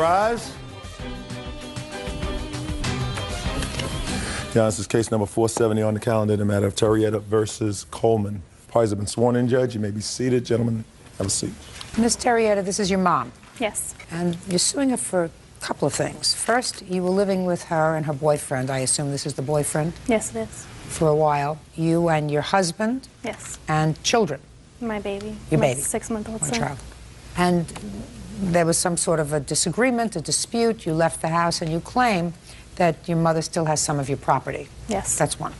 rise. Yeah, this is case number 470 on the calendar, the matter of Terrietta versus Coleman. Parties have been sworn in, Judge. You may be seated. Gentlemen, have a seat. Ms. Terrietta, this is your mom. Yes. And you're suing her for a couple of things. First, you were living with her and her boyfriend. I assume this is the boyfriend? Yes, it is. For a while. You and your husband? Yes. And children? My baby. Your my baby? 6-month-old son. Child. And there was some sort of a disagreement, a dispute. You left the house and you claim that your mother still has some of your property. Yes. That's one.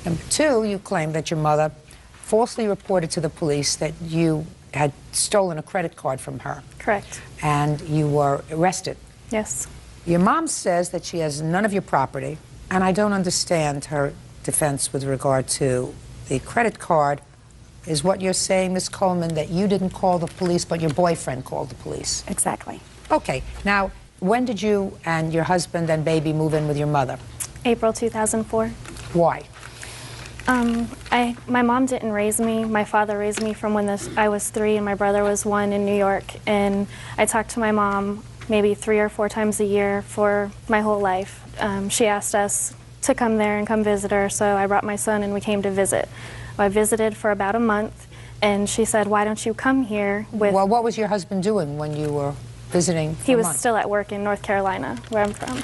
Number two, you claim that your mother falsely reported to the police that you had stolen a credit card from her. Correct. And you were arrested. Yes. Your mom says that she has none of your property, and I don't understand her defense with regard to the credit card. Is what you're saying, Ms. Coleman, that you didn't call the police, but your boyfriend called the police? Exactly. Okay. Now, when did you and your husband and baby move in with your mother? April 2004. Why? My mom didn't raise me. My father raised me from when I was 3 and my brother was 1 in New York. And I talked to my mom maybe 3 or 4 times a year for my whole life. She asked us to come there and come visit her, so I brought my son and we came to visit. I visited for about a month, and she said, why don't you come here with... Well, what was your husband doing when you were visiting for He a was month? still at work in North Carolina, where I'm from.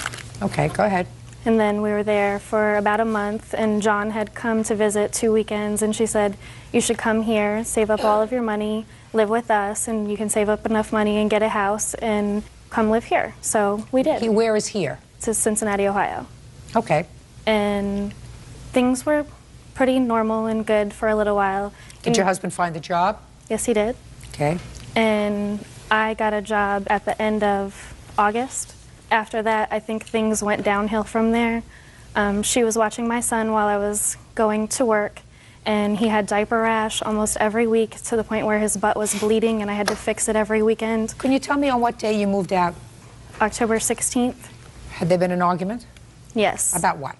Okay, go ahead. And then we were there for about a month, and John had come to visit 2 weekends, and she said, you should come here, save up all of your money, live with us, and you can save up enough money and get a house and come live here. So we did. Where is here? To Cincinnati, Ohio. Okay. And things were pretty normal and good for a little while. Did your husband find a job? Yes, he did. Okay. And I got a job at the end of August. After that, I think things went downhill from there. She was watching my son while I was going to work, and he had diaper rash almost every week to the point where his butt was bleeding, and I had to fix it every weekend. Can you tell me on what day you moved out? October 16th. Had there been an argument? Yes. About what?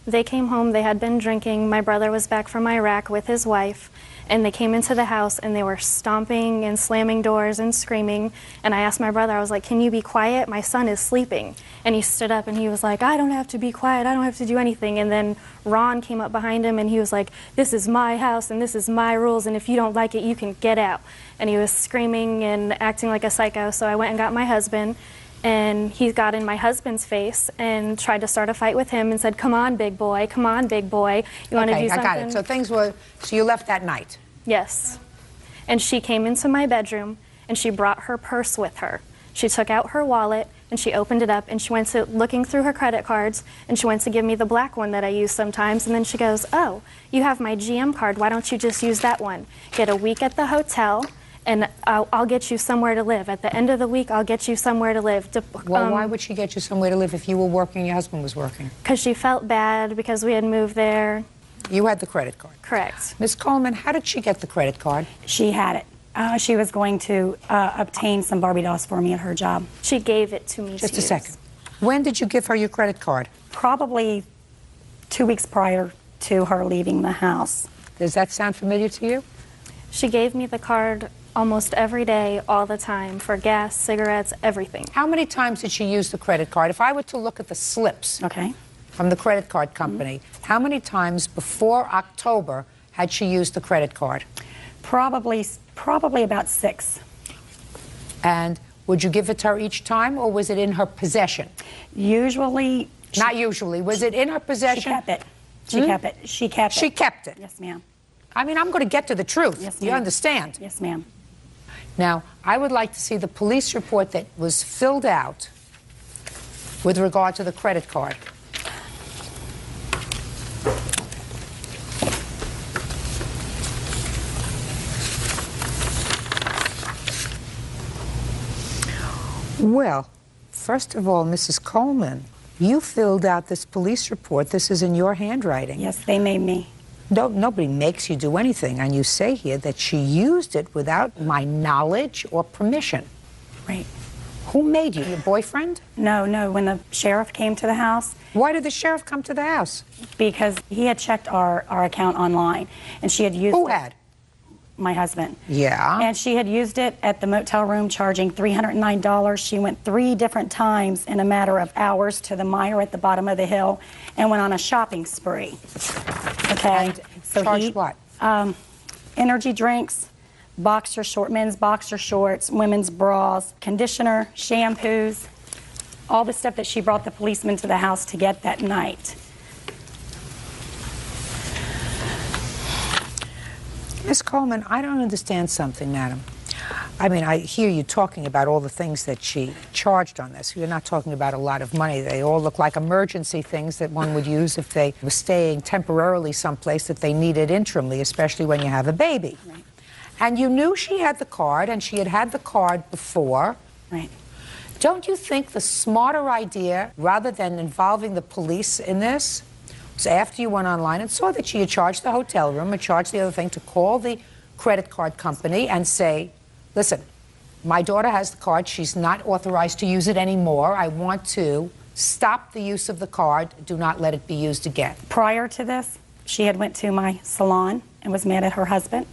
They came home, they had been drinking. My brother was back from Iraq with his wife, and they came into the house and they were stomping and slamming doors and screaming. And I asked my brother, I was like, can you be quiet? My son is sleeping. And he stood up and he was like, I don't have to be quiet, I don't have to do anything. And then Ron came up behind him and he was like, this is my house and this is my rules, and if you don't like it, you can get out. And he was screaming and acting like a psycho, so I went and got my husband. And he got in my husband's face and tried to start a fight with him and said, come on, big boy, come on, big boy. You want to do something? Okay, I got it. So you left that night? Yes. And she came into my bedroom and she brought her purse with her. She took out her wallet and she opened it up and she went to looking through her credit cards and she went to give me the black one that I use sometimes, and then she goes, oh, you have my GM card, why don't you just use that one? Get a week at the hotel, and I'll get you somewhere to live. At the end of the week, I'll get you somewhere to live. Well, why would she get you somewhere to live if you were working and your husband was working? Because she felt bad because we had moved there. You had the credit card? Correct. Ms. Coleman, how did she get the credit card? She had it. She was going to obtain some Barbie dolls for me at her job. She gave it to me. Just a second. When did you give her your credit card? Probably 2 weeks prior to her leaving the house. Does that sound familiar to you? She gave me the card almost every day, all the time, for gas, cigarettes, everything. How many times did she use the credit card? If I were to look at the slips from the credit card company, how many times before October had she used the credit card? Probably about 6. And would you give it to her each time, or was it in her possession? Usually. Not usually. Was it in her possession? She kept it. She kept it. She kept it. She kept it? Yes, ma'am. I mean, I'm going to get to the truth. Yes, you understand? Yes, ma'am. Now, I would like to see the police report that was filled out with regard to the credit card. Well, first of all, Mrs. Coleman, you filled out this police report. This is in your handwriting. Yes, they made me. Nobody makes you do anything, and you say here that she used it without my knowledge or permission. Right. Who made you? Your boyfriend? No, when the sheriff came to the house. Why did the sheriff come to the house? Because he had checked our account online, and she had used Who had? my husband. Yeah. And she had used it at the motel room, charging $309. She went 3 different times in a matter of hours to the Meijer at the bottom of the hill and went on a shopping spree. Okay. And charged what? Energy drinks, men's boxer shorts, women's bras, conditioner, shampoos, all the stuff that she brought the policeman to the house to get that night. Ms. Coleman, I don't understand something, madam. I mean, I hear you talking about all the things that she charged on this. You're not talking about a lot of money. They all look like emergency things that one would use if they were staying temporarily someplace that they needed interimly, especially when you have a baby. Right. And you knew she had the card, and she had had the card before. Right. Don't you think the smarter idea, rather than involving the police in this, was after you went online and saw that she had charged the hotel room and charged the other thing, to call the credit card company and say, listen, my daughter has the card. She's not authorized to use it anymore. I want to stop the use of the card. Do not let it be used again. Prior to this, she had went to my salon and was mad at her husband,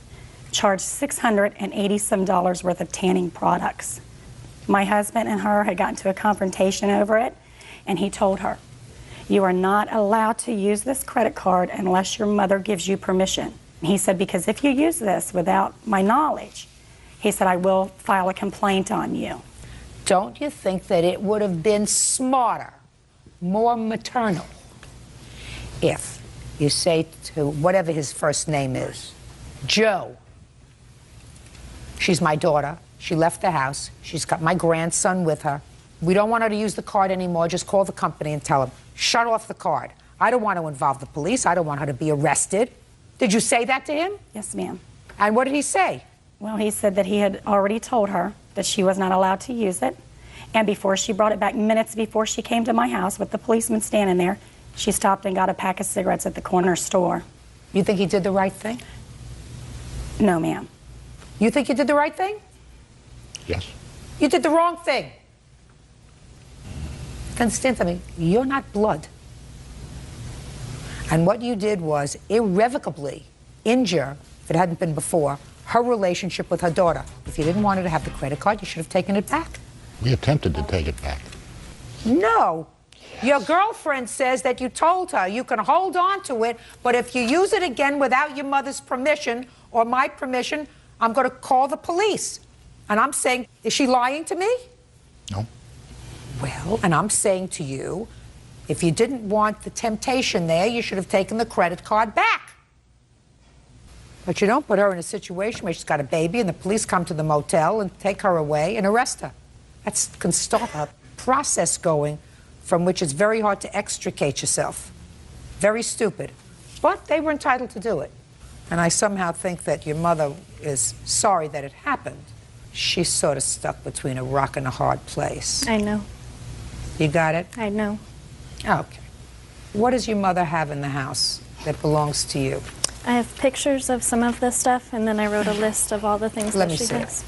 charged $680 worth of tanning products. My husband and her had gotten to a confrontation over it, and he told her, you are not allowed to use this credit card unless your mother gives you permission. He said, because if you use this without my knowledge, he said, I will file a complaint on you. Don't you think that it would have been smarter, more maternal, if you say to whatever his first name is, Joe, she's my daughter, she left the house, she's got my grandson with her, we don't want her to use the card anymore, just call the company and tell them, shut off the card. I don't want to involve the police, I don't want her to be arrested. Did you say that to him? Yes, ma'am. And what did he say? Well, he said that he had already told her that she was not allowed to use it. And before she brought it back, minutes before she came to my house with the policeman standing there, she stopped and got a pack of cigarettes at the corner store. You think he did the right thing? No, ma'am. You think you did the right thing? Yes. You did the wrong thing. Understand something? You're not blood. And what you did was irrevocably injure, if it hadn't been before, her relationship with her daughter. If you didn't want her to have the credit card, you should have taken it back. We attempted to take it back. No. Your girlfriend says that you told her you can hold on to it, but if you use it again without your mother's permission or my permission, I'm going to call the police. And I'm saying, is she lying to me? No. Well, and I'm saying to you, if you didn't want the temptation there, you should have taken the credit card back. But you don't put her in a situation where she's got a baby and the police come to the motel and take her away and arrest her. That can start a process going from which it's very hard to extricate yourself. Very stupid. But they were entitled to do it. And I somehow think that your mother is sorry that it happened. She's sort of stuck between a rock and a hard place. I know. You got it? I know. Okay. What does your mother have in the house that belongs to you? I have pictures of some of this stuff, and then I wrote a list of all the things Let that me she see has.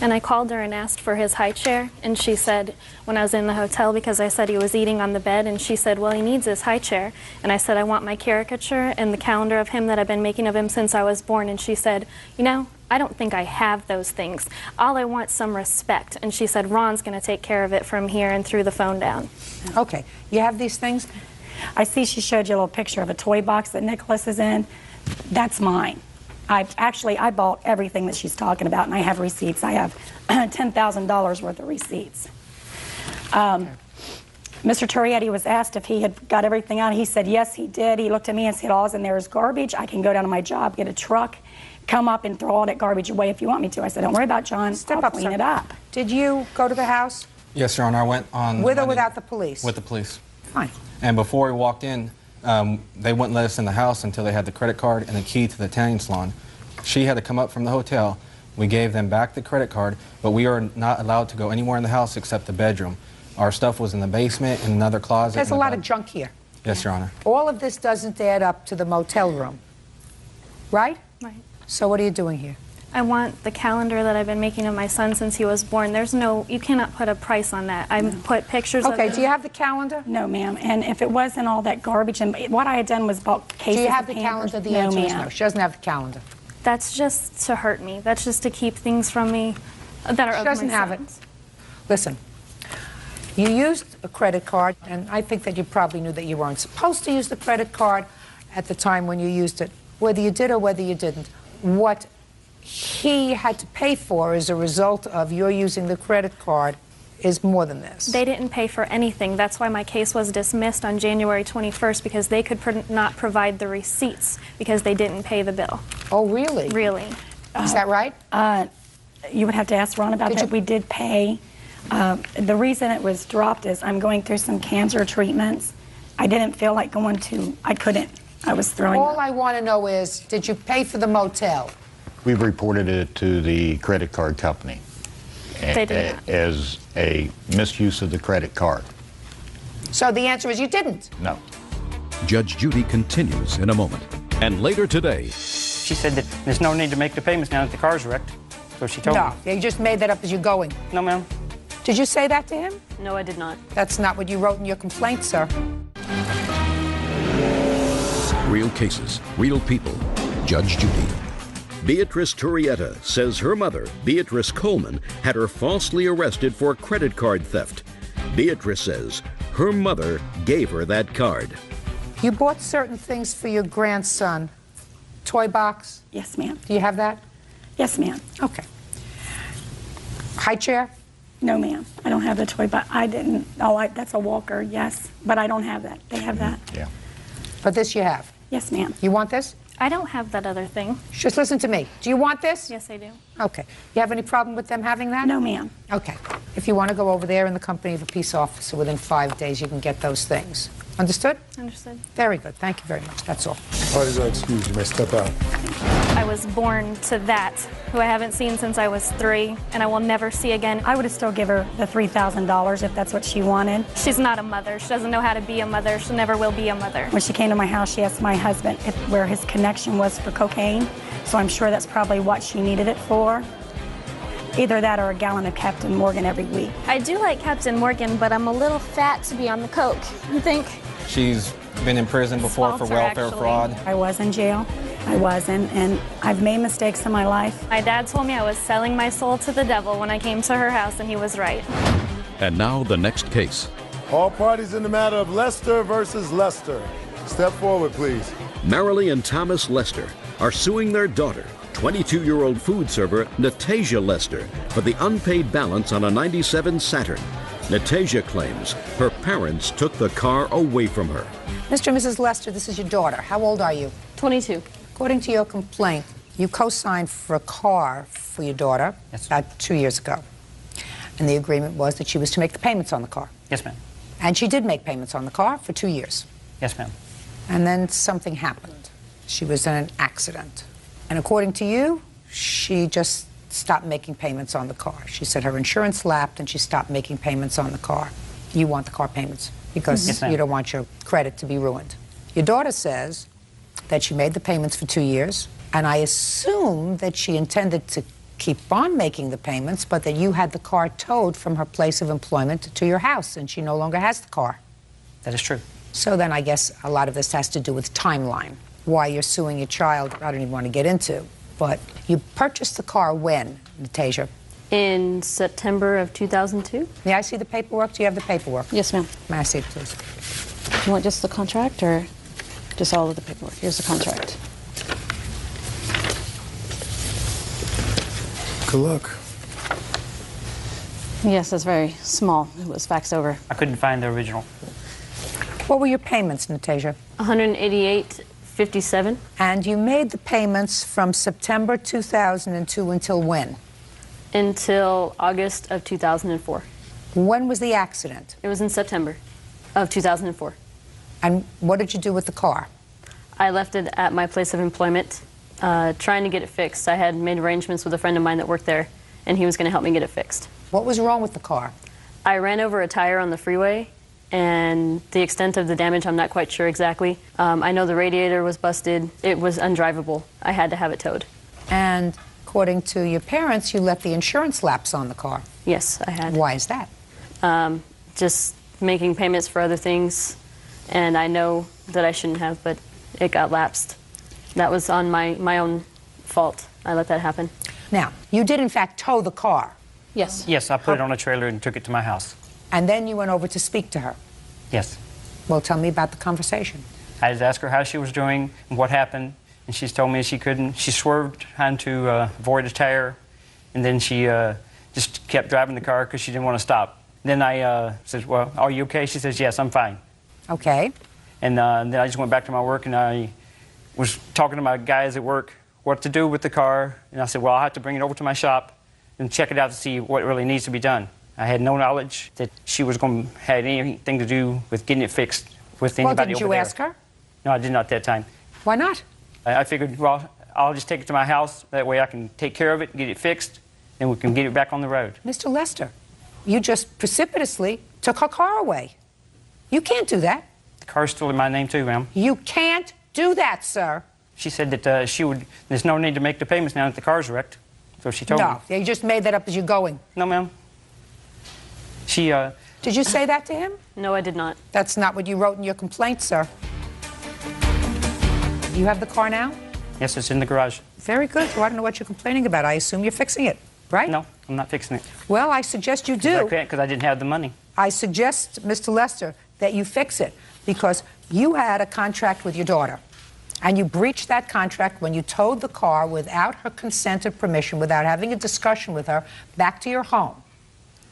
And I called her and asked for his high chair, and she said, when I was in the hotel, because I said he was eating on the bed, and she said, well, he needs his high chair. And I said, I want my caricature and the calendar of him that I've been making of him since I was born. And she said, you know, I don't think I have those things. All I want is some respect. And she said, Ron's going to take care of it from here, and threw the phone down. Okay. You have these things? I see she showed you a little picture of a toy box that Nicholas is in. That's mine. I bought everything that she's talking about, and I have receipts. I have $10,000 worth of receipts. Mr. Turrietti was asked if he had got everything out. He said, yes, he did. He looked at me and said, all's in there is garbage. I can go down to my job, get a truck, come up and throw all that garbage away if you want me to. I said, don't worry about it, John. I'll clean it up. Did you go to the house? Yes, Your Honor. I went on With or Monday without the police? With the police. Fine. And before we walked in, they wouldn't let us in the house until they had the credit card and the key to the tanning salon. She had to come up from the hotel. We gave them back the credit card, but we are not allowed to go anywhere in the house except the bedroom. Our stuff was in the basement, in another closet. There's a lot of junk here. Yes, Your Honor. All of this doesn't add up to the motel room, right? Right. So what are you doing here? I want the calendar that I've been making of my son since he was born. There's no, you cannot put a price on that. I put pictures of Okay, them. do you have the calendar? No, ma'am. And if it wasn't all that garbage, and what I had done was bought cases Do you have of the Pampers. calendar? The No, answer is ma'am. no. She doesn't have the calendar. That's just to hurt me. That's just to keep things from me that are She of doesn't my have it. sons. Listen, you used a credit card, and I think that you probably knew that you weren't supposed to use the credit card at the time when you used it, whether you did or whether you didn't. What he had to pay for as a result of your using the credit card is more than this. They didn't pay for anything. That's why my case was dismissed on January 21st, because they could not provide the receipts because they didn't pay the bill. Oh, really? Really. Is that right? You would have to ask Ron about Did that. you- We did pay. The reason it was dropped is I'm going through some cancer treatments. I didn't feel like going to, I couldn't. I was throwing All up. I want to know is, did you pay for the motel? We've reported it to the credit card company They did not. as a misuse of the credit card. So the answer is you didn't. No. Judge Judy continues in a moment. And later today, She said that there's no need to make the payments now that the car's wrecked. So she told No, me. you just made that up as you're going. No, ma'am. Did you say that to him? No, I did not. That's not what you wrote in your complaint, sir. real cases, real people. Judge Judy. Beatrice Turrieta says her mother, Beatrice Coleman, had her falsely arrested for credit card theft. Beatrice says her mother gave her that card. You bought certain things for your grandson. Toy box? Yes, ma'am. Do you have that? Yes, ma'am. Okay. High chair? No, ma'am. I don't have the toy, but I didn't. Oh, that's a walker, yes. But I don't have that. They have that. Yeah. But this you have. Yes, ma'am. You want this? I don't have that other thing. Just listen to me. Do you want this? Yes, I do. Okay. You have any problem with them having that? No, ma'am. Okay. If you want to go over there in the company of a peace officer within 5 days, you can get those things. Understood? Understood. Very good. Thank you very much. That's all. Parties are excused. You may step out. I was born to that, who I haven't seen since I was 3, and I will never see again. I would have still give her the $3,000 if that's what she wanted. She's not a mother. She doesn't know how to be a mother. She never will be a mother. When she came to my house, she asked my husband where his connection was for cocaine, so I'm sure that's probably what she needed it for. Either that or a gallon of Captain Morgan every week. I do like Captain Morgan, but I'm a little fat to be on the coke. You think? She's been in prison before for Sponsor, welfare actually. fraud. I was in jail. I wasn't, and I've made mistakes in my life. My dad told me I was selling my soul to the devil when I came to her house, and he was right. And now the next case. All parties in the matter of Lester versus Lester. Step forward, please. Marilee and Thomas Lester are suing their daughter, 22-year-old food server Natasha Lester, for the unpaid balance on a 97 Saturn. Natasha claims her parents took the car away from her. Mr. and Mrs. Lester, this is your daughter. How old are you? 22. According to your complaint, you co-signed for a car for your daughter Yes. about 2 years ago. And the agreement was that she was to make the payments on the car. Yes, ma'am. And she did make payments on the car for 2 years. Yes, ma'am. And then something happened. She was in an accident. And according to you, she just stopped making payments on the car. She said her insurance lapsed and she stopped making payments on the car. You want the car payments because Yes, ma'am. you don't want your credit to be ruined. Your daughter says that she made the payments for 2 years, and I assume that she intended to keep on making the payments, but that you had the car towed from her place of employment to your house, and she no longer has the car. That is true. So then I guess a lot of this has to do with timeline, why you're suing your child, I don't even want to get into. But you purchased the car when, Natasha? In September of 2002? May I see the paperwork? Do you have the paperwork? Yes, ma'am. May I see it, please? You want just the contract or just all of the paperwork? Here's the contract. Good luck. Yes, it's very small. It was faxed over. I couldn't find the original. What were your payments, Natasha? $188.57 And you made the payments from September 2002 until when? until August of 2004. When was the accident? It was in September of 2004. And what did you do with the car? I left it at my place of employment, trying to get it fixed. I had made arrangements with a friend of mine that worked there, and he was going to help me get it fixed. What was wrong with the car? I ran over a tire on the freeway, and the extent of the damage, I'm not quite sure exactly. I know the radiator was busted. It was undrivable. I had to have it towed. And according to your parents, you let the insurance lapse on the car. Yes, I had. Why is that? Just making payments for other things, and I know that I shouldn't have, but it got lapsed. That was on my own fault. I let that happen. Now, you did in fact tow the car, Yes. Yes, I put it on a trailer and took it to my house. and then you went over to speak to her. Yes. Well, tell me about the conversation. I just asked her how she was doing and what happened, and she's told me she couldn't. She swerved trying to avoid a tire, and then she just kept driving the car because she didn't want to stop. Then I said, well, are you okay? She says, yes, I'm fine. Okay. And then I just went back to my work, and I was talking to my guys at work what to do with the car. And I said, well, I'll have to bring it over to my shop and check it out to see what really needs to be done. I had no knowledge that she was going to have anything to do with getting it fixed with anybody over there. Well, didn't you ask her? No, I did not at that time. Why not? I figured, well, I'll just take it to my house. That way I can take care of it, get it fixed, and we can get it back on the road. Mr. Lester, you just precipitously took her car away. You can't do that. The car's still in my name too, ma'am. You can't do that, sir. She said that there's no need to make the payments now that the car's wrecked. So she told me. No, you just made that up as you're going. No, ma'am. She, Did you say that to him? No, I did not. That's not what you wrote in your complaint, sir. You have the car now? Yes, it's in the garage. Very good. So I don't know what you're complaining about. I assume you're fixing it, right? No, I'm not fixing it. Well, I suggest you do. I can't because I didn't have the money. I suggest, Mr. Lester, that you fix it because you had a contract with your daughter. And you breached that contract when you towed the car without her consent or permission, without having a discussion with her, back to your home.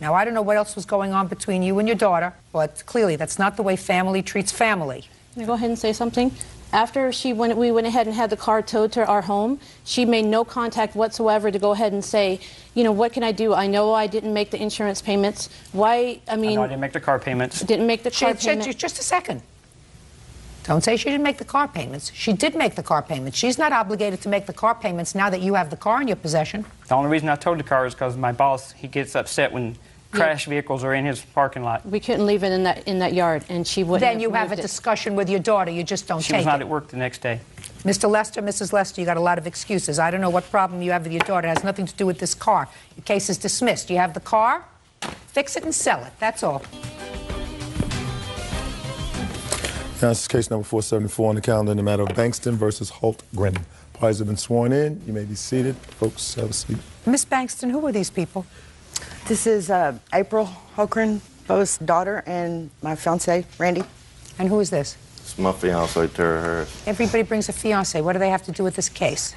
Now, I don't know what else was going on between you and your daughter, but clearly that's not the way family treats family. Can I go ahead and say something? After we went ahead and had the car towed to our home, she made no contact whatsoever to go ahead and say, you know, what can I do? I know I didn't make the insurance payments. Why, I mean... I didn't make the car payments. Didn't make the car payments. Just a second. Don't say she didn't make the car payments. She did make the car payments. She's not obligated to make the car payments now that you have the car in your possession. The only reason I towed the car is because my boss, he gets upset when crash vehicles are in his parking lot. We couldn't leave it in that yard, and she wouldn't. Then you have a discussion with your daughter. You just don't take it. She was not at work the next day. Mr. Lester, Mrs. Lester, you got a lot of excuses. I don't know what problem you have with your daughter. It has nothing to do with this car. Your case is dismissed. You have the car, fix it and sell it. That's all. Now, this is case number 474 on the calendar in the matter of Bankston versus Hultgren. Parties have been sworn in. You may be seated. Folks, have a seat. Miss Bankston, who are these people? This is April Hultgren, Bo's daughter, and my fiance, Randy. And who is this? It's my fiance, Tara Harris. Everybody brings a fiance. What do they have to do with this case?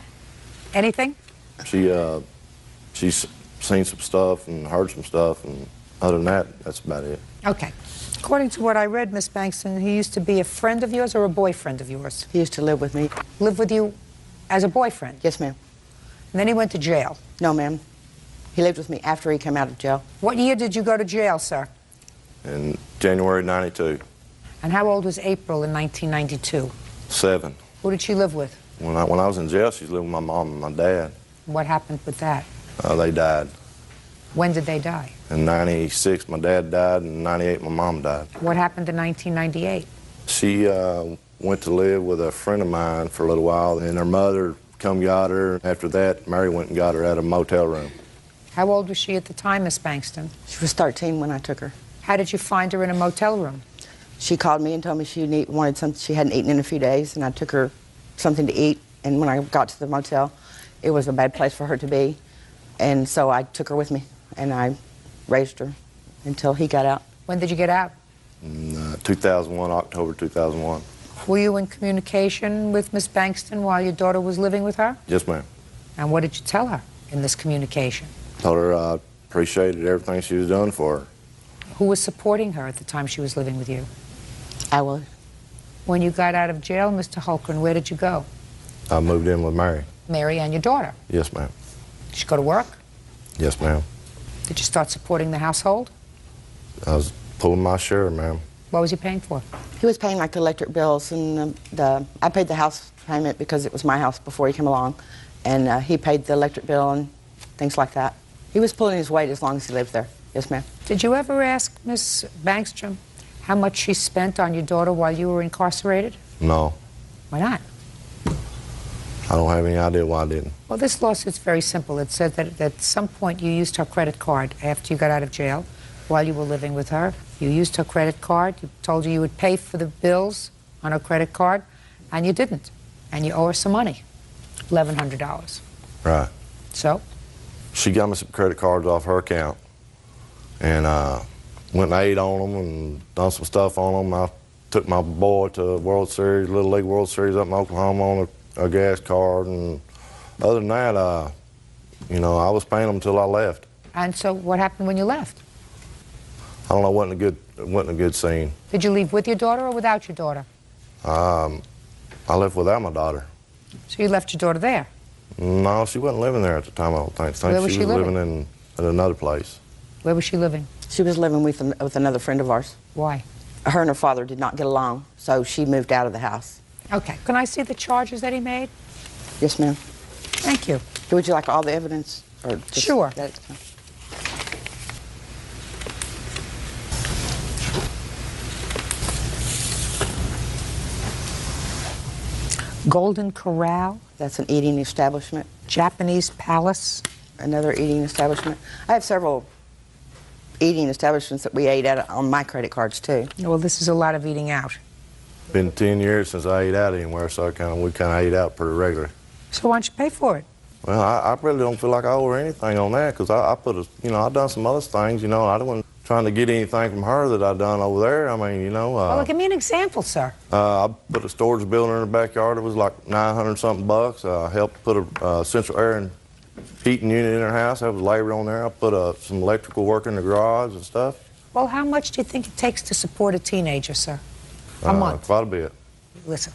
Anything? She's seen some stuff and heard some stuff, and other than that, that's about it. Okay. According to what I read, Miss Bankston, he used to be a friend of yours or a boyfriend of yours? He used to live with me. Live with you as a boyfriend? Yes, ma'am. And then he went to jail? No, ma'am. He lived with me after he came out of jail. What year did you go to jail, sir? In January '92. And how old was April in 1992? 7. Who did she live with? When I was in jail, she was living with my mom and my dad. What happened with that? They died. When did they die? In '96, my dad died, and in '98, my mom died. What happened in 1998? She went to live with a friend of mine for a little while, and her mother come got her. After that, Mary went and got her out of a motel room. How old was she at the time, Miss Bankston? She was 13 when I took her. How did you find her in a motel room? She called me and told me she wanted something. She hadn't eaten in a few days, and I took her something to eat. And when I got to the motel, it was a bad place for her to be. And so I took her with me, and I raised her until he got out. When did you get out? In 2001, October 2001. Were you in communication with Miss Bankston while your daughter was living with her? Yes, ma'am. And what did you tell her in this communication? Told her I appreciated everything she was doing for her. Who was supporting her at the time she was living with you? I was. When you got out of jail, Mr. Hultgren, where did you go? I moved in with Mary. Mary and your daughter? Yes, ma'am. Did you go to work? Yes, ma'am. Did you start supporting the household? I was pulling my share, ma'am. What was he paying for? He was paying like the electric bills, and I paid the house payment because it was my house before he came along, and he paid the electric bill and things like that. He was pulling his weight as long as he lived there. Yes, ma'am. Did you ever ask Miss Bankstrom how much she spent on your daughter while you were incarcerated? No. Why not? I don't have any idea why I didn't. Well, this lawsuit's very simple. It said that at some point you used her credit card after you got out of jail while you were living with her. You used her credit card. You told her you would pay for the bills on her credit card, and you didn't. And you owe her some money, $1,100. Right. So? She got me some credit cards off her account, and went and ate on them and done some stuff on them. I took my boy to World Series, Little League World Series up in Oklahoma on a gas card, and other than that, you know, I was paying them until I left. And so what happened when you left? I don't know, it wasn't a good scene. Did you leave with your daughter or without your daughter? I left without my daughter. So you left your daughter there? No, she wasn't living there at the time, I don't think. Where was she living? In another place. Where was she living? She was living with another friend of ours. Why? Her and her father did not get along, so she moved out of the house. Okay. Can I see the charges that he made? Yes, ma'am. Thank you. Would you like all the evidence? Or just sure. Golden Corral. That's an eating establishment. Japanese Palace. Another eating establishment. I have several eating establishments that we ate at on my credit cards too. Well, this is a lot of eating out. Been 10 years since I ate out anywhere, so we kind of ate out pretty regularly. So why don't you pay for it? Well, I really don't feel like I owe her anything on that, because I done some other things, you know. I wasn't trying to get anything from her that I done over there. I mean, you know. Well, give me an example, sir. I put a storage building in the backyard. It was like $900-something bucks. I helped put a central air and heating unit in her house. That was labor on there. I put some electrical work in the garage and stuff. Well, how much do you think it takes to support a teenager, sir? A month? Quite a bit. Listen,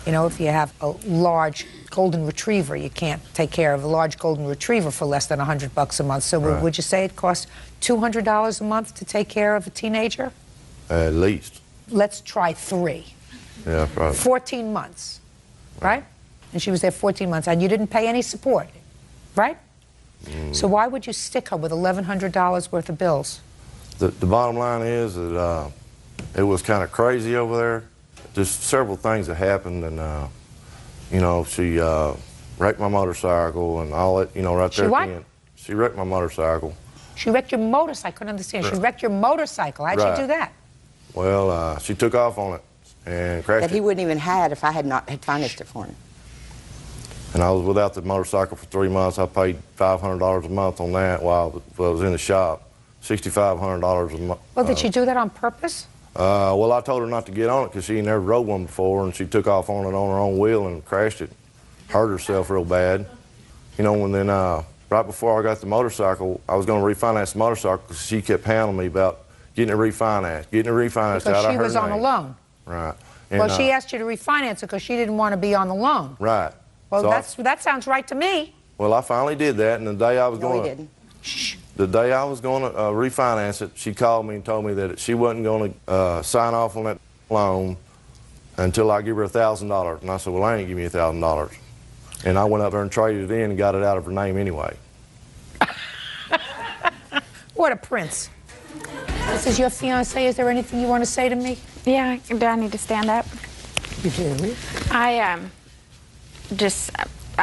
you know, if you have a large golden retriever, you can't take care of a large golden retriever for less than $100 a month. So right. Would you say it costs $200 a month to take care of a teenager? At least. Let's try 3. Yeah, probably. 14 months, right? And she was there 14 months, and you didn't pay any support, right? So why would you stick her with $1,100 worth of bills? The bottom line is that it was kind of crazy over there. Just several things that happened, and you know, she wrecked my motorcycle and all that, you know, right there at the end. She wrecked my motorcycle. She wrecked your motorcycle? I couldn't understand. She wrecked your motorcycle. How'd she do that? Well, she took off on it and crashed it. That he wouldn't even had if I had not had financed it for him. And I was without the motorcycle for 3 months. I paid $500 a month on that while I was in the shop. $6,500 a month. Well, did she do that on purpose? Well, I told her not to get on it because she never rode one before, and she took off on it on her own wheel and crashed it. Hurt herself real bad. You know, and then right before I got the motorcycle, I was going to refinance the motorcycle because she kept hounding me about getting it refinanced, getting it refinanced out of her name. Because she was on a loan. Right. And, well, she asked you to refinance it because she didn't want to be on the loan. Right. Well, so that sounds right to me. Well, I finally did that, and the day I was going to... didn't. The day I was going to refinance it, she called me and told me that she wasn't going to sign off on that loan until I give her $1,000. And I said, well, I ain't give me $1,000. And I went up there and traded it in and got it out of her name anyway. What a prince. This is your fiancé. Is there anything you want to say to me? Yeah, do I need to stand up? You do. I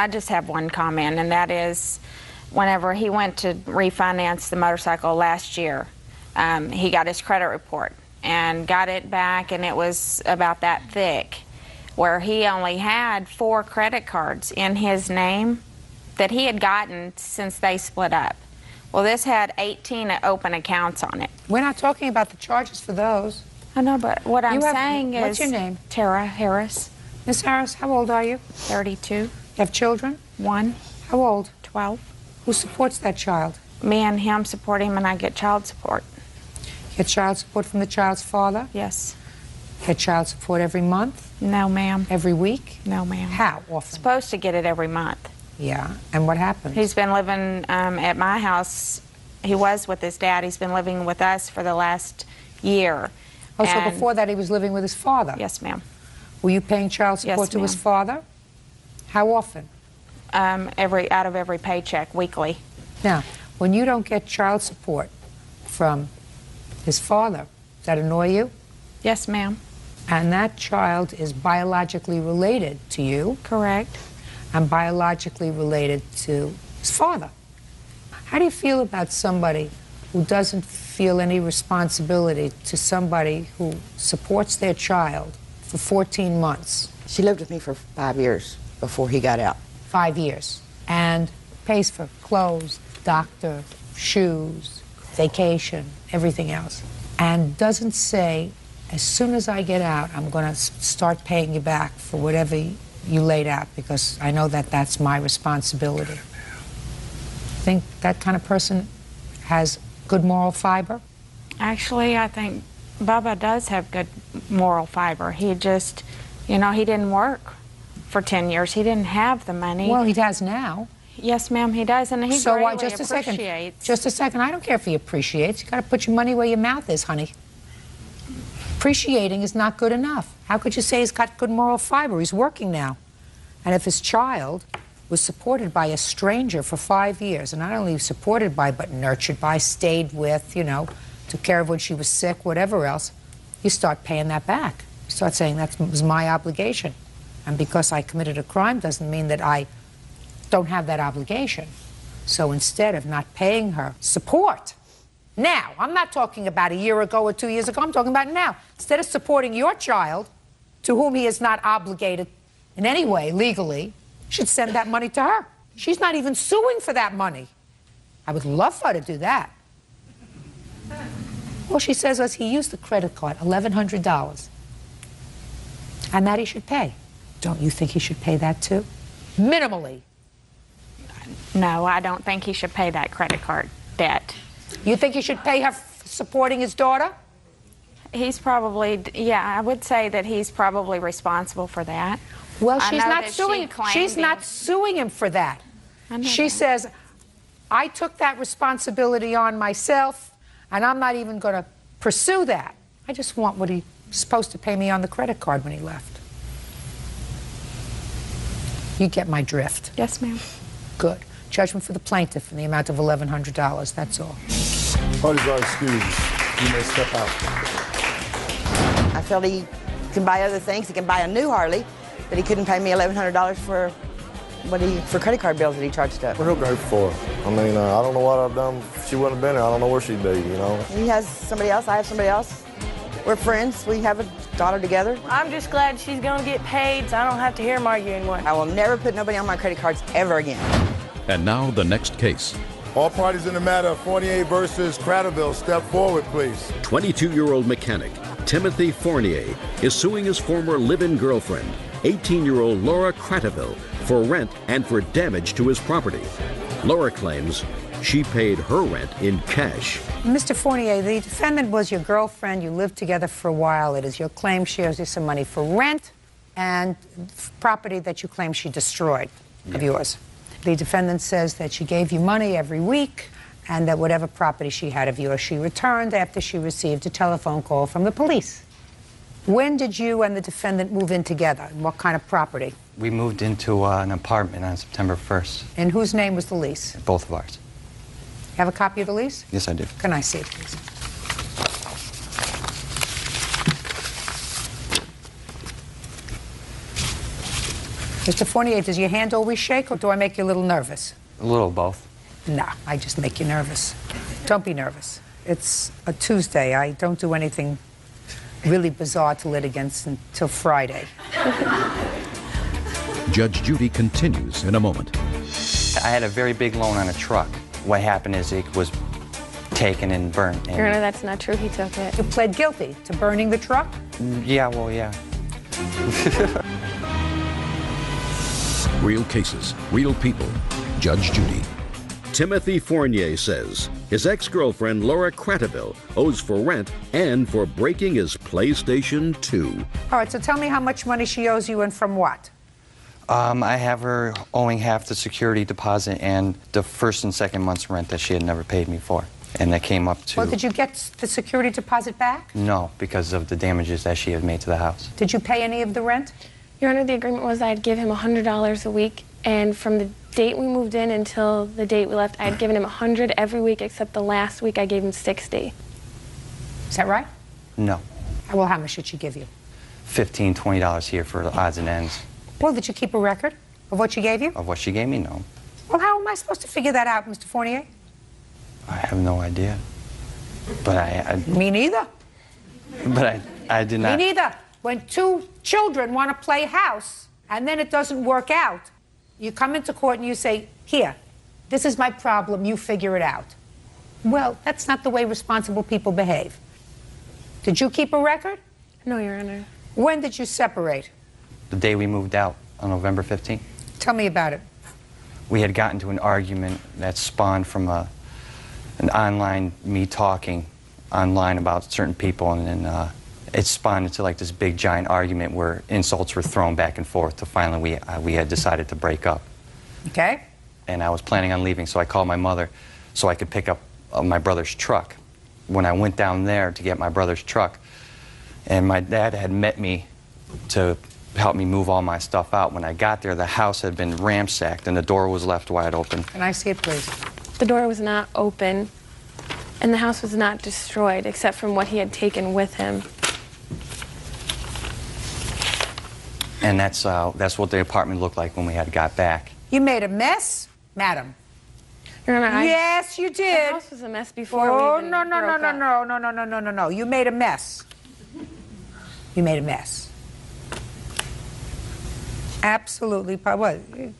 just have one comment, and that is, whenever he went to refinance the motorcycle last year, he got his credit report and got it back, and it was about that thick, where he only had 4 credit cards in his name that he had gotten since they split up. Well, this had 18 open accounts on it. We're not talking about the charges for those. I know, but what I'm saying is... What's your name? Tara Harris. Miss Harris, how old are you? 32. You have children? 1. How old? 12. Who supports that child? Me and him support him, and I get child support. You get child support from the child's father? Yes. You get child support every month? No, ma'am. Every week? No, ma'am. How often? Supposed to get it every month. Yeah, and what happened? He's been living at my house. He was with his dad. He's been living with us for the last year. Oh, so before that he was living with his father? Yes, ma'am. Were you paying child support to his father? How often? Out of every paycheck, weekly. Now, when you don't get child support from his father, does that annoy you? Yes, ma'am. And that child is biologically related to you? Correct. And biologically related to his father. How do you feel about somebody who doesn't feel any responsibility to somebody who supports their child for 14 months? She lived with me for 5 years before he got out. 5 years. And pays for clothes, doctor, shoes, vacation, everything else, and doesn't say, as soon as I get out, I'm going to start paying you back for whatever you laid out, because I know that that's my responsibility. Think that kind of person has good moral fiber? Actually, I think Bubba does have good moral fiber. He just, you know, he didn't work for 10 years. He didn't have the money. Well, he does now. Yes, ma'am, he does, and he So greatly just a second. appreciates. Just a second. I don't care if he appreciates. You got to put your money where your mouth is, honey. Appreciating is not good enough. How could you say he's got good moral fiber? He's working now. And if his child was supported by a stranger for 5 years, and not only supported by, but nurtured by, stayed with, you know, took care of when she was sick, whatever else, you start paying that back. You start saying that was my obligation. And because I committed a crime doesn't mean that I don't have that obligation. So instead of not paying her support, now, I'm not talking about a year ago or 2 years ago, I'm talking about now. Instead of supporting your child, to whom he is not obligated in any way legally, you should send that money to her. She's not even suing for that money. I would love for her to do that. All she says was he used the credit card, $1,100, and that he should pay. Don't you think he should pay that too? Minimally. No, I don't think he should pay that credit card debt. You think he should pay her for supporting his daughter? He's probably, yeah, I would say that he's probably responsible for that. Well, I she's know not that suing. She's not suing him for that. She says, I took that responsibility on myself, and I'm not even going to pursue that. I just want what he's supposed to pay me on the credit card when he left. You get my drift. Yes, ma'am. Good. Judgment for the plaintiff in the amount of $1,100. That's all. Parties are excused. You may step out. I felt he can buy other things. He can buy a new Harley, but he couldn't pay me $1,100 for credit card bills that he charged up. Well, he'll go for it. I mean, I don't know what I've done. If she wouldn't have been here, I don't know where she'd be, you know. He has somebody else. I have somebody else. We're friends. We have a daughter together. I'm just glad she's going to get paid so I don't have to hear him argue anymore. I will never put nobody on my credit cards ever again. And now the next case. All parties in the matter of Fournier versus Cradaville, step forward, please. 22-year-old mechanic Timothy Fournier is suing his former live-in girlfriend, 18-year-old Laura Cradaville, for rent and for damage to his property. Laura claims she paid her rent in cash. Mr. Fournier, the defendant was your girlfriend. You lived together for a while. It is your claim she owes you some money for rent and property that you claim she destroyed of yours. The defendant says that she gave you money every week and that whatever property she had of yours she returned after she received a telephone call from the police. When did you and the defendant move in together? And what kind of property? We moved into an apartment on September 1st. In whose name was the lease? Both of ours. You have a copy of the lease? Yes, I do. Can I see it, please? Mr. Fournier, does your hand always shake, or do I make you a little nervous? A little both. No, I just make you nervous. Don't be nervous. It's a Tuesday. I don't do anything really bizarre to litigants until Friday. Judge Judy continues in a moment. I had a very big loan on a truck. What happened is it was taken and burnt. Your Honor, that's not true. He took it. You pled guilty to burning the truck? Yeah, well, yeah. Real cases, real people. Judge Judy. Timothy Fournier says his ex-girlfriend Laura Cradaville owes for rent and for breaking his PlayStation 2. All right, so tell me how much money she owes you and from what? I have her owing half the security deposit and the first and second month's rent that she had never paid me for. And that came up to... Well, did you get the security deposit back? No, because of the damages that she had made to the house. Did you pay any of the rent? Your Honor, the agreement was I'd give him $100 a week, and from the date we moved in until the date we left, I'd given him $100 every week except the last week I gave him $60. Is that right? No. Well, how much should she give you? $15, $20 here for the odds and ends. Well, did you keep a record of what she gave you? Of what she gave me? No. Well, how am I supposed to figure that out, Mr. Fournier? I have no idea. But I Me neither. But I did not... Me neither. When two children want to play house and then it doesn't work out, you come into court and you say, here, This is my problem, you figure it out. Well, that's not the way responsible people behave. Did you keep a record? No, Your Honor. When did you separate? The day we moved out, on November 15th. Tell me about it. We had gotten to an argument that spawned from an online, me talking online about certain people, and then it spawned into like this big giant argument where insults were thrown back and forth till finally we had decided to break up. Okay. And I was planning on leaving, so I called my mother so I could pick up my brother's truck. When I went down there to get my brother's truck, and my dad had met me to help me move all my stuff out. When I got there, the house had been ransacked and the door was left wide open. Can I see it, please? The door was not open, and the house was not destroyed, except from what he had taken with him. And that's what the apartment looked like when we had got back. You made a mess, madam. Your Honor, yes, you did. The house was a mess before Oh, we even no. You made a mess. You made a mess. Absolutely. What? It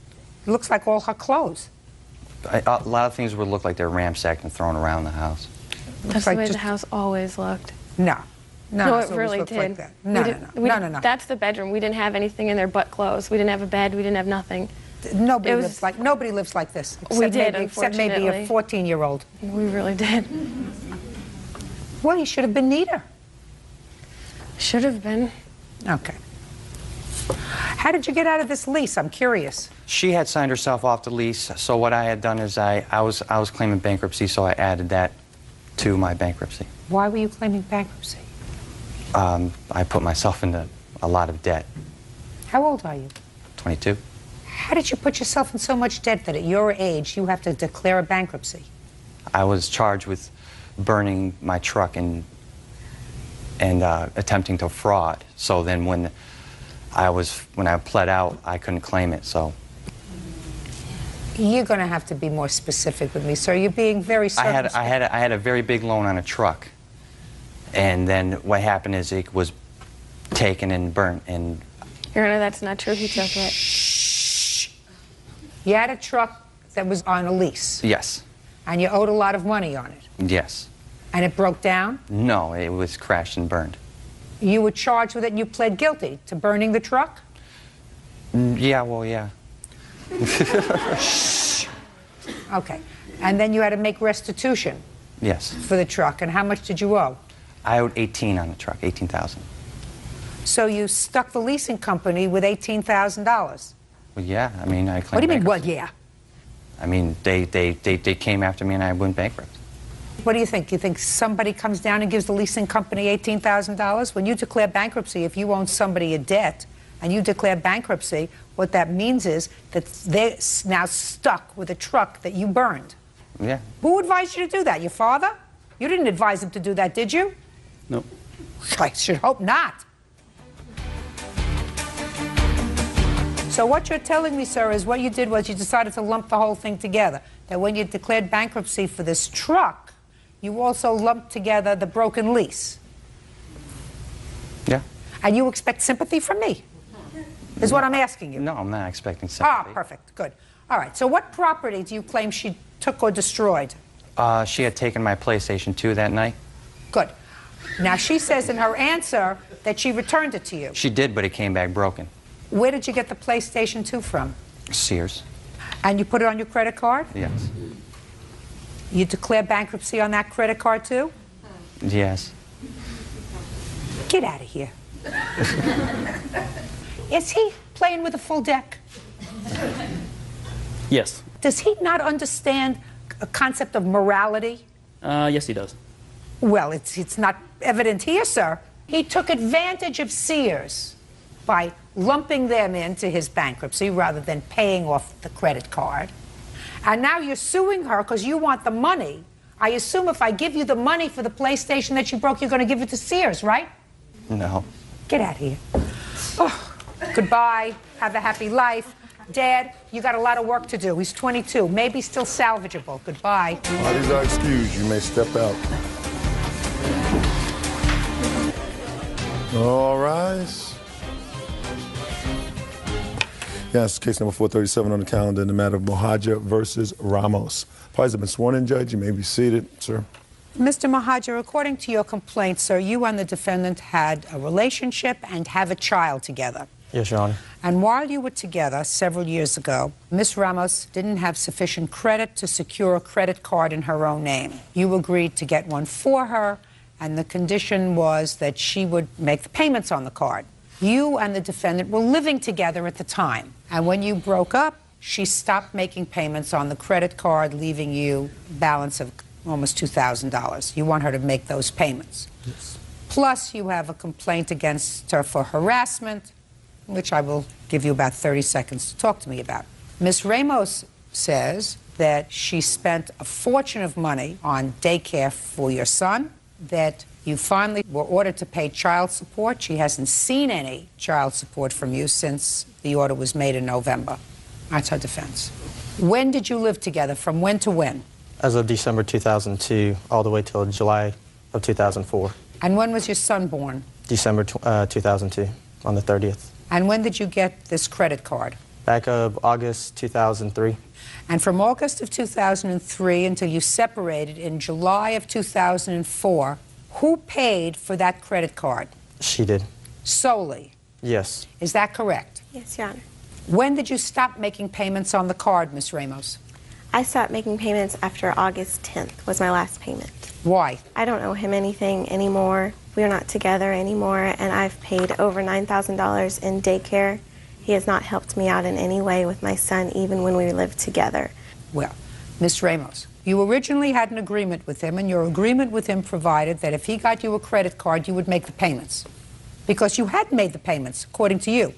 looks like all her clothes. A lot of things would look like they're ransacked and thrown around the house. That's the way the house always looked. No, it really did. Like that. No. That's the bedroom. We didn't have anything in there but clothes. We didn't have a bed. We didn't have nothing. Nobody lives like this. We did, except maybe a 14-year-old. We really did. Well, you should have been neater. Should have been. Okay. How did you get out of this lease? I'm curious. She had signed herself off the lease, so what I had done is I was claiming bankruptcy, so I added that to my bankruptcy. Why were you claiming bankruptcy? I put myself into a lot of debt. How old are you? 22. How did you put yourself in so much debt that at your age you have to declare a bankruptcy? I was charged with burning my truck and attempting to fraud. So then when I pled out, I couldn't claim it. So you're going to have to be more specific with me, sir. You're being very circumspect. I had a very big loan on a truck, and then what happened is it was taken and burnt. And Your Honor, that's not true. He took it. You had a truck that was on a lease. Yes. And you owed a lot of money on it. Yes. And it broke down? No, it was crashed and burned. You were charged with it and you pled guilty to burning the truck? Yeah, well, yeah. Okay. And then you had to make restitution? Yes. For the truck. And how much did you owe? I owed 18 on the truck, $18,000. So you stuck the leasing company with $18,000? Well, yeah, I mean, I claimed What do you mean, well, bankruptcy. yeah? I mean, they came after me and I went bankrupt. What do you think? You think somebody comes down and gives the leasing company $18,000? When you declare bankruptcy, if you own somebody a debt and you declare bankruptcy, what that means is that they're now stuck with a truck that you burned. Yeah. Who advised you to do that? Your father? You didn't advise him to do that, did you? Nope. I should hope not. So what you're telling me, sir, is what you did was you decided to lump the whole thing together. That when you declared bankruptcy for this truck, you also lumped together the broken lease. Yeah. And you expect sympathy from me, is what I'm asking you. No, I'm not expecting sympathy. Ah, perfect, good. All right, so what property do you claim she took or destroyed? She had taken my PlayStation 2 that night. Good. Now, she says in her answer that she returned it to you. She did, but it came back broken. Where did you get the PlayStation 2 from? Sears. And you put it on your credit card? Yes. You declare bankruptcy on that credit card, too? Yes. Get out of here. Is he playing with a full deck? Yes. Does he not understand a concept of morality? Yes, he does. Well, it's not evident here, sir. He took advantage of Sears by lumping them into his bankruptcy rather than paying off the credit card. And now you're suing her because you want the money. I assume if I give you the money for the PlayStation that you broke, you're going to give it to Sears, right? No. Get out of here. Oh, goodbye. Have a happy life. Dad, you got a lot of work to do. He's 22. Maybe still salvageable. Goodbye. Parties are excused. You may step out. All rise. Yes, case number 437 on the calendar in the matter of Mohaja versus Ramos. Parties have been sworn in, Judge. You may be seated, sir. Mr. Mohaja, according to your complaint, sir, you and the defendant had a relationship and have a child together. Yes, Your Honor. And while you were together several years ago, Ms. Ramos didn't have sufficient credit to secure a credit card in her own name. You agreed to get one for her, and the condition was that she would make the payments on the card. You and the defendant were living together at the time, and when you broke up, she stopped making payments on the credit card, leaving you a balance of almost $2,000. You want her to make those payments. Yes. Plus, you have a complaint against her for harassment, which I will give you about 30 seconds to talk to me about. Ms. Ramos says that she spent a fortune of money on daycare for your son, that you finally were ordered to pay child support. She hasn't seen any child support from you since the order was made in November. That's her defense. When did you live together? From when to when? As of December 2002, all the way till July of 2004. And when was your son born? December 2002, on the 30th. And when did you get this credit card? Back of August 2003. And from August of 2003 until you separated in July of 2004, who paid for that credit card? She did. Solely? Yes. Is that correct? Yes, Your Honor. When did you stop making payments on the card, Ms. Ramos? I stopped making payments after August 10th was my last payment. Why? I don't owe him anything anymore. We are not together anymore, and I've paid over $9,000 in daycare. He has not helped me out in any way with my son, even when we lived together. Well, Ms. Ramos, you originally had an agreement with him, and your agreement with him provided that if he got you a credit card, you would make the payments. Because you had made the payments, according to you.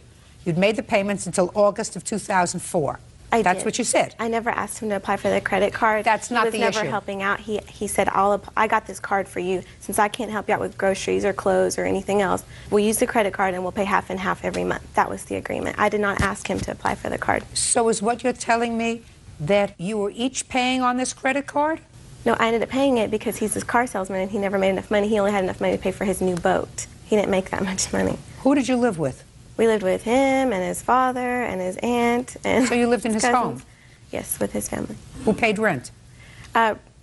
You'd made the payments until August of 2004. That's what you said. I never asked him to apply for the credit card. That's not the issue. He was never helping out. He said, I got this card for you. Since I can't help you out with groceries or clothes or anything else, we'll use the credit card and we'll pay half and half every month. That was the agreement. I did not ask him to apply for the card. So is what you're telling me that you were each paying on this credit card? No, I ended up paying it because he's this car salesman and he never made enough money. He only had enough money to pay for his new boat. He didn't make that much money. Who did you live with? We lived with him and his father and his aunt. And so you lived in his home? Yes, with his family. Who paid rent?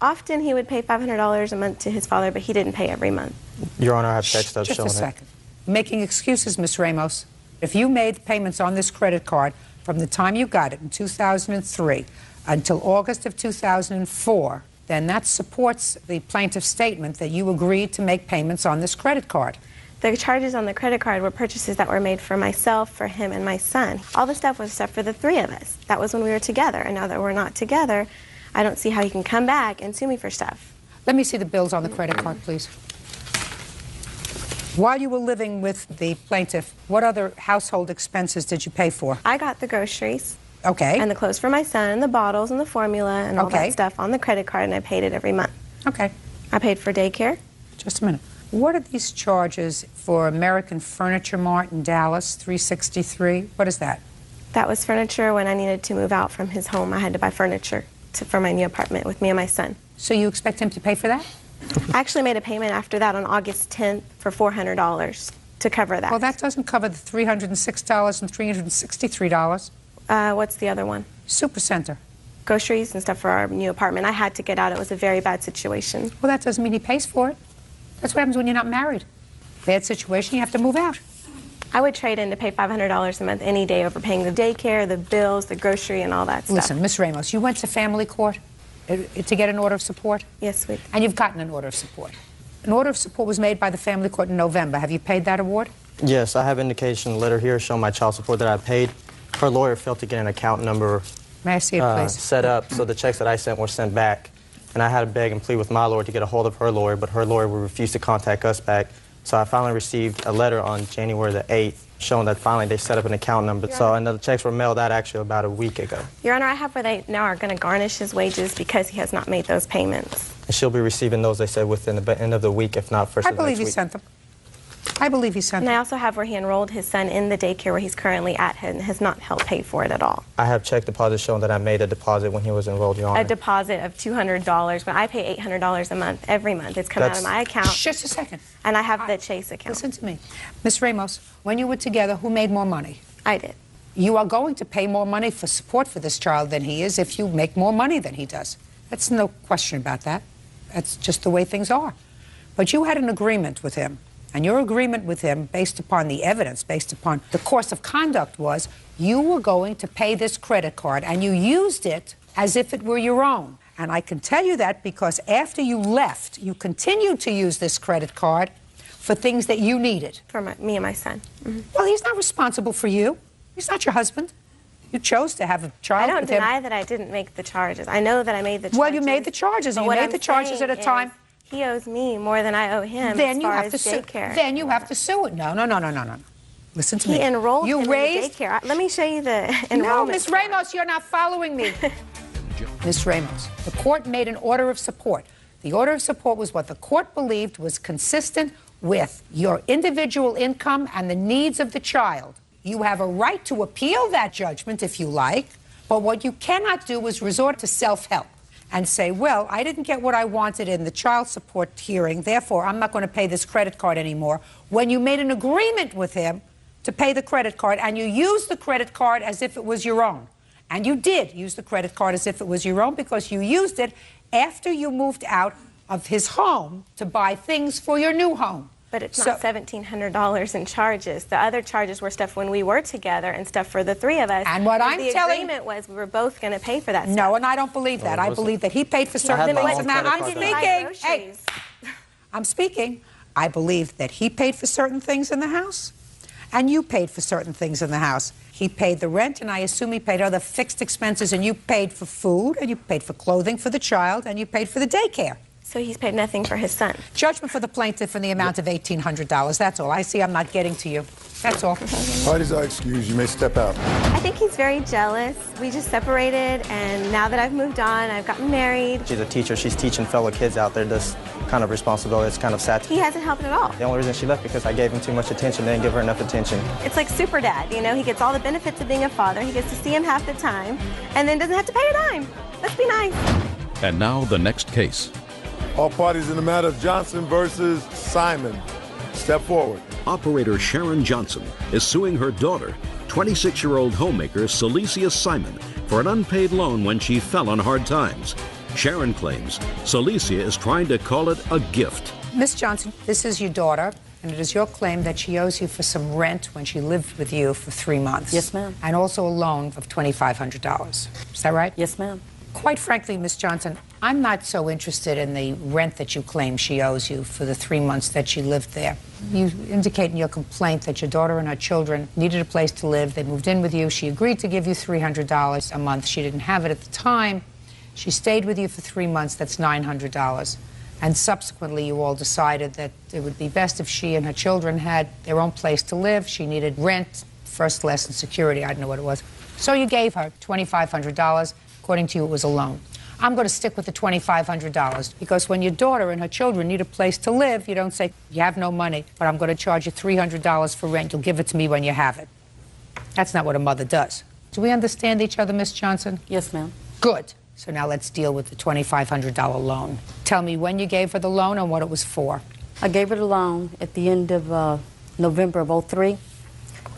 Often he would pay $500 a month to his father, but he didn't pay every month. Your Honor, I have text of Just showing a second. Making excuses, Ms. Ramos. If you made payments on this credit card from the time you got it in 2003 until August of 2004, then that supports the plaintiff's statement that you agreed to make payments on this credit card. The charges on the credit card were purchases that were made for myself, for him, and my son. All the stuff was stuff for the three of us. That was when we were together, and now that we're not together, I don't see how he can come back and sue me for stuff. Let me see the bills on the credit card, please. While you were living with the plaintiff, what other household expenses did you pay for? I got the groceries. Okay. And the clothes for my son, and the bottles, and the formula, and all that stuff on the credit card, and I paid it every month. Okay. I paid for daycare. Just a minute. What are these charges for American Furniture Mart in Dallas, 363? What is that? That was furniture when I needed to move out from his home. I had to buy furniture for my new apartment with me and my son. So you expect him to pay for that? I actually made a payment after that on August 10th for $400 to cover that. Well, that doesn't cover the $306 and $363. What's the other one? Supercenter. Groceries and stuff for our new apartment. I had to get out. It was a very bad situation. Well, that doesn't mean he pays for it. That's what happens when you're not married. Bad situation, you have to move out. I would trade in to pay $500 a month any day over paying the daycare, the bills, the grocery, and all that stuff. Listen, Miss Ramos, you went to family court to get an order of support? Yes, we did. And you've gotten an order of support. An order of support was made by the family court in November. Have you paid that award? Yes, I have indication letter here showing my child support that I paid. Her lawyer failed to get an account number May I see it, please? Set up, so the checks that I sent were sent back. And I had to beg and plead with my lawyer to get a hold of her lawyer, but her lawyer would refuse to contact us back. So I finally received a letter on January the 8th showing that finally they set up an account number. And the checks were mailed out actually about a week ago. Your Honor, I have where they now are going to garnish his wages because he has not made those payments. And she'll be receiving those, they said, within the end of the week, if not first of the next week. I believe he sent them. I believe he sent And them. I also have where he enrolled his son in the daycare where he's currently at and has not helped pay for it at all. I have check deposits showing that I made a deposit when he was enrolled, Your Honor. A deposit of $200, but I pay $800 a month, every month. It's come out of my account. Just a second. And I have the Chase account. Listen to me. Miss Ramos, when you were together, who made more money? I did. You are going to pay more money for support for this child than he is if you make more money than he does. That's no question about that. That's just the way things are. But you had an agreement with him, and your agreement with him, based upon the evidence, based upon the course of conduct, was you were going to pay this credit card, and you used it as if it were your own. And I can tell you that because after you left, you continued to use this credit card for things that you needed. For me and my son. Well, he's not responsible for you. He's not your husband. You chose to have a child I don't with him. deny that I didn't make the charges. I know that I made the charges. Well, you made the charges, and you made the charges at a time. He owes me more than I owe him Then as you far have as to sue. daycare. Then you have to sue it. No. Listen to me. He enrolled him in the raised daycare. Let me show you the No, enrollment. Miss Ramos, you're not following me. Miss Ramos, the court made an order of support. The order of support was what the court believed was consistent with your individual income and the needs of the child. You have a right to appeal that judgment if you like, but what you cannot do is resort to self-help and say, well, I didn't get what I wanted in the child support hearing, therefore I'm not going to pay this credit card anymore, when you made an agreement with him to pay the credit card and you used the credit card as if it was your own. And you did use the credit card as if it was your own because you used it after you moved out of his home to buy things for your new home. But it's not $1,700 in charges. The other charges were stuff when we were together and stuff for the three of us. And what I'm the telling agreement was we were both going to pay for that stuff. No, and I don't believe that. I believe that he paid for certain things. Now, I'm speaking. Hey, I'm speaking. I believe that he paid for certain things in the house, and you paid for certain things in the house. He paid the rent, and I assume he paid other fixed expenses, and you paid for food, and you paid for clothing for the child, and you paid for the daycare. So he's paid nothing for his son. Judgment for the plaintiff in the amount of $1,800. That's all. I see I'm not getting to you. That's all. Parties are excused. You may step out. I think he's very jealous. We just separated, and now that I've moved on, I've gotten married. She's a teacher. She's teaching fellow kids out there this kind of responsibility. It's kind of sad. He hasn't helped at all. The only reason she left because I gave him too much attention, didn't give her enough attention. It's like super dad, you know? He gets all the benefits of being a father. He gets to see him half the time, and then doesn't have to pay a dime. Let's be nice. And now the next case. All parties in the matter of Johnson versus Simon. Step forward. Operator Sharon Johnson is suing her daughter, 26-year-old homemaker Celicia Simon, for an unpaid loan when she fell on hard times. Sharon claims Celicia is trying to call it a gift. Miss Johnson, this is your daughter, and it is your claim that she owes you for some rent when she lived with you for 3 months. Yes, ma'am. And also a loan of $2,500. Is that right? Yes, ma'am. Quite frankly, Miss Johnson, I'm not so interested in the rent that you claim she owes you for the 3 months that she lived there. You indicate in your complaint that your daughter and her children needed a place to live. They moved in with you. She agreed to give you $300 a month. She didn't have it at the time. She stayed with you for 3 months. That's $900. And subsequently, you all decided that it would be best if she and her children had their own place to live. She needed rent, first lesson, security. I don't know what it was. So you gave her $2,500. According to you, it was a loan. I'm going to stick with the $2,500 because when your daughter and her children need a place to live, you don't say, you have no money, but I'm going to charge you $300 for rent. You'll give it to me when you have it. That's not what a mother does. Do we understand each other, Miss Johnson? Yes, ma'am. Good. So now let's deal with the $2,500 loan. Tell me when you gave her the loan and what it was for. I gave her the loan at the end of November of '03,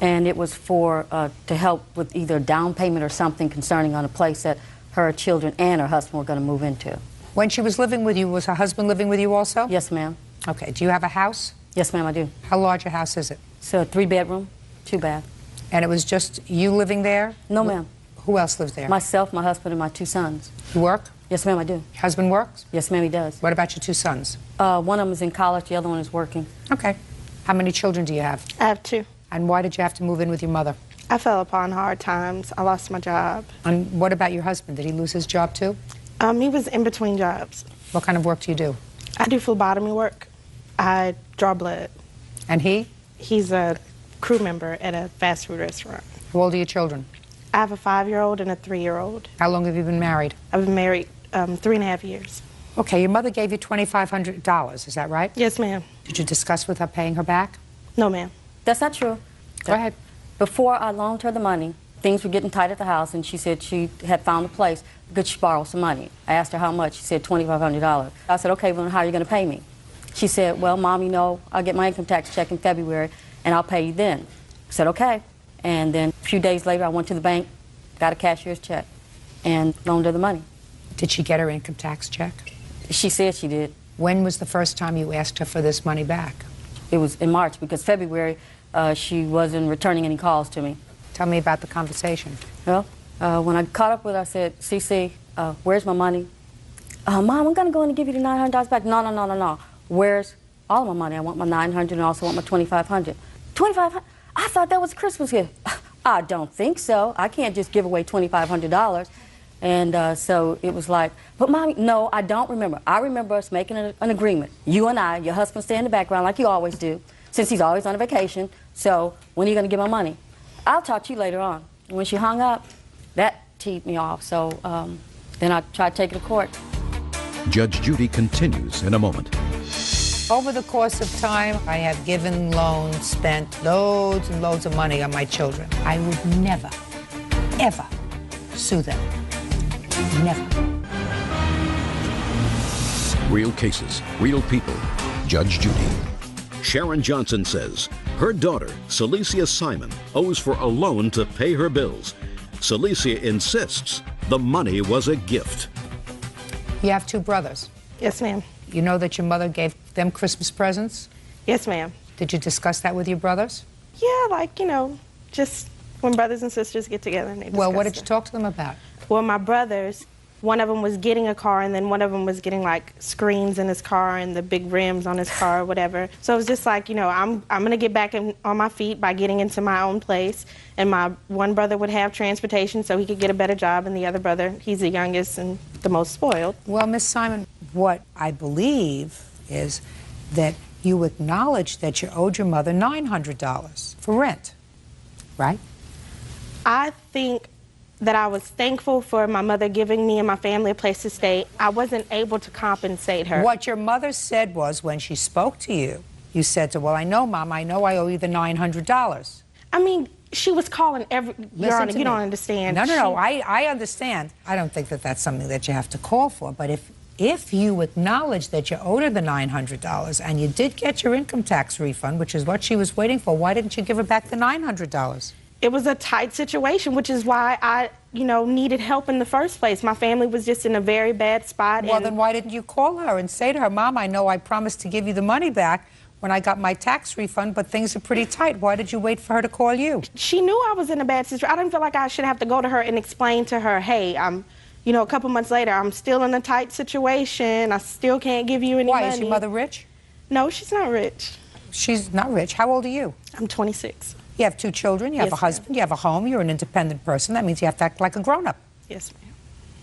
and it was for to help with either down payment or something concerning on a place that her children and her husband were going to move into. When she was living with you, was her husband living with you also? Yes, ma'am. Okay. Do you have a house? Yes, ma'am, I do. How large a house is it? It's a 3-bedroom, 2-bath. And it was just you living there? No, ma'am. Who else lives there? Myself, my husband, and my 2 sons. You work? Yes, ma'am, I do. Your husband works? Yes, ma'am, he does. What about your 2 sons? One of them is in college, the other one is working. Okay. How many children do you have? I have 2. And why did you have to move in with your mother? I fell upon hard times. I lost my job. And what about your husband? Did he lose his job too? He was in between jobs. What kind of work do you do? I do phlebotomy work. I draw blood. And he? He's a crew member at a fast food restaurant. How old are your children? I have a 5-year-old and a 3-year-old. How long have you been married? I've been married 3.5 years. Okay, your mother gave you $2,500, is that right? Yes, ma'am. Did you discuss with her paying her back? No, ma'am. That's not true. Go ahead. Before I loaned her the money, things were getting tight at the house, and she said she had found a place. Could she borrow some money? I asked her how much. She said $2,500. I said, okay, well, how are you going to pay me? She said, well, Mom, you know, I'll get my income tax check in February, and I'll pay you then. I said, okay. And then a few days later, I went to the bank, got a cashier's check, and loaned her the money. Did she get her income tax check? She said she did. When was the first time you asked her for this money back? It was in March, because February, she wasn't returning any calls to me. Tell me about the conversation. Well, when I caught up with her, I said, "CC, where's my money?" "Mom, I'm going to go in and give you the $900 back." No. Where's all of my money? I want my $900 and also want my $2,500. $2,500? I thought that was a Christmas gift. I don't think so. I can't just give away $2,500. And so it was like, "But Mommy, no, I don't remember. I remember us making an agreement. You and I, your husband stay in the background like you always do, since he's always on a vacation. So when are you going to get my money? I'll talk to you later on." When she hung up, that teed me off. So then I tried to take it to court. Judge Judy continues in a moment. Over the course of time, I have given loans, spent loads and loads of money on my children. I would never, ever sue them. Never. Real cases, real people. Judge Judy. Sharon Johnson says her daughter, Celicia Simon, owes for a loan to pay her bills. Celicia insists the money was a gift. You have two brothers. Yes, ma'am. You know that your mother gave them Christmas presents? Yes, ma'am. Did you discuss that with your brothers? Yeah, like, just when brothers and sisters get together and they discuss Well, what did you it. talk to them about? Well, my brothers, one of them was getting a car, and then one of them was getting like screens in his car and the big rims on his car or whatever. So it was just like, I'm gonna get back on my feet by getting into my own place. And my one brother would have transportation so he could get a better job, and the other brother, he's the youngest and the most spoiled. Well, Miss Simon, what I believe is that you acknowledge that you owed your mother $900 for rent, right? I think that I was thankful for my mother giving me and my family a place to stay. I wasn't able to compensate her. What your mother said was, when she spoke to you, you said to her, "Well, I know, Mom, I know I owe you the $900. I mean, she was calling every... Your Honor, you don't understand. No, I understand. I don't think that that's something that you have to call for, but if you acknowledge that you owed her the $900 and you did get your income tax refund, which is what she was waiting for, why didn't you give her back the $900? It was a tight situation, which is why I, needed help in the first place. My family was just in a very bad spot. Well, then why didn't you call her and say to her, "Mom, I know I promised to give you the money back when I got my tax refund, but things are pretty tight. Why did you wait for her to call you?" She knew I was in a bad situation. I didn't feel like I should have to go to her and explain to her, "Hey, a couple months later, I'm still in a tight situation. I still can't give you any money." Why, is your mother rich? No, she's not rich. She's not rich. How old are you? I'm 26. You have two children, you have a husband, you have a home, you're an independent person. That means you have to act like a grown-up. Yes, ma'am.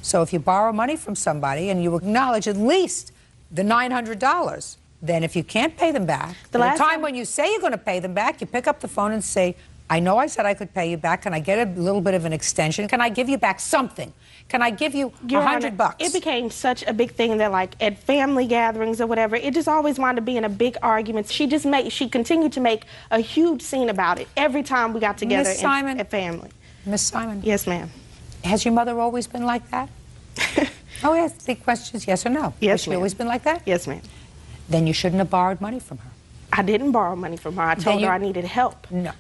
So if you borrow money from somebody and you acknowledge at least the $900, then if you can't pay them back, the time when you say you're going to pay them back, you pick up the phone and say, "I know I said I could pay you back. Can I get a little bit of an extension? Can I give you back something? Can I give you $100? It became such a big thing that, like, at family gatherings or whatever, it just always wound up being a big argument. She continued to make a huge scene about it every time we got together at family. Miss Simon. Yes, ma'am. Has your mother always been like that? Oh, yes. Big questions, yes or no? Yes, Has she always been like that? Yes, ma'am. Then you shouldn't have borrowed money from her. I didn't borrow money from her. I told her I needed help. No.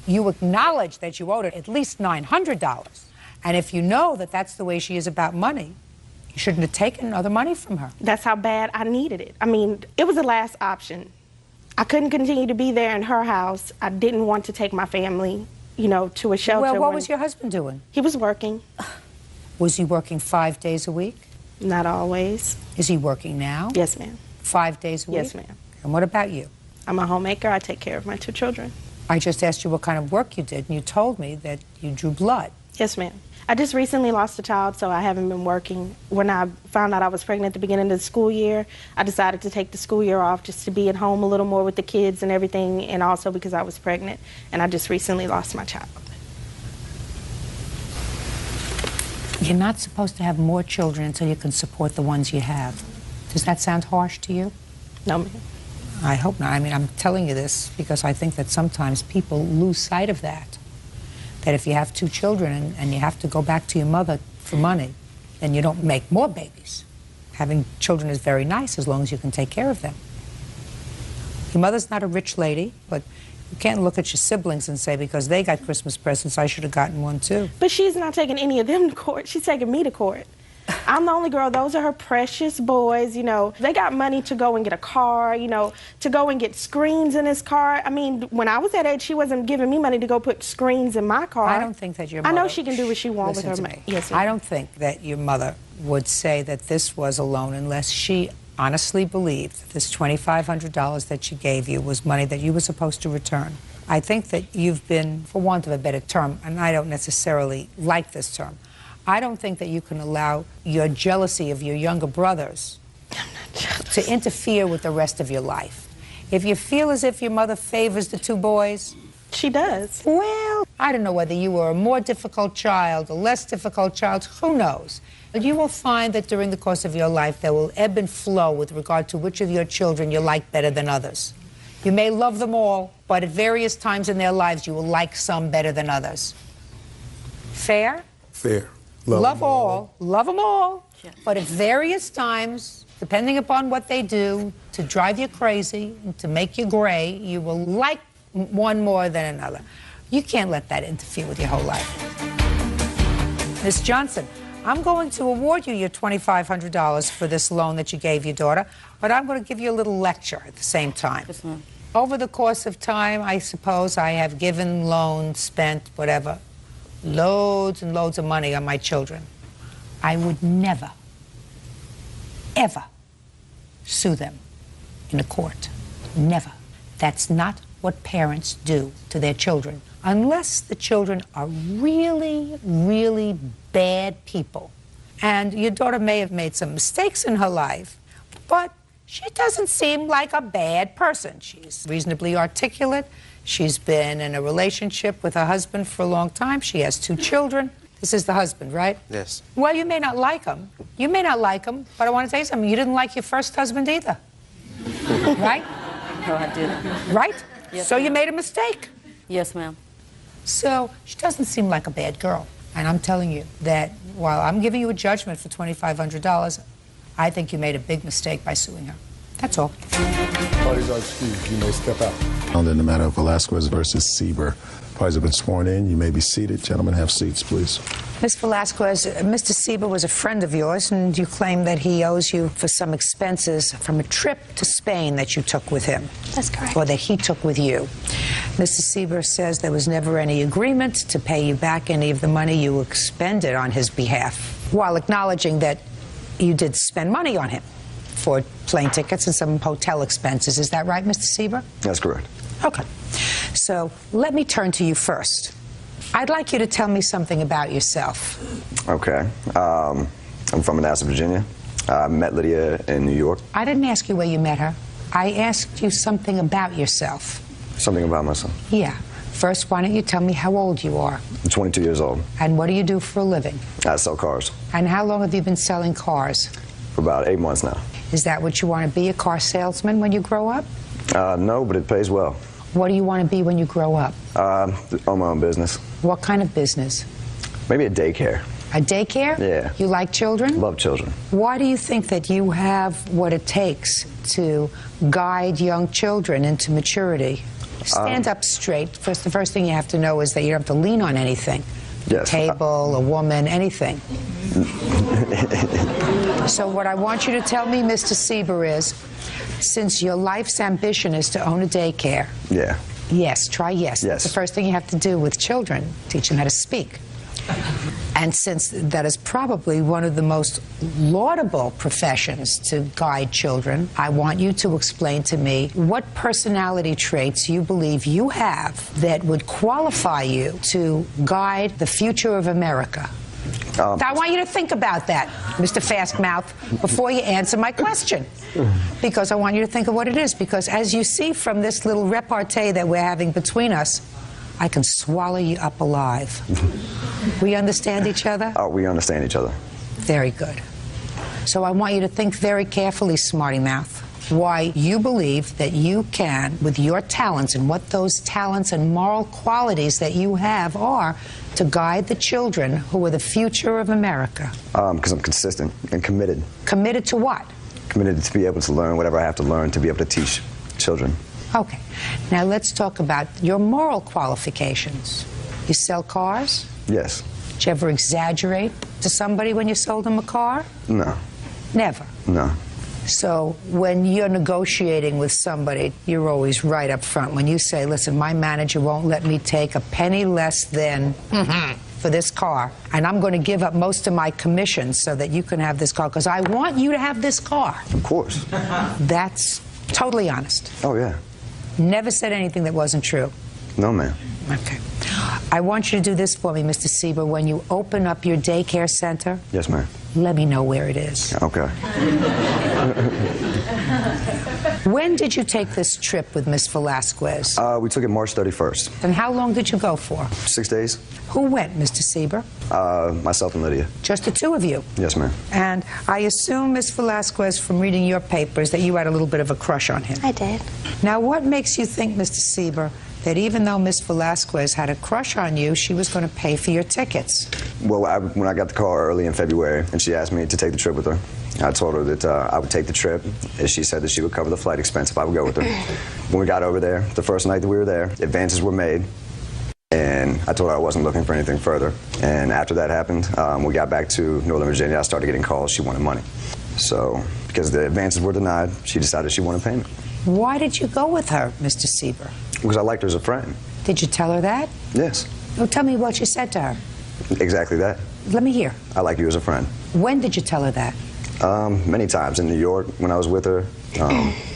You acknowledge that you owed her at least $900. And if you know that that's the way she is about money, you shouldn't have taken other money from her. That's how bad I needed it. I mean, it was the last option. I couldn't continue to be there in her house. I didn't want to take my family, to a shelter. Well, what was your husband doing? He was working. Was he working 5 days a week? Not always. Is he working now? Yes, ma'am. 5 days a week? Yes, ma'am. And what about you? I'm a homemaker. I take care of my two children. I just asked you what kind of work you did, and you told me that you drew blood. Yes, ma'am. I just recently lost a child, so I haven't been working. When I found out I was pregnant at the beginning of the school year, I decided to take the school year off just to be at home a little more with the kids and everything, and also because I was pregnant, and I just recently lost my child. You're not supposed to have more children until you can support the ones you have. Does that sound harsh to you? No, ma'am. I hope not. I mean, I'm telling you this because I think that sometimes people lose sight of that. That if you have two children and you have to go back to your mother for money, then you don't make more babies. Having children is very nice as long as you can take care of them. Your mother's not a rich lady, but You can't look at your siblings and say, because they got Christmas presents, I should have gotten one too. But she's not taking any of them to court. She's taking me to court. I'm the only girl. Those are her precious boys, you know. They got money to go and get a car, you know, to go and get screens in his car. I mean, when I was that age, she wasn't giving me money to go put screens in my car. I don't think that your mother... I know she can do what she wants with her money. Yes, I don't think that your mother would say that this was a loan unless she honestly believed that this $2,500 that she gave you was money that you were supposed to return. I think that you've been, for want of a better term, and I don't necessarily like this term, I don't think that you can allow your jealousy of your younger brothers to interfere with the rest of your life. If you feel as if your mother favors the two boys... She does. Well, I don't know whether you were a more difficult child, a less difficult child, who knows? But you will find that during the course of your life there will ebb and flow with regard to which of your children you like better than others. You may love them all, but at various times in their lives you will like some better than others. Fair? Fair. Love all. Love them all. Yeah. But at various times, depending upon what they do to drive you crazy and to make you gray, you will like one more than another. You can't let that interfere with your whole life. Ms. Johnson, I'm going to award you your $2,500 for this loan that you gave your daughter, but I'm going to give you a little lecture at the same time. Yes, ma'am. Over the course of time, I suppose I have given, loaned, spent, whatever, loads and loads of money on my children. I would never, ever sue them in a court. Never. That's not what parents do to their children, unless the children are really, really bad people. And your daughter may have made some mistakes in her life, but she doesn't seem like a bad person. She's reasonably articulate. She's been in a relationship with her husband for a long time. She has 2 children. This is the husband, right? Yes. Well, you may not like him. You may not like him, but I want to tell you something. You didn't like your first husband either. Right? No, I didn't. Right? Yes, so you made a mistake. Yes, ma'am. So she doesn't seem like a bad girl. And I'm telling you that while I'm giving you a judgment for $2,500, I think you made a big mistake by suing her. That's all. Parties are excused. You may step out. On the matter of Velasquez versus Sieber. Parties have been sworn in. You may be seated. Gentlemen, have seats, please. Ms. Velasquez, Mr. Sieber was a friend of yours, and you claim that he owes you for some expenses from a trip to Spain that you took with him. That's correct. Or that he took with you. Mr. Sieber says there was never any agreement to pay you back any of the money you expended on his behalf, while acknowledging that you did spend money on him for plane tickets and some hotel expenses. Is that right, Mr. Sieber? That's correct. Okay. So let me turn to you first. I'd like you to tell me something about yourself. Okay. I'm from Manassas, Virginia. I met Lydia in New York. I didn't ask you where you met her. I asked you something about yourself. Something about myself. Yeah. First, why don't you tell me how old you are? I'm 22 years old. And what do you do for a living? I sell cars. And how long have you been selling cars? For about 8 months now. Is that what you want to be, a car salesman when you grow up? No, but it pays well. What do you want to be when you grow up? Own my own business. What kind of business? Maybe a daycare. A daycare? Yeah. You like children? Love children. Why do you think that you have what it takes to guide young children into maturity? Stand up straight. First, the first thing you have to know is that you don't have to lean on anything. Yes. A table, a woman, anything. So what I want you to tell me, Mr. Sieber, is since your life's ambition is to own a daycare. Yeah. Yes, try yes. Yes. That's the first thing you have to do with children, teach them how to speak. And since that is probably one of the most laudable professions to guide children, I want you to explain to me what personality traits you believe you have that would qualify you to guide the future of America. I want you to think about that, Mr. Fastmouth, before you answer my question. Because I want you to think of what it is. Because as you see from this little repartee that we're having between us, I can swallow you up alive. We understand each other? We understand each other. Very good. So I want you to think very carefully, Smarty Mouth, why you believe that you can, with your talents and what those talents and moral qualities that you have are, to guide the children who are the future of America. Because I'm consistent and committed. Committed to what? Committed to be able to learn whatever I have to learn to be able to teach children. Okay. Now let's talk about your moral qualifications. You sell cars? Yes. Did you ever exaggerate to somebody when you sold them a car? No. Never. No. So when you're negotiating with somebody, you're always right up front. When you say, listen, my manager won't let me take a penny less than for this car, and I'm going to give up most of my commission so that you can have this car, because I want you to have this car. Of course. That's totally honest. Oh, yeah. Never said anything that wasn't true. No, ma'am. Okay. I want you to do this for me, Mr. Sieber. When you open up your daycare center, Yes, ma'am. let me know where it is. Okay. When did you take this trip with Miss Velasquez? We took it March 31st. And how long did you go for? 6 days. Who went, Mr. Sieber? Myself and Lydia. Just the two of you? Yes, ma'am. And I assume, Miss Velasquez, from reading your papers, that you had a little bit of a crush on him. I did. Now, what makes you think, Mr. Sieber, that even though Miss Velasquez had a crush on you, she was going to pay for your tickets? Well, when I got the car early in February, and she asked me to take the trip with her, I told her that I would take the trip, and she said that she would cover the flight expense if I would go with her. When we got over there, the first night that we were there, advances were made, and I told her I wasn't looking for anything further. And after that happened, we got back to Northern Virginia. I started getting calls. She wanted money. So, because the advances were denied, she decided she wanted payment. Why did you go with her, Mr. Sieber? Because I liked her as a friend. Did you tell her that? Yes. Oh, tell me what you said to her. Exactly that. Let me hear. I like you as a friend. When did you tell her that? Many times in New York when I was with her,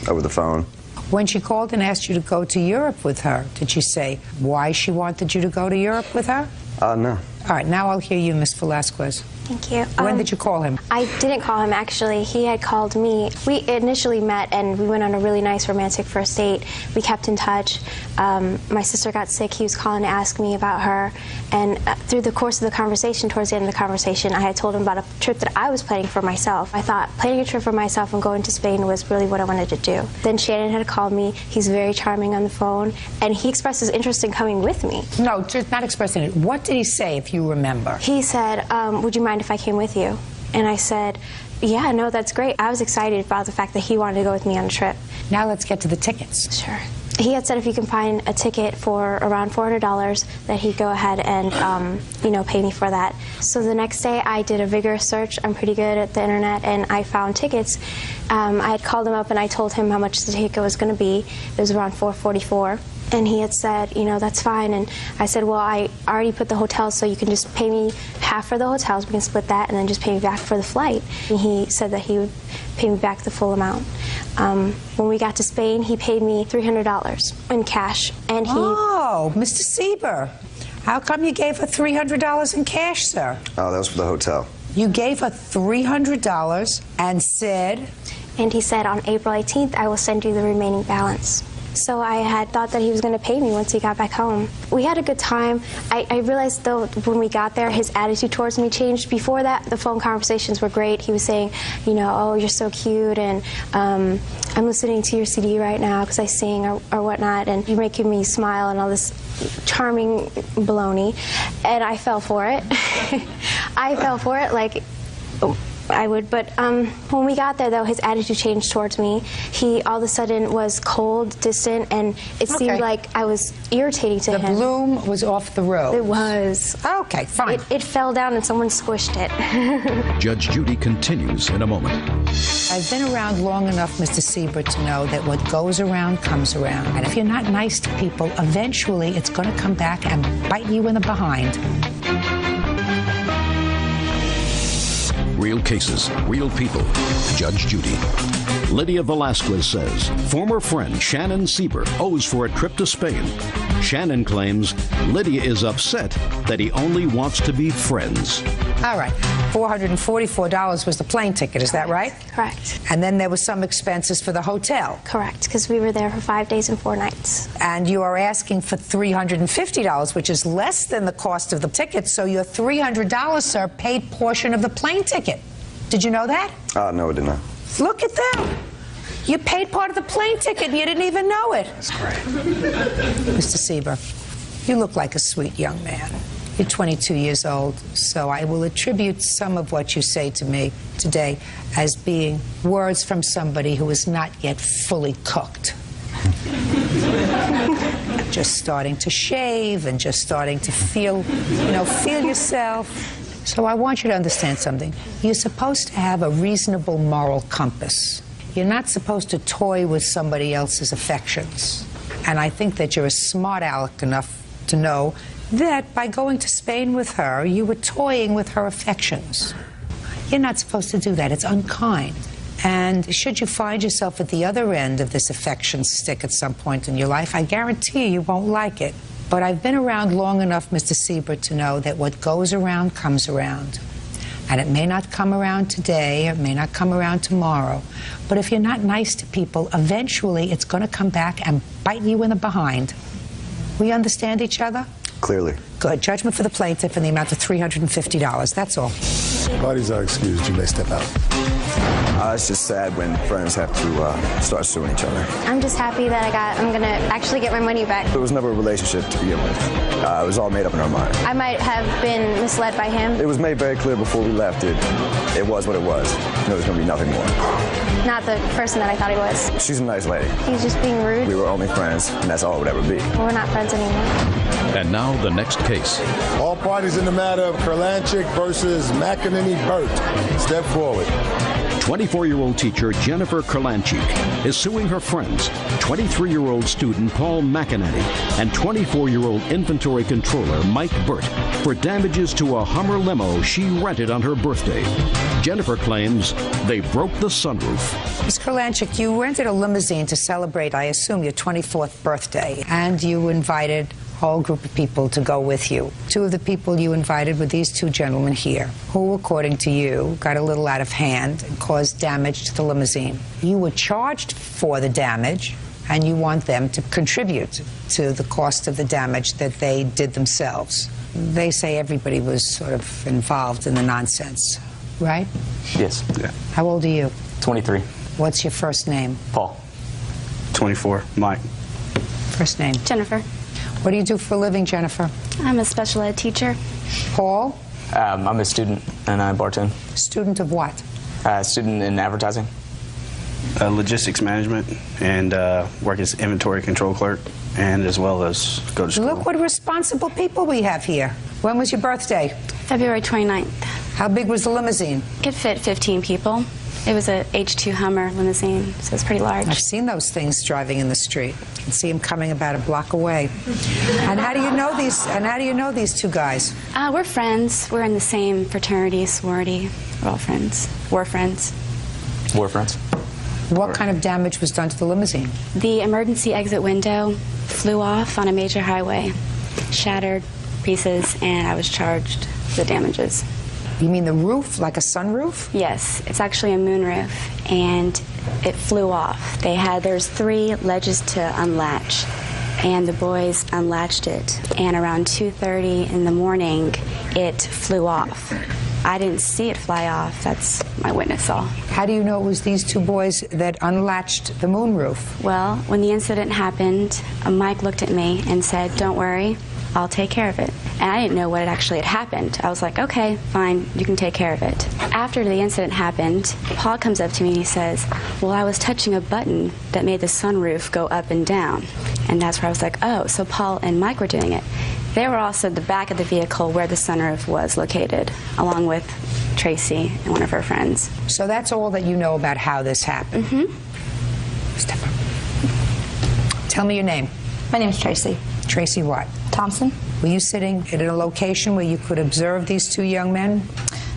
over the phone. When she called and asked you to go to Europe with her, did she say why she wanted you to go to Europe with her? No. All right, now I'll hear you, Miss Velasquez. Thank you. When did you call him? I didn't call him, actually. He had called me. We initially met, and we went on a really nice romantic first date. We kept in touch. My sister got sick. He was calling to ask me about her. And through the course of the conversation, towards the end of the conversation, I had told him about a trip that I was planning for myself. I thought planning a trip for myself and going to Spain was really what I wanted to do. Then Shannon had called me. He's very charming on the phone, and he expressed his interest in coming with me. No, just not expressing it. What did he say, if you remember? He said, would you mind if I came with you? And I said, yeah, no, that's great. I was excited about the fact that he wanted to go with me on a trip. Now let's get to the tickets. Sure. He had said if you can find a ticket for around $400, that he'd go ahead and, pay me for that. So the next day, I did a vigorous search. I'm pretty good at the internet, and I found tickets. I had called him up, and I told him how much the ticket was going to be. It was around $444. And he had said, that's fine. And I said, well, I already put the hotels, so you can just pay me half for the hotels. We can split that, and then just pay me back for the flight. And he said that he would pay me back the full amount. When we got to Spain, he paid me $300 in cash. And he... Oh, Mr. Sieber, how come you gave her $300 in cash, sir? Oh, that was for the hotel. You gave her $300 and said... And he said, on April 18th, I will send you the remaining balance. So I had thought that he was going to pay me once he got back home. We had a good time. I realized, though, when we got there, his attitude towards me changed. Before that, the phone conversations were great. He was saying, oh, you're so cute, and I'm listening to your CD right now because I sing or whatnot, and you're making me smile and all this charming baloney. And I fell for it. I fell for it like... I would, but when we got there, though, his attitude changed towards me. He all of a sudden was cold, distant, and it seemed like I was irritating to him. The bloom was off the rose. It was. Okay, fine. It fell down and someone squished it. Judge Judy continues in a moment. I've been around long enough, Mr. Sieber, to know that what goes around comes around. And if you're not nice to people, eventually it's going to come back and bite you in the behind. Real cases, real people. Judge Judy. Lydia Velasquez says former friend Shannon Sieber owes for a trip to Spain. Shannon claims Lydia is upset that he only wants to be friends. All right. $444 was the plane ticket, is that right? Correct. And then there was some expenses for the hotel. Correct, because we were there for 5 days and 4 nights. And you are asking for $350, which is less than the cost of the ticket, so your $300, sir, paid portion of the plane ticket. Did you know that? No, I did not. Look at that. You paid part of the plane ticket and you didn't even know it. That's great. Mr. Sieber, you look like a sweet young man. You're 22 years old, so I will attribute some of what you say to me today as being words from somebody who is not yet fully cooked. Just starting to shave and just starting to feel, feel yourself. So I want you to understand something. You're supposed to have a reasonable moral compass. You're not supposed to toy with somebody else's affections. And I think that you're a smart aleck enough to know that by going to Spain with her, you were toying with her affections. You're not supposed to do that. It's unkind. And should you find yourself at the other end of this affection stick at some point in your life, I guarantee you won't like it. But I've been around long enough, Mr. Siebert, to know that what goes around comes around. And it may not come around today, it may not come around tomorrow. But if you're not nice to people, eventually it's going to come back and bite you in the behind. We understand each other? Clearly. Good. Judgment for the plaintiff in the amount of $350. That's all. Parties are excused. You may step out. It's just sad when friends have to start suing each other. I'm just happy that I'm going to actually get my money back. It was never a relationship to begin with. It was all made up in our mind. I might have been misled by him. It was made very clear before we left it was what it was. There was going to be nothing more. Not the person that I thought he was. She's a nice lady. He's just being rude. We were only friends, and that's all it would ever be. We're not friends anymore. And now the next case. All parties in the matter of Kurlanchik versus McEnany Burt. Step forward. 24-year-old teacher Jennifer Kurlanchik is suing her friends, 23-year-old student Paul McEnany and 24-year-old inventory controller Mike Burt for damages to a Hummer limo she rented on her birthday. Jennifer claims they broke the sunroof. Ms. Kurlanchik, you rented a limousine to celebrate, I assume, your 24th birthday, and you invited a whole group of people to go with you. Two of the people you invited were these two gentlemen here, who, according to you, got a little out of hand and caused damage to the limousine. You were charged for the damage, and you want them to contribute to the cost of the damage that they did themselves. They say everybody was sort of involved in the nonsense, right? Yes. Yeah. How old are you? 23. What's your first name? Paul. 24. Mike. First name? Jennifer. What do you do for a living, Jennifer? I'm a special ed teacher. Paul? I'm a student and I bartend. Student of what? Student in advertising. Logistics management and work as inventory control clerk and as well as go to school. Look what responsible people we have here. When was your birthday? February 29th. How big was the limousine? It fit 15 people. It was a H2 Hummer limousine, so it's pretty large. I've seen those things driving in the street. You can see them coming about a block away. And how do you know these? And how do you know these two guys? We're friends. We're in the same fraternity, sorority. We're all friends. We're friends. We're friends. What kind of damage was done to the limousine? The emergency exit window flew off on a major highway, shattered pieces, and I was charged the damages. You mean the roof, like a sunroof? Yes, it's actually a moonroof, and it flew off. There's 3 ledges to unlatch, and the boys unlatched it, and around 2:30 in the morning, it flew off. I didn't see it fly off. That's my witness saw. How do you know it was these two boys that unlatched the moonroof? Well, when the incident happened, Mike looked at me and said, "Don't worry, I'll take care of it." And I didn't know what actually had happened. I was like, okay, fine, you can take care of it. After the incident happened, Paul comes up to me and he says, well, I was touching a button that made the sunroof go up and down. And that's where I was like, oh, so Paul and Mike were doing it. They were also at the back of the vehicle where the sunroof was located, along with Tracy and one of her friends. So that's all that you know about how this happened? Mm-hmm. Step up. Tell me your name. My name's Tracy. Tracy what? Thompson. Were you sitting at a location where you could observe these two young men?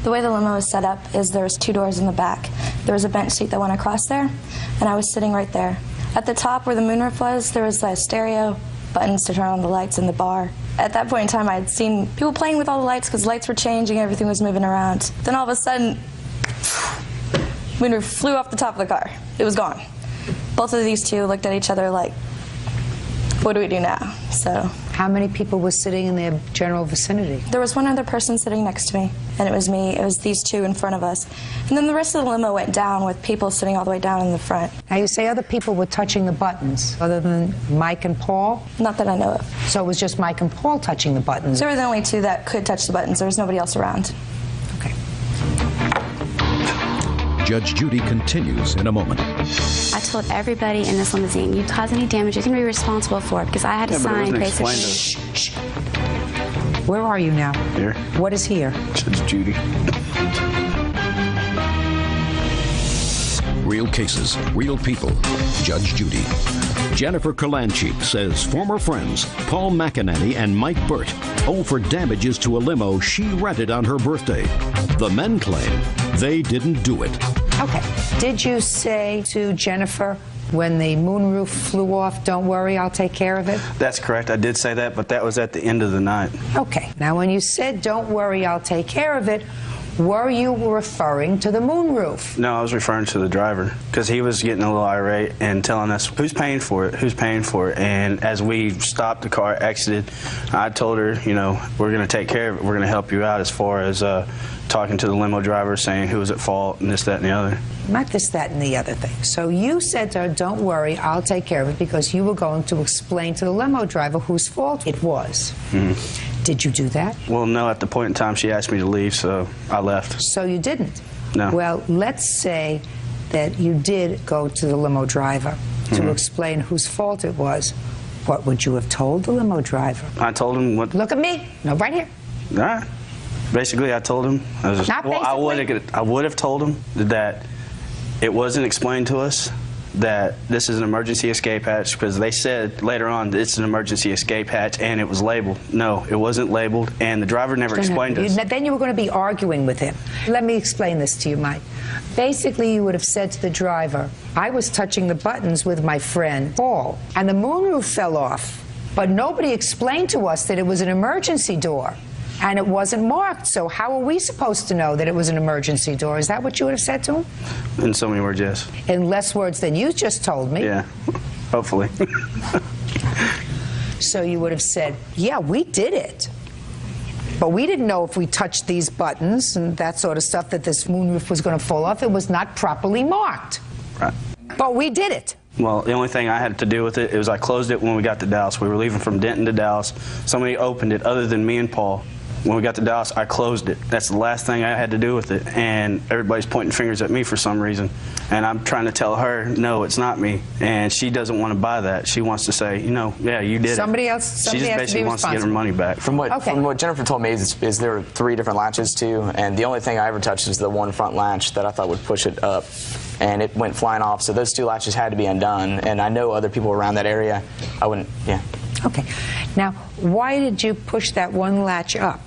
The way the limo was set up is there was 2 doors in the back. There was a bench seat that went across there, and I was sitting right there. At the top where the moonroof was, there was a stereo, buttons to turn on the lights in the bar. At that point in time, I had seen people playing with all the lights because lights were changing, everything was moving around. Then all of a sudden, moonroof flew off the top of the car. It was gone. Both of these two looked at each other like, what do we do now? So, how many people were sitting in their general vicinity? There was one other person sitting next to me, and it was me. It was these two in front of us. And then the rest of the limo went down with people sitting all the way down in the front. Now, you say other people were touching the buttons, other than Mike and Paul? Not that I know of. So it was just Mike and Paul touching the buttons? They were the only two that could touch the buttons. There was nobody else around. Okay. Judge Judy continues in a moment. I told everybody in this limousine, you cause any damage, you can be responsible for it, because I had to sign basically. Shh. Where are you now? Here. What is here? Judge Judy. Real cases, real people. Judge Judy. Jennifer Kalanchik says former friends Paul McEnany and Mike Burt owe for damages to a limo she rented on her birthday. The men claim they didn't do it. Okay. Did you say to Jennifer when the moonroof flew off, don't worry, I'll take care of it? That's correct. I did say that, but that was at the end of the night. Okay. Now, when you said, don't worry, I'll take care of it, were you referring to the moonroof? No, I was referring to the driver, because he was getting a little irate and telling us, who's paying for it, who's paying for it? And as we stopped the car, exited, I told her, you know, we're going to take care of it. We're going to help you out as far as talking to the limo driver, saying who was at fault, and this, that, and the other. Not this, that, and the other thing. So you said to her, don't worry, I'll take care of it, because you were going to explain to the limo driver whose fault it was. Mm-hmm. Did you do that? Well, no, at the point in time she asked me to leave, so I left. So you didn't? No. Well, let's say that you did go to the limo driver to explain whose fault it was. What would you have told the limo driver? I told him what... Look at me. No, right here. All right. Basically, I told him. I would have told him that it wasn't explained to us that this is an emergency escape hatch, because they said later on that it's an emergency escape hatch, and it was labeled. No, it wasn't labeled, and the driver never explained to us. Then you were going to be arguing with him. Let me explain this to you, Mike. Basically, you would have said to the driver, I was touching the buttons with my friend Paul, and the moonroof fell off, but nobody explained to us that it was an emergency door. And it wasn't marked, so how are we supposed to know that it was an emergency door? Is that what you would have said to him? In so many words, yes. In less words than you just told me? Yeah, hopefully. So you would have said, yeah, we did it. But we didn't know if we touched these buttons and that sort of stuff that this moonroof was going to fall off. It was not properly marked. Right. But we did it. Well, the only thing I had to do with it was I closed it when we got to Dallas. We were leaving from Denton to Dallas. Somebody opened it other than me and Paul. When we got to Dallas, I closed it. That's the last thing I had to do with it. And everybody's pointing fingers at me for some reason. And I'm trying to tell her, no, it's not me. And she doesn't want to buy that. She wants to say, you know, yeah, you did somebody it. Else, she just basically wants to get her money back. From what Jennifer told me is there were 3 different latches too, and the only thing I ever touched is the one front latch that I thought would push it up, and it went flying off. So those 2 latches had to be undone, and I know other people around that area. I wouldn't, yeah. Okay. Now, why did you push that one latch up?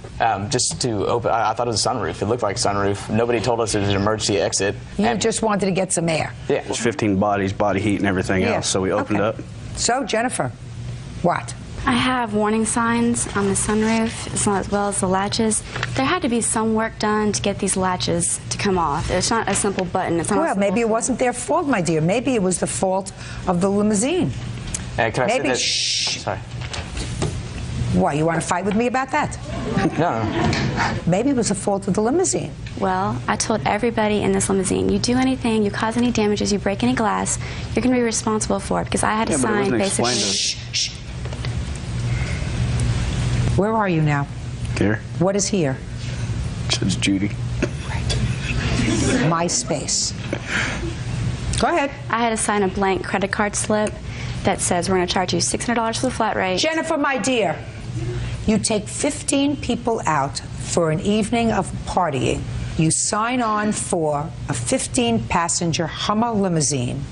Just to open. I thought it was a sunroof. It looked like a sunroof. Nobody told us it was an emergency exit. You just wanted to get some air. Yeah. There's 15 bodies, body heat, and everything else. So we opened up. So, Jennifer, what? I have warning signs on the sunroof, as well as the latches. There had to be some work done to get these latches to come off. It's not a simple button. It's not well, maybe it wasn't their fault, my dear. Maybe it was the fault of the limousine. Can I maybe. say that? Shh. Sorry. Why, you want to fight with me about that? No. Maybe it was the fault of the limousine. Well, I told everybody in this limousine, you do anything, you cause any damages, you break any glass, you're going to be responsible for it, because I had to sign basically. Shh. Where are you now? Here. What is here? Judge Judy. My space. Go ahead. I had to sign a blank credit card slip that says we're going to charge you $600 for the flat rate. Jennifer, my dear, you take 15 people out for an evening of partying. You sign on for a 15-passenger Hummer limousine,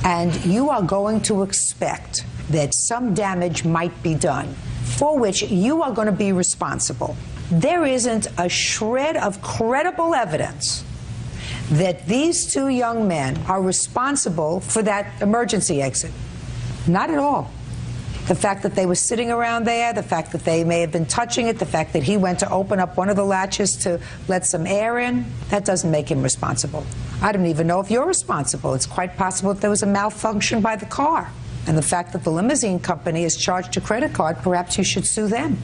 and you are going to expect that some damage might be done, for which you are going to be responsible. There isn't a shred of credible evidence that these 2 young men are responsible for that emergency exit. Not at all. The fact that they were sitting around there, the fact that they may have been touching it, the fact that he went to open up one of the latches to let some air in, that doesn't make him responsible. I don't even know if you're responsible. It's quite possible that there was a malfunction by the car. And the fact that the limousine company is charged a credit card, perhaps you should sue them.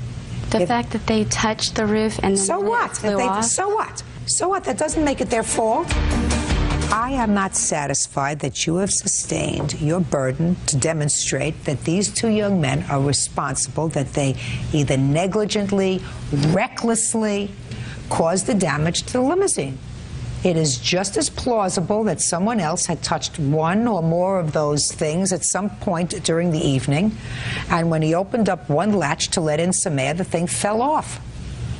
The fact that they touched the roof and then so what? It flew off. So what? So what? That doesn't make it their fault. I am not satisfied that you have sustained your burden to demonstrate that these 2 young men are responsible, that they either negligently, recklessly caused the damage to the limousine. It is just as plausible that someone else had touched one or more of those things at some point during the evening, and when he opened up one latch to let in some air, the thing fell off.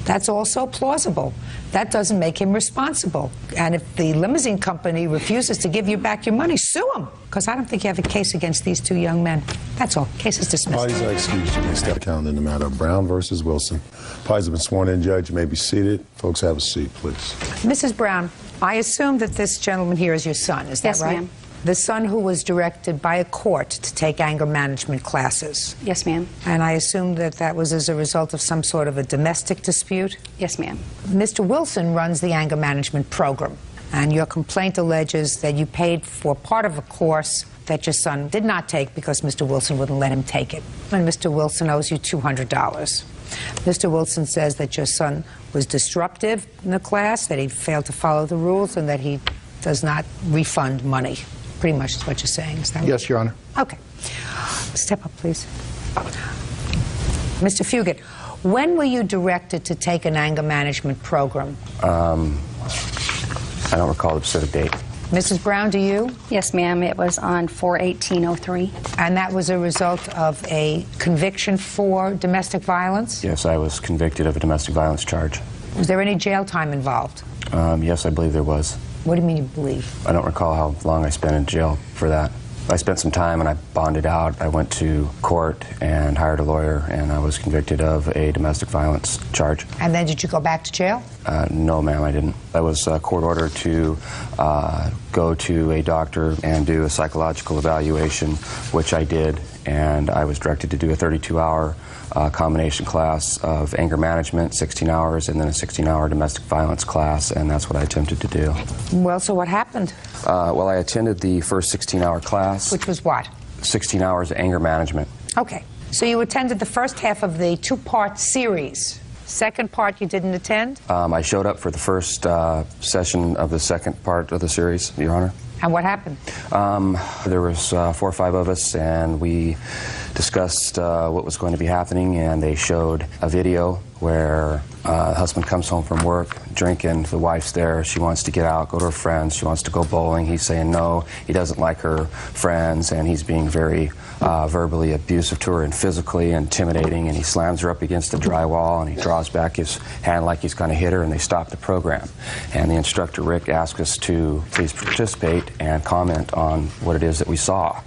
That's also plausible. That doesn't make him responsible. And if the limousine company refuses to give you back your money, sue them, because I don't think you have a case against these two young men. That's all. Case is dismissed. Parties are excused. You may step down in the matter of Brown versus Wilson. Parties have been sworn in. Judge, you may be seated. Folks, have a seat, please. Mrs. Brown, I assume that this gentleman here is your son. Is that Yes, right? ma'am. The son who was directed by a court to take anger management classes. Yes, ma'am. And I assume that that was as a result of some sort of a domestic dispute? Yes, ma'am. Mr. Wilson runs the anger management program, and your complaint alleges that you paid for part of a course that your son did not take because Mr. Wilson wouldn't let him take it. And Mr. Wilson owes you $200. Mr. Wilson says that your son was disruptive in the class, that he failed to follow the rules, and that he does not refund money. Pretty much is what you're saying, is that right? Yes, Your Honor. Okay. Step up, please. Mr. Fugit, when were you directed to take an anger management program? I don't recall the specific date. Mrs. Brown, do you? Yes, ma'am. It was on 4/18/03. And that was a result of a conviction for domestic violence? Yes, I was convicted of a domestic violence charge. Was there any jail time involved? Yes, I believe there was. What do you mean you believe? I don't recall how long I spent in jail for that. I spent some time and I bonded out. I went to court and hired a lawyer, and I was convicted of a domestic violence charge. And then did you go back to jail? No, ma'am, I didn't. I was court ordered to go to a doctor and do a psychological evaluation, which I did, and I was directed to do a 32-hour combination class of anger management, 16 hours, and then a 16-hour domestic violence class, and that's what I attempted to do. Well, so what happened? Well, I attended the first 16-hour class. Which was what? 16 hours of anger management. Okay. So you attended the first half of the two-part series. Second part you didn't attend? I showed up for the first session of the second part of the series, Your Honor. And what happened? There was 4 or 5 of us, and we discussed what was going to be happening, and they showed a video where the husband comes home from work drinking, the wife's there, she wants to get out, go to her friends, she wants to go bowling, he's saying no, he doesn't like her friends, and he's being very verbally abusive to her and physically intimidating, and he slams her up against the drywall, and he draws back his hand like he's going to hit her, and they stop the program. And the instructor, Rick, asked us to please participate and comment on what it is that we saw.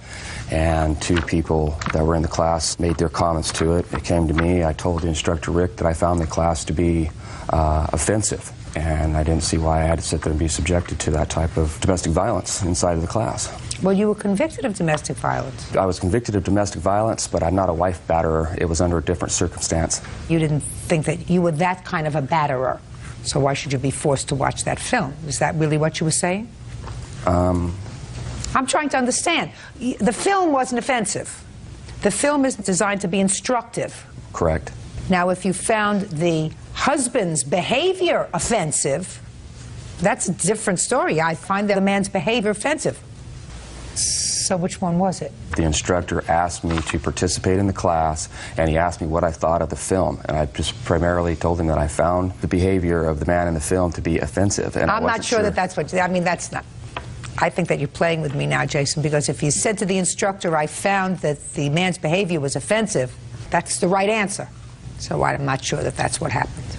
And 2 people that were in the class made their comments to it. It came to me. I told the instructor, Rick, that I found the class to be offensive, and I didn't see why I had to sit there and be subjected to that type of domestic violence inside of the class. Well, you were convicted of domestic violence. I was convicted of domestic violence, but I'm not a wife batterer. It was under a different circumstance. You didn't think that you were that kind of a batterer, so why should you be forced to watch that film? Is that really what you were saying? I'm trying to understand. The film wasn't offensive. The film is designed to be instructive. Correct. Now, if you found the husband's behavior offensive, that's a different story. I find the man's behavior offensive. So which one was it? The instructor asked me to participate in the class, and he asked me what I thought of the film. And I just primarily told him that I found the behavior of the man in the film to be offensive. And I'm not sure that that's what, I mean, that's not. I think that you're playing with me now, Jason, because if you said to the instructor, I found that the man's behavior was offensive, that's the right answer. So I'm not sure that that's what happened.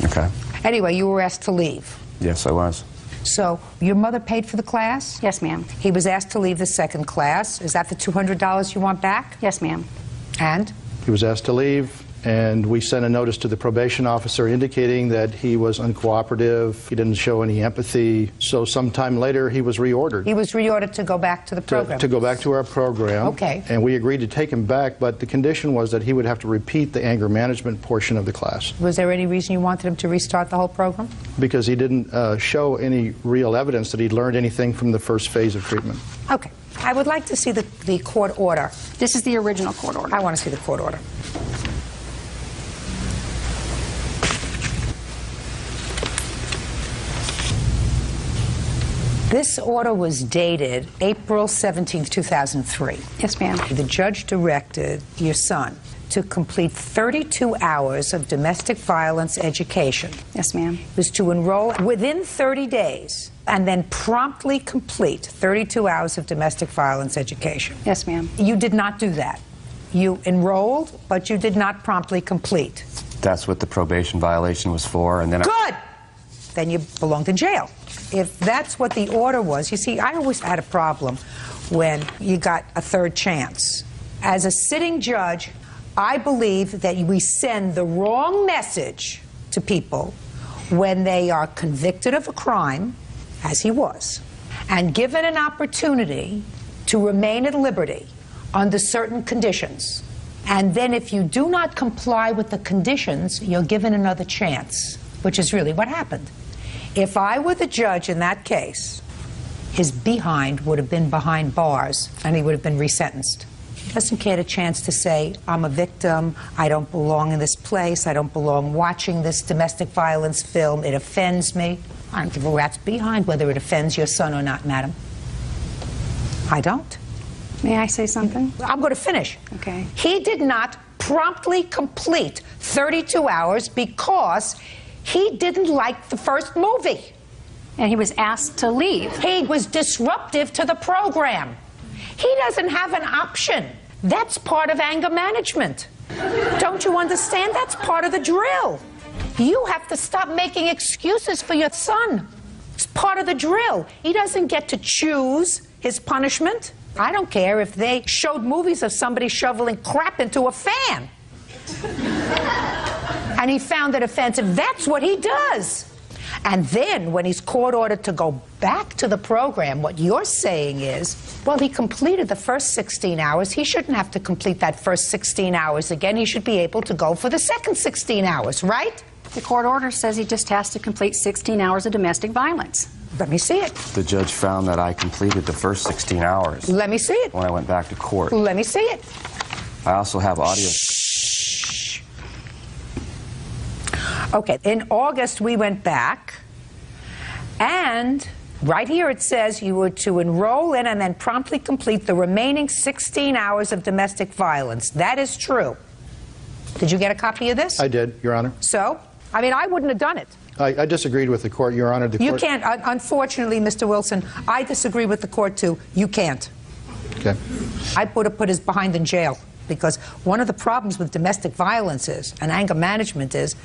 Okay. Anyway, you were asked to leave. Yes, I was. So your mother paid for the class? Yes, ma'am. He was asked to leave the second class. Is that the $200 you want back? Yes, ma'am. And? He was asked to leave, and we sent a notice to the probation officer indicating that he was uncooperative, he didn't show any empathy. So sometime later, he was reordered. He was reordered to go back to the program? To go back to our program. Okay. And we agreed to take him back, but the condition was that he would have to repeat the anger management portion of the class. Was there any reason you wanted him to restart the whole program? Because he didn't show any real evidence that he'd learned anything from the first phase of treatment. Okay. I would like to see the court order. This is the original court order. I want to see the court order. This order was dated April 17, 2003. Yes, ma'am. The judge directed your son to complete 32 hours of domestic violence education. Yes, ma'am. It was to enroll within 30 days and then promptly complete 32 hours of domestic violence education. Yes, ma'am. You did not do that. You enrolled, but you did not promptly complete. That's what the probation violation was for, and then Good! Then you belonged in jail. If that's what the order was, you see, I always had a problem when you got a third chance. As a sitting judge, I believe that we send the wrong message to people when they are convicted of a crime, as he was, and given an opportunity to remain at liberty under certain conditions. And then if you do not comply with the conditions, you're given another chance, which is really what happened. If I were the judge in that case, his behind would have been behind bars and he would have been resentenced. He doesn't get a chance to say, I'm a victim, I don't belong in this place, I don't belong watching this domestic violence film, it offends me. I don't give a rat's behind whether it offends your son or not, madam. I don't. May I say something? I'm going to finish. Okay. He did not promptly complete 32 hours because he didn't like the first movie. And he was asked to leave. He was disruptive to the program. He doesn't have an option. That's part of anger management. Don't you understand? That's part of the drill. You have to stop making excuses for your son. It's part of the drill. He doesn't get to choose his punishment. I don't care if they showed movies of somebody shoveling crap into a fan. And he found it offensive. That's what he does. And then when he's court ordered to go back to the program, what you're saying is, well, he completed the first 16 hours. He shouldn't have to complete that first 16 hours again. He should be able to go for the second 16 hours, right? The court order says he just has to complete 16 hours of domestic violence. Let me see it. the judge found that I completed the first 16 hours. Let me see it. When I went back to court. Let me see it. I also have audio. Okay, in August we went back, and right here it says you were to enroll in and then promptly complete the remaining 16 hours of domestic violence. That is true. Did you get a copy of this? I did, Your Honor. So? I mean, I wouldn't have done it. I disagreed with the court, Your Honor. The You court... can't. Unfortunately, Mr. Wilson, I disagree with the court, too. You can't. Okay. I would have put his behind in jail, because one of the problems with domestic violence is, and anger management is,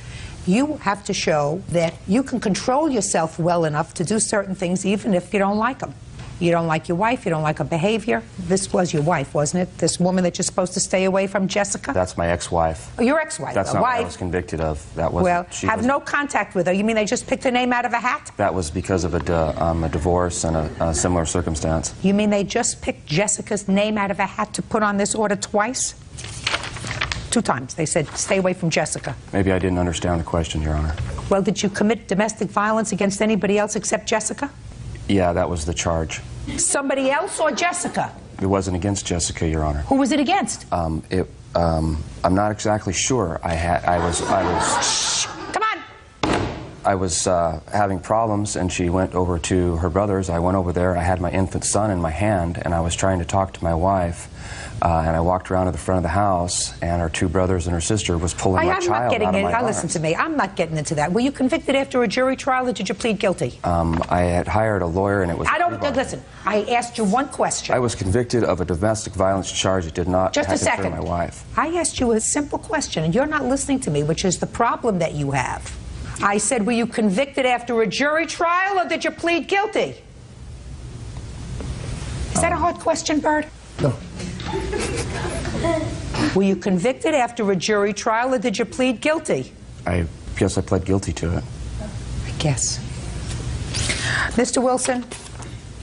you have to show that you can control yourself well enough to do certain things even if you don't like them. You don't like your wife, you don't like her behavior. This was your wife, wasn't it? This woman that you're supposed to stay away from, Jessica? That's my ex-wife. Oh, your ex-wife. That's not what I was convicted of. That was. Well, have no contact with her. You mean they just picked her name out of a hat? That was because of a divorce and a similar circumstance. You mean they just picked Jessica's name out of a hat to put on this order twice? 2 times. They said, stay away from Jessica. Maybe I didn't understand the question, Your Honor. Well, did you commit domestic violence against anybody else except Jessica? Yeah, that was the charge. Somebody else or Jessica? It wasn't against Jessica, Your Honor. Who was it against? I'm not exactly sure. I was having problems, and she went over to her brother's. I went over there. I had my infant son in my hand, and I was trying to talk to my wife. And I walked around to the front of the house, and her 2 brothers and her sister was pulling my child out of my arms. Listen to me. I'm not getting into that. Were you convicted after a jury trial, or did you plead guilty? I had hired a lawyer, and it was... Listen, I asked you one question. I was convicted of a domestic violence charge that did not Just a second. my wife. I asked you a simple question, and you're not listening to me, which is the problem that you have. I said, were you convicted after a jury trial, or did you plead guilty? Is that a hard question, Bird? No. Were you convicted after a jury trial, or did you plead guilty? I guess I pled guilty to it. I guess. Mr. Wilson,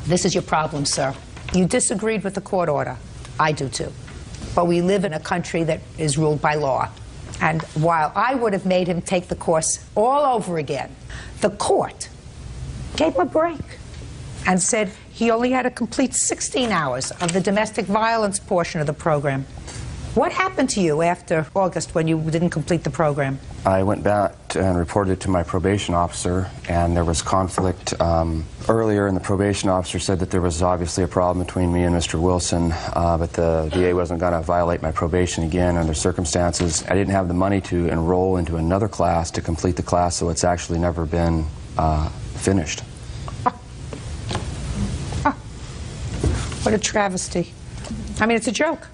this is your problem, sir. You disagreed with the court order. I do too. But we live in a country that is ruled by law. And while I would have made him take the course all over again, the court gave him a break and said he only had to complete 16 hours of the domestic violence portion of the program. What happened to you after August when you didn't complete the program? I went back and reported it to my probation officer, and there was conflict. Earlier, and the probation officer said that there was obviously a problem between me and Mr. Wilson, but the VA wasn't going to violate my probation again under circumstances. I didn't have the money to enroll into another class to complete the class, so it's actually never been finished. What a travesty. I mean, it's a joke.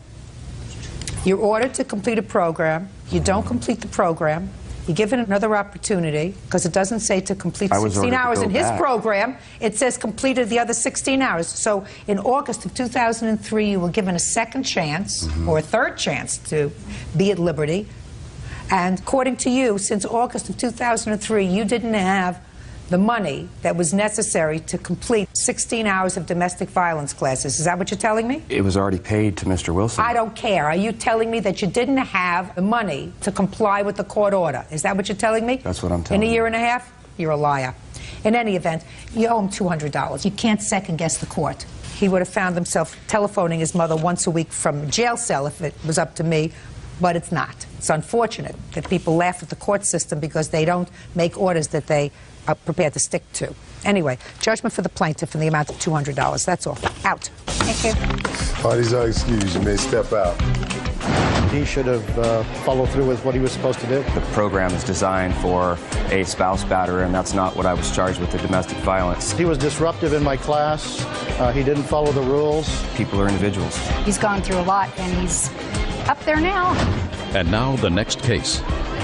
You're ordered to complete a program. You don't complete the program. You're given another opportunity, because it doesn't say to complete 16 hours in his program. It says completed the other 16 hours. So in August of 2003, you were given a second chance, or a third chance, to be at liberty. And according to you, since August of 2003, you didn't have the money that was necessary to complete 16 hours of domestic violence classes. Is that what you're telling me? It was already paid to Mr. Wilson. I don't care. Are you telling me that you didn't have the money to comply with the court order? Is that what you're telling me? That's what I'm telling you. In a year and a half? You're a liar. In any event, you owe him $200. You can't second-guess the court. He would have found himself telephoning his mother once a week from a jail cell if it was up to me, but it's not. It's unfortunate that people laugh at the court system because they don't make orders that they are prepared to stick to. Anyway, judgment for the plaintiff in the amount of $200. That's all. Out. Thank you. Parties are excused. You may step out. He should have followed through with what he was supposed to do. The program is designed for a spouse batterer, and that's not what I was charged with, the domestic violence. He was disruptive in my class. He didn't follow the rules. People are individuals. He's gone through a lot, and he's up there now. And now the next case.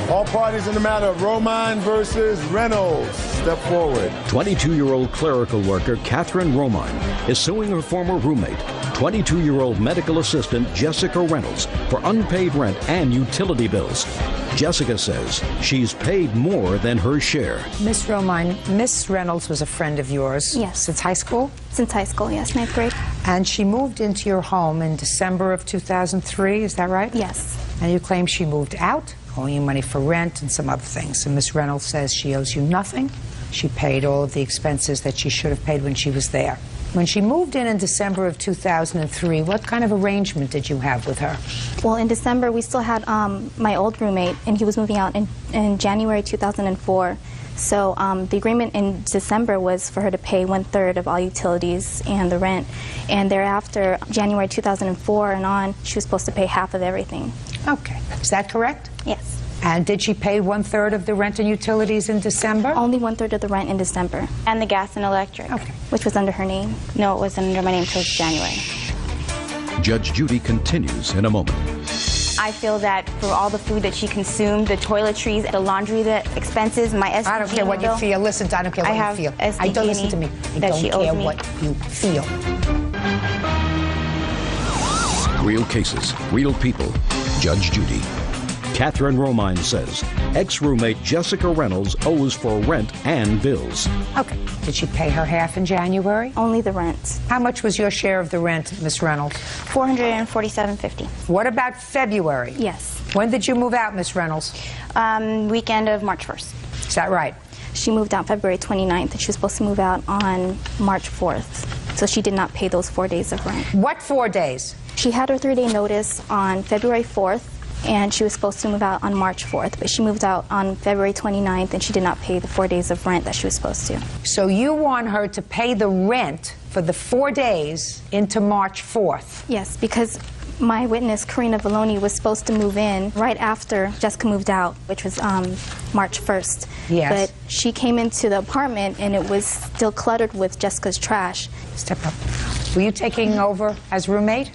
All parties in the matter of Romine versus Reynolds. Step forward. 22-year-old clerical worker Catherine Romine is suing her former roommate, 22-year-old medical assistant Jessica Reynolds, for unpaid rent and utility bills. Jessica says she's paid more than her share. Miss Romine, Miss Reynolds was a friend of yours. Yes. Since high school? Since high school, yes, 9th grade. And she moved into your home in December of 2003, is that right? Yes. And you claim she moved out, owing you money for rent and some other things. And Miss Reynolds says she owes you nothing. She paid all of the expenses that she should have paid when she was there. When she moved in December of 2003, what kind of arrangement did you have with her? Well, in December, we still had my old roommate, and he was moving out in January 2004. So the agreement in December was for her to pay 1/3 of all utilities and the rent. And thereafter, January 2004 and on, she was supposed to pay half of everything. Okay. Is that correct? Yes. And did she pay 1/3 of the rent and utilities in December? Only 1/3 of the rent in December. And the gas and electric. Okay. Which was under her name. No, it wasn't under my name until January. Judge Judy continues in a moment. I feel that for all the food that she consumed, the toiletries, the laundry, the expenses, my SDK I don't care what you feel. Listen, I don't care what you feel. I don't listen to me. I don't care what you feel. Real cases, real people. Judge Judy. Catherine Romine says ex-roommate Jessica Reynolds owes for rent and bills. Okay. Did she pay her half in January? Only the rent. How much was your share of the rent, Miss Reynolds? $447.50. What about February? Yes. When did you move out, Miss Reynolds? Weekend of March 1st. Is that right? She moved out February 29th, and she was supposed to move out on March 4th. So she did not pay those 4 days of rent. What 4 days? She had her 3-day notice on February 4th, and she was supposed to move out on March 4th, but she moved out on February 29th, and she did not pay the 4 days of rent that she was supposed to. So you want her to pay the rent for the 4 days into March 4th? Yes, because my witness, Karina Valloni, was supposed to move in right after Jessica moved out, which was March 1st. Yes. But she came into the apartment, and it was still cluttered with Jessica's trash. Step up. Were you taking over as roommate?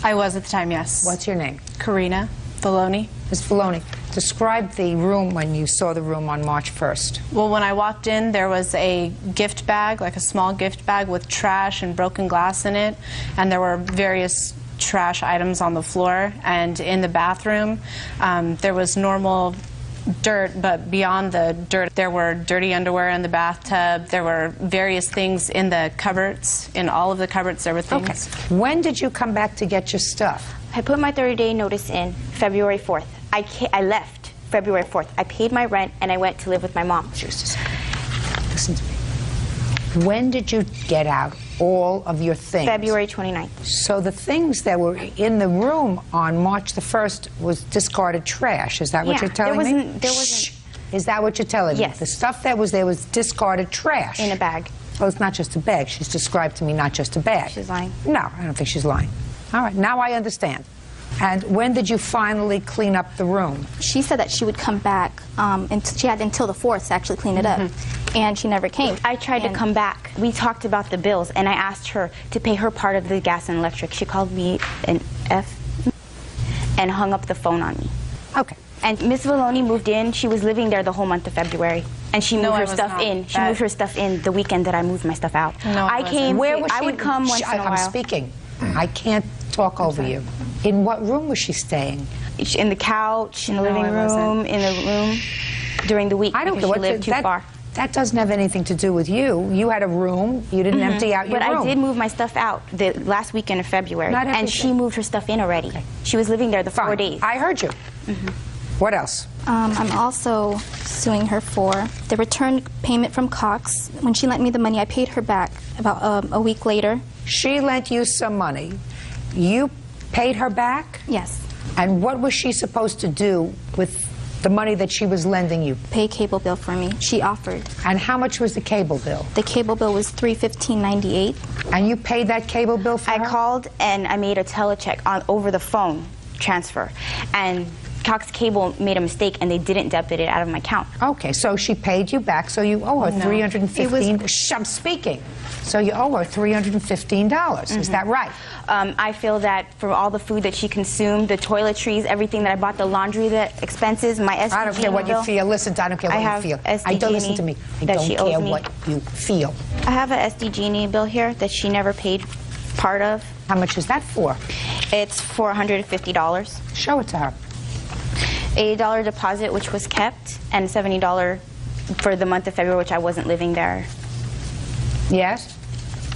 I was at the time, yes. What's your name? Karina Valloni. Ms. Valloni, describe the room when you saw the room on March 1st. Well, when I walked in, there was a gift bag, like a small gift bag with trash and broken glass in it, and there were various trash items on the floor. And in the bathroom, there was normal dirt, but beyond the dirt, there were dirty underwear in the bathtub. There were various things in the cupboards. In all of the cupboards, there were things. Okay. When did you come back to get your stuff? I put my 30-day notice in February 4th. I left February 4th. I paid my rent, and I went to live with my mom. Just a second. Listen to me. When did you get out all of your things? February 29th. So the things that were in the room on March the 1st was discarded trash. Is that what you're telling me? There wasn't. Is that what you're telling me? Yes. The stuff that was there was discarded trash. In a bag. Well, it's not just a bag. She's described to me not just a bag. She's lying. No, I don't think she's lying. All right, now I understand. And when did you finally clean up the room? She said that she would come back, and she had until the 4th to actually clean it up, and she never came. I tried to come back. We talked about the bills, and I asked her to pay her part of the gas and electric. She called me an F and hung up the phone on me. Okay. And Miss Valoni moved in. She was living there the whole month of February, and she moved I her was stuff not. in. She moved her stuff in the weekend that I moved my stuff out. No, I came. Where was I she? would come once in a while. I'm speaking. I can't talk over you. In what room was she staying? In the couch, in the living room, in the room during the week. I don't because know. she lived too far. That doesn't have anything to do with you. You had a room. You didn't empty out your room. But I did move my stuff out the last weekend of February. Not and she moved her stuff in already. Okay. She was living there the 4 days. I heard you. What else? I'm also suing her for the return payment from Cox. When she lent me the money, I paid her back about a week later. She lent you some money. You paid her back? Yes. And what was she supposed to do with the money that she was lending you? Pay cable bill for me. She offered. And how much was the cable bill? The cable bill was $315.98. And you paid that cable bill for her? I called and I made a telecheck over the phone transfer. And Cox Cable made a mistake and they didn't debit it out of my account. Okay, so she paid you back, so you owe her $315. I'm speaking. So you owe her $315. Is that right? I feel that for all the food that she consumed, the toiletries, everything that I bought, the laundry, the expenses, my SDG I don't care what you feel. Listen, I don't care what you feel. I don't listen to me. I don't care what you feel. I have an SDG bill here that she never paid part of. How much is that for? It's $450. Show it to her. $80 deposit, which was kept, and $70 for the month of February, which I wasn't living there. Yes?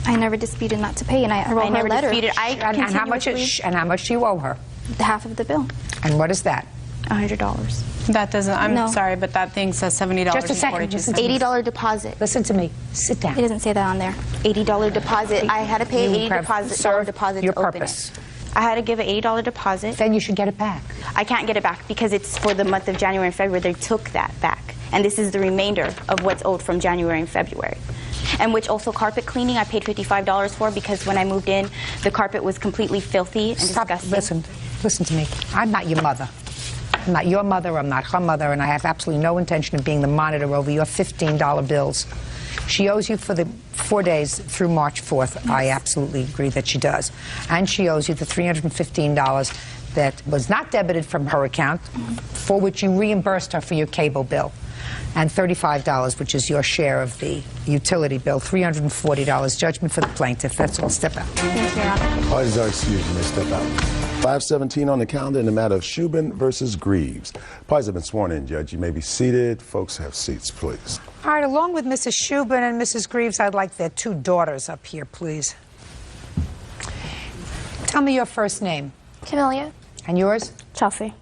I never disputed not to pay, and I wrote her a letter. And how much do you owe her? Half of the bill. And what is that? $100. That doesn't, I'm sorry, but that thing says $70. Just a second. $80 deposit. Listen to me. Sit down. It doesn't say that on there. $80 deposit. I had to pay $80 deposit your to open purpose. it. I had to give an $80 deposit. Then you should get it back. I can't get it back because it's for the month of January and February. They took that back. And this is the remainder of what's owed from January and February. And which also carpet cleaning I paid $55 for because when I moved in, the carpet was completely filthy and disgusting. Listen to me. I'm not your mother. I'm not your mother, I'm not her mother, and I have absolutely no intention of being the monitor over your $15 bills. She owes you for the 4 days through March 4th. Yes. I absolutely agree that she does. And she owes you the $315 that was not debited from her account, for which you reimbursed her for your cable bill, and $35, which is your share of the utility bill, $340. Judgment for the plaintiff. That's all. Step out. Thank you, Your Honor. Parties are excused. You may step out. 5:17 on the calendar in the matter of Shubin versus Greaves. Parties have been sworn in, Judge. You may be seated. Folks, have seats, please. All right, along with Mrs. Shubin and Mrs. Greaves, I'd like their two daughters up here, please. Tell me your first name. Camellia. And yours? Chelsea.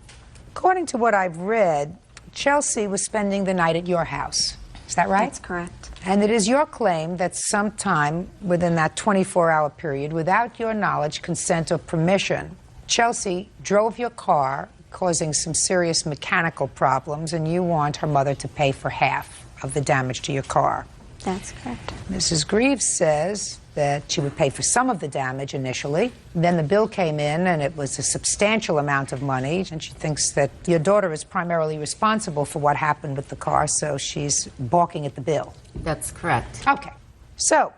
According to what I've read, Chelsea was spending the night at your house. Is that right? That's correct. And it is your claim that sometime within that 24-hour period, without your knowledge, consent, or permission, Chelsea drove your car, causing some serious mechanical problems, and you want her mother to pay for half of the damage to your car. That's correct. Mrs. Greaves says that she would pay for some of the damage initially. Then the bill came in, and it was a substantial amount of money, and she thinks that your daughter is primarily responsible for what happened with the car, so she's balking at the bill. That's correct. Okay. So,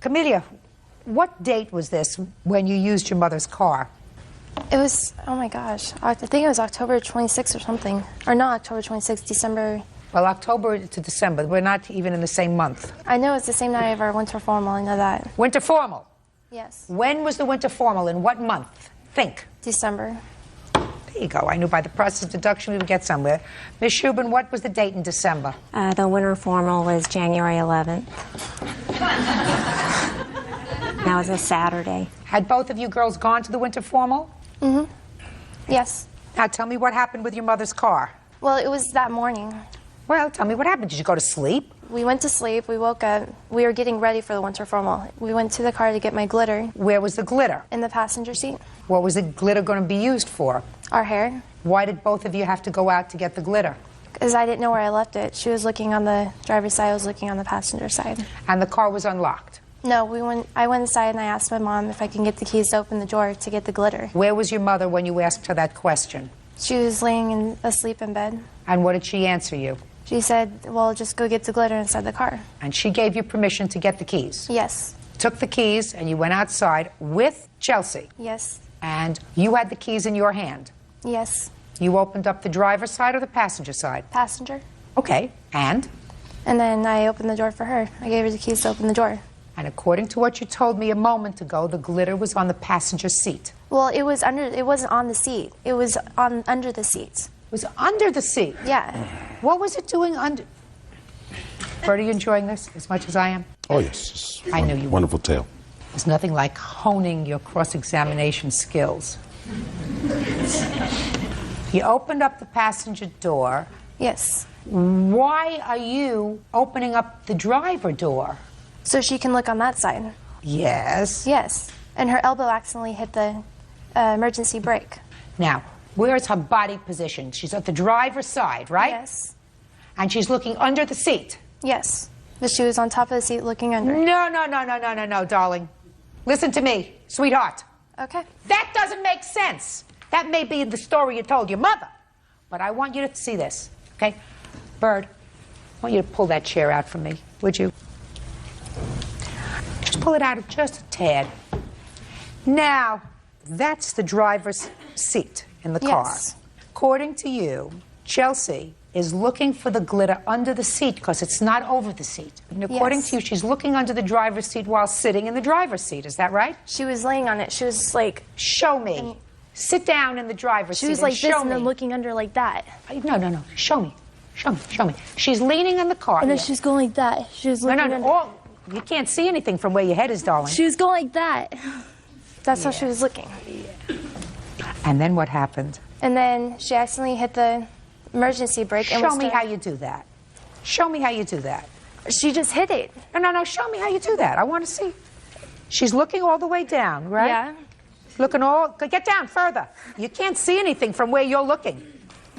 Camellia, what date was this when you used your mother's car? It was, oh my gosh, I think it was October 26th or something. Or not October 26th, December. Well, October to December. We're not even in the same month. I know it's the same night of our winter formal, I know that. Winter formal? Yes. When was the winter formal? In what month? Think. December. There you go. I knew by the process of deduction we would get somewhere. Ms. Shubin, what was the date in December? The winter formal was January 11th. That was a Saturday. Had both of you girls gone to the winter formal? Mm-hmm. Yes. Now tell me what happened with your mother's car. Well, it was that morning. Well, tell me what happened. Did you go to sleep? We went to sleep. We woke up. We were getting ready for the winter formal. We went to the car to get my glitter. Where was the glitter? In the passenger seat. What was the glitter going to be used for? Our hair. Why did both of you have to go out to get the glitter? Because I didn't know where I left it. She was looking on the driver's side. I was looking on the passenger side. And the car was unlocked? No, I went inside and I asked my mom if I can get the keys to open the door to get the glitter. Where was your mother when you asked her that question? She was laying asleep in bed. And what did she answer you? She said, well, just go get the glitter inside the car. And she gave you permission to get the keys? Yes. Took the keys and you went outside with Chelsea? Yes. And you had the keys in your hand? Yes. You opened up the driver's side or the passenger side? Passenger. Okay, and? And then I opened the door for her. I gave her the keys to open the door. And according to what you told me a moment ago, the glitter was on the passenger seat. Well, it wasn't on the seat. It was under the seat. It was under the seat? Yeah. What was it doing under? Bert, are you enjoying this as much as I am? Oh, yes. I know you. Wonderful tale. There's nothing like honing your cross-examination skills. You opened up the passenger door. Yes. Why are you opening up the driver door? So she can look on that side. Yes. Yes. And her elbow accidentally hit the emergency brake. Now, where is her body positioned? She's at the driver's side, right? Yes. And she's looking under the seat? Yes. But she was on top of the seat looking under. No, darling. Listen to me, sweetheart. Okay. That doesn't make sense. That may be the story you told your mother. But I want you to see this, okay? Bird, I want you to pull that chair out from me, would you? Just pull it out just a tad. Now, that's the driver's seat in the car. Yes. According to you, Chelsea is looking for the glitter under the seat because it's not over the seat. And according to you, she's looking under the driver's seat while sitting in the driver's seat. Is that right? She was laying on it. She was like... Show me. Sit down in the driver's seat. She was like this and then looking under like that. No. Show me. Show me. She's leaning in the car. And then she's going like that. She was looking under. Oh, you can't see anything from where your head is, darling. She was going like that. That's how she was looking. And then what happened? And then she accidentally hit the emergency brake. Show me how you do that. Show me how you do that. She just hit it. No. Show me how you do that. I want to see. She's looking all the way down, right? Yeah. Looking get down further. You can't see anything from where you're looking.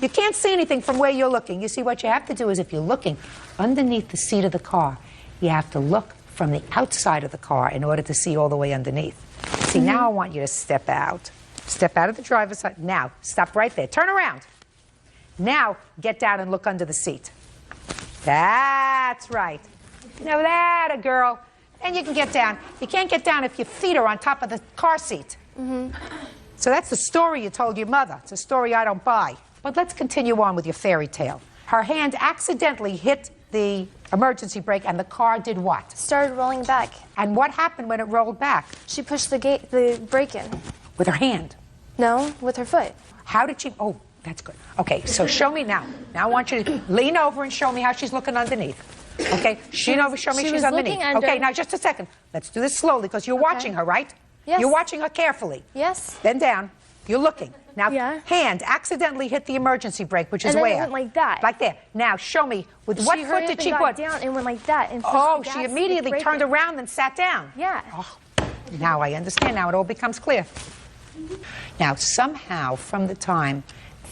You can't see anything from where you're looking. You see, what you have to do is if you're looking underneath the seat of the car, you have to look from the outside of the car in order to see all the way underneath. See, now I want you to step out. Step out of the driver's side. Now, stop right there. Turn around. Now, get down and look under the seat. That's right. Now that, a girl. Then you can get down. You can't get down if your feet are on top of the car seat. So that's the story you told your mother. It's a story I don't buy. But let's continue on with your fairy tale. Her hand accidentally hit the emergency brake and the car did what? Started rolling back. And what happened when it rolled back? She pushed the brake in. With her hand? No, with her foot. How did she? Oh, that's good. Okay, so show me now. Now I want you to lean over and show me how she's looking underneath. Okay, lean over, show me she's underneath. Okay, now just a second. Let's do this slowly because you're watching her, right? Yes. You're watching her carefully. Yes. Then down. You're looking. Now, hand accidentally hit the emergency brake, which is and then where? It went like that. Like there. Now, show me. With what foot did she put? Down and went like that. And she immediately turned around and sat down. Yeah. Oh, now I understand. Now it all becomes clear. Now, somehow, from the time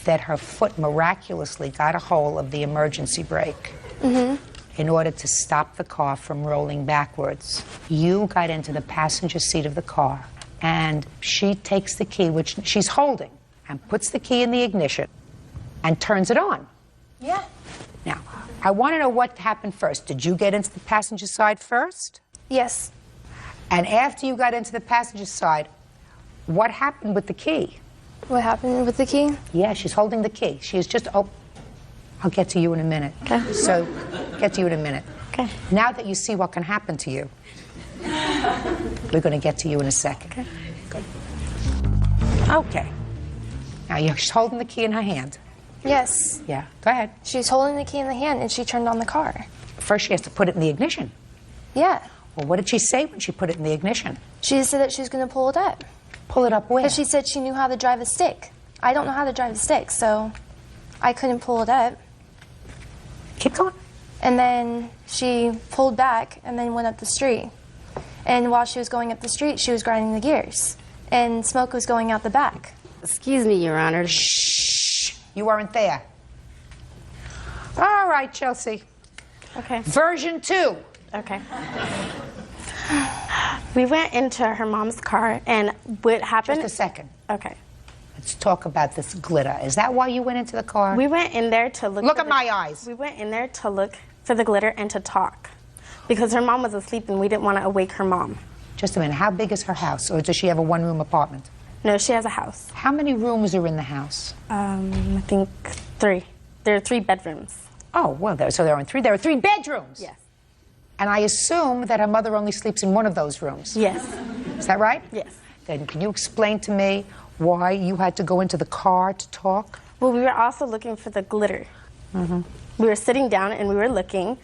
that her foot miraculously got a hold of the emergency brake, in order to stop the car from rolling backwards, you got into the passenger seat of the car, and she takes the key, which she's holding, and puts the key in the ignition and turns it on. Yeah. Now, I want to know what happened first. Did you get into the passenger side first? Yes. And after you got into the passenger side, what happened with the key? What happened with the key? Yeah, she's holding the key. She is just, I'll get to you in a minute. Okay. So, get to you in a minute. Okay. Now that you see what can happen to you, we're going to get to you in a second. Okay. Good. Okay. Now, she's holding the key in her hand. Yes. Yeah, go ahead. She's holding the key in the hand and she turned on the car. First, she has to put it in the ignition. Yeah. Well, what did she say when she put it in the ignition? She said that she was going to pull it up. Pull it up where? Because she said she knew how to drive a stick. I don't know how to drive a stick, so I couldn't pull it up. Keep going. And then she pulled back and then went up the street. And while she was going up the street, she was grinding the gears. And smoke was going out the back. Excuse me, Your Honor. Shh. You weren't there. All right, Chelsea. Okay. Version 2. Okay. We went into her mom's car, and what happened... Just a second. Okay. Let's talk about this glitter. Is that why you went into the car? We went in there to look... Look at my eyes. We went in there to look for the glitter and to talk. Because her mom was asleep, and we didn't want to awake her mom. Just a minute. How big is her house? Or does she have a one-room apartment? No, she has a house. How many rooms are in the house? I think 3. There are 3 bedrooms. Oh, well, so there are 3. There are 3 bedrooms? Yes. And I assume that her mother only sleeps in one of those rooms? Yes. Is that right? Yes. Then can you explain to me why you had to go into the car to talk? Well, we were also looking for the glitter. Mm-hmm. We were sitting down and we were looking,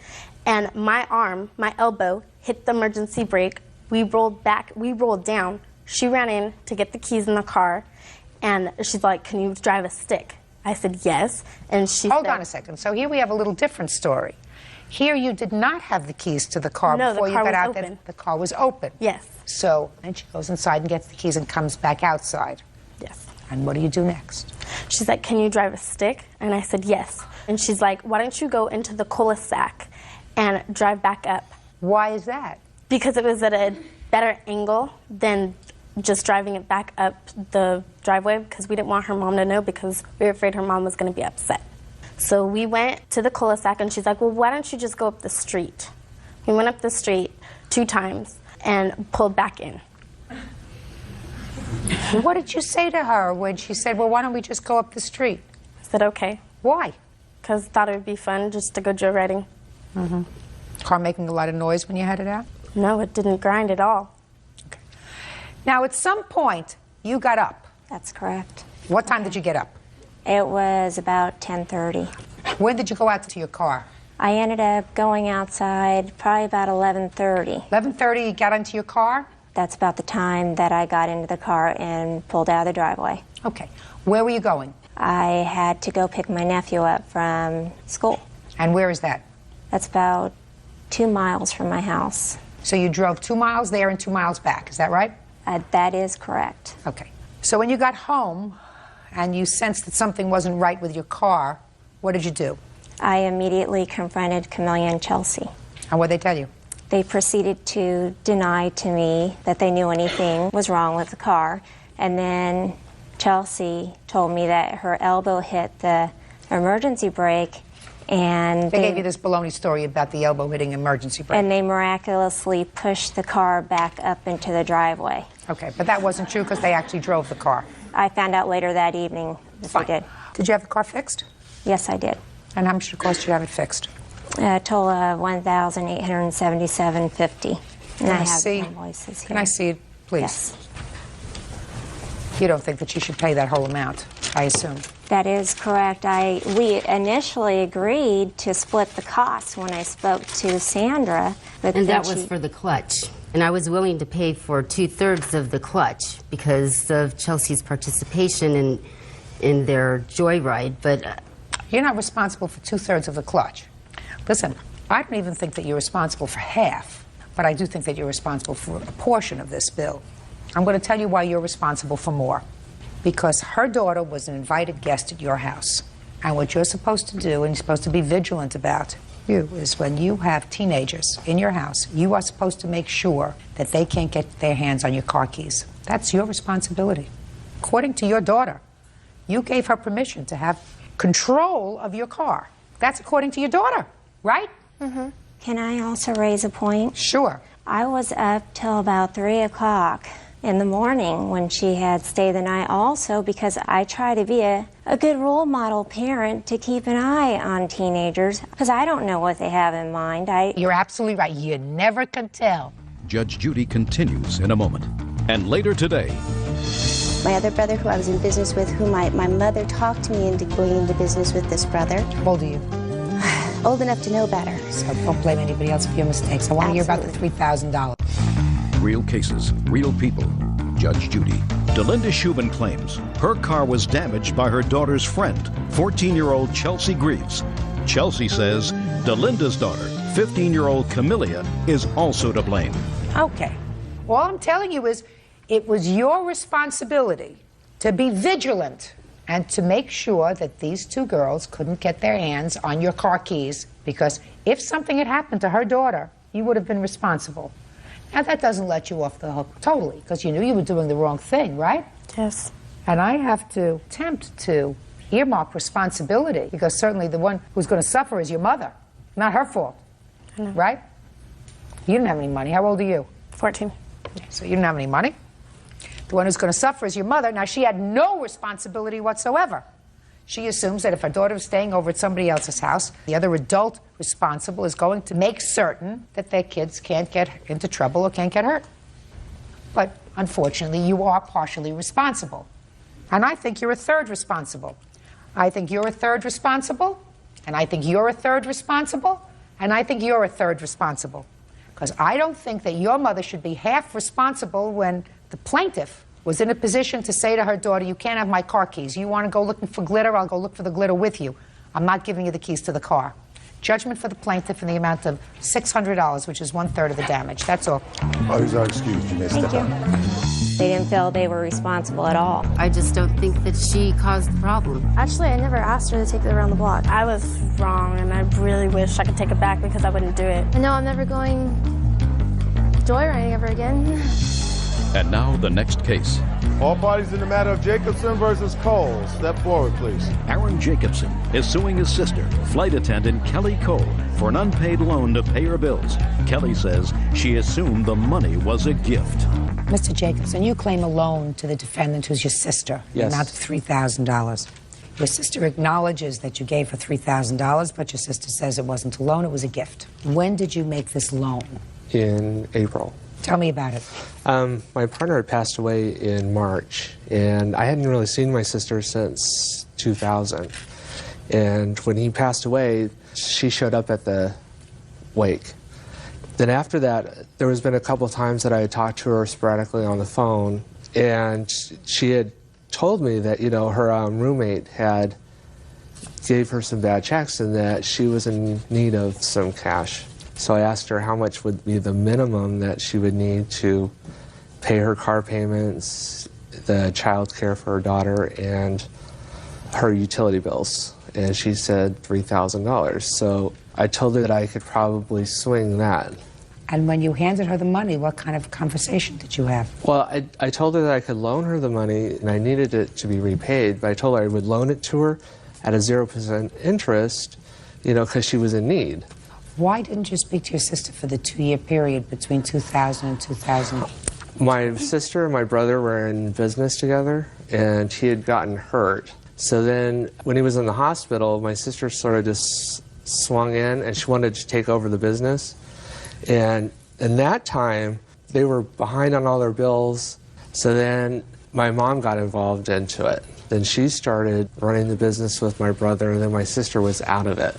and my arm, my elbow, hit the emergency brake. We rolled back, we rolled down. She ran in to get the keys in the car, and she's like, "Can you drive a stick?" I said, "Yes." And she Hold said, on a second. So here we have a little different story. Here you did not have the keys to the car No, before the you car got was out open. there. The car was open. Yes. So then she goes inside and gets the keys and comes back outside. Yes. And what do you do next? She's like, "Can you drive a stick?" And I said, "Yes." And she's like, "Why don't you go into the cul-de-sac and drive back up?" Why is that? Because it was at a better angle than just driving it back up the driveway, because we didn't want her mom to know, because we were afraid her mom was going to be upset. So we went to the cul-de-sac, and she's like, "Well, why don't you just go up the street?" We went up the street 2 times and pulled back in. What did you say to her when she said, "Well, why don't we just go up the street"? I said, "Okay." Why? Because I thought it would be fun just to go joyriding. Mm-hmm. Car making a lot of noise when you headed out? No, it didn't grind at all. Okay. Now, at some point, you got up. That's correct. What time did you get up? It was about 10:30. When did you go out to your car? I ended up going outside probably about 11:30. 11:30, you got into your car? That's about the time that I got into the car and pulled out of the driveway. Okay. Where were you going? I had to go pick my nephew up from school. And where is that? That's about 2 miles from my house. So you drove 2 miles there and 2 miles back, is that right? That is correct. Okay. So when you got home and you sensed that something wasn't right with your car, what did you do? I immediately confronted Camelia and Chelsea. And what did they tell you? They proceeded to deny to me that they knew anything was wrong with the car. And then Chelsea told me that her elbow hit the emergency brake, and They gave you this baloney story about the elbow hitting emergency brake. And they miraculously pushed the car back up into the driveway. Okay, but that wasn't true because they actually drove the car. I found out later that evening that they did. Did you have the car fixed? Yes, I did. And how much did it cost you to have it fixed? A total of $1,877.50. And I have see? invoices here. Can I see it, please? Yes. You don't think that you should pay that whole amount, I assume? That is correct. We initially agreed to split the costs when I spoke to Sandra. But And then that was for the clutch. And I was willing to pay for 2/3 of the clutch because of Chelsea's participation in their joyride. But you're not responsible for 2/3 of the clutch. Listen, I don't even think that you're responsible for half, but I do think that you're responsible for a portion of this bill. I'm going to tell you why you're responsible for more. Because her daughter was an invited guest at your house. And what you're supposed to do, and you're supposed to be vigilant about, is when you have teenagers in your house, you are supposed to make sure that they can't get their hands on your car keys. That's your responsibility. According to your daughter, you gave her permission to have control of your car. That's according to your daughter, right? Mm-hmm. Can I also raise a point? Sure. I was up till about 3 o'clock in the morning when she had stayed the night also, because I try to be a good role model parent to keep an eye on teenagers, because I don't know what they have in mind. You're absolutely right. You never can tell. Judge Judy continues in a moment. And later today, my other brother, who I was in business with, who my mother talked me into going into business with this brother. How old are you? Old enough to know better. So don't blame anybody else for your mistakes. I want to hear about the $3,000. real cases, real people. Judge Judy. Delinda Shubin claims her car was damaged by her daughter's friend, 14-year-old Chelsea Greaves. Chelsea says Delinda's daughter, 15-year-old Camellia, is also to blame. Okay. All I'm telling you is it was your responsibility to be vigilant and to make sure that these two girls couldn't get their hands on your car keys, because if something had happened to her daughter, you would have been responsible. Now, that doesn't let you off the hook totally, because you knew you were doing the wrong thing, right? Yes. And I have to attempt to earmark responsibility, because certainly the one who's going to suffer is your mother. Not her fault, right? You didn't have any money. How old are you? 14. So you didn't have any money. The one who's going to suffer is your mother. Now, she had no responsibility whatsoever. She assumes that if her daughter is staying over at somebody else's house, the other adult responsible is going to make certain that their kids can't get into trouble or can't get hurt. But unfortunately, you are partially responsible. And I think you're a third responsible. I think you're a third responsible, and I think you're a third responsible, and I think you're a third responsible. Because I don't think that your mother should be half responsible when the plaintiff was in a position to say to her daughter, you can't have my car keys. You want to go looking for glitter? I'll go look for the glitter with you. I'm not giving you the keys to the car. Judgment for the plaintiff in the amount of $600, which is 1/3 of the damage. That's all. Oh, he's our excuse. You may step out. They didn't feel they were responsible at all. I just don't think that she caused the problem. Actually, I never asked her to take it around the block. I was wrong, and I really wish I could take it back because I wouldn't do it. I know I'm never going joyriding ever again. And now the next case. All parties in the matter of Jacobson versus Cole. Step forward, please. Aaron Jacobson is suing his sister, flight attendant Kelly Cole, for an unpaid loan to pay her bills. Kelly says she assumed the money was a gift. Mr. Jacobson, you claim a loan to the defendant, who's your sister, Yes. the amount of $3,000. Your sister acknowledges that you gave her $3,000, but your sister says it wasn't a loan, it was a gift. When did you make this loan? In April. Tell me about it. My partner had passed away in March, and I hadn't really seen my sister since 2000. And when he passed away, she showed up at the wake. Then after that, there has been a couple of times that I had talked to her sporadically on the phone, and she had told me that, you know, her roommate had gave her some bad checks and that she was in need of some cash. So I asked her how much would be the minimum that she would need to pay her car payments, the child care for her daughter, and her utility bills. And she said $3,000. So I told her that I could probably swing that. And when you handed her the money, what kind of conversation did you have? Well, I told her that I could loan her the money and I needed it to be repaid, but I told her I would loan it to her at a 0% interest, you know, because she was in need. Why didn't you speak to your sister for the 2-year period between 2000 and 2000? My sister and my brother were in business together, and he had gotten hurt. So then when he was in the hospital, my sister sort of just swung in, and she wanted to take over the business. And in that time, they were behind on all their bills. So then my mom got involved into it. Then she started running the business with my brother, and then my sister was out of it.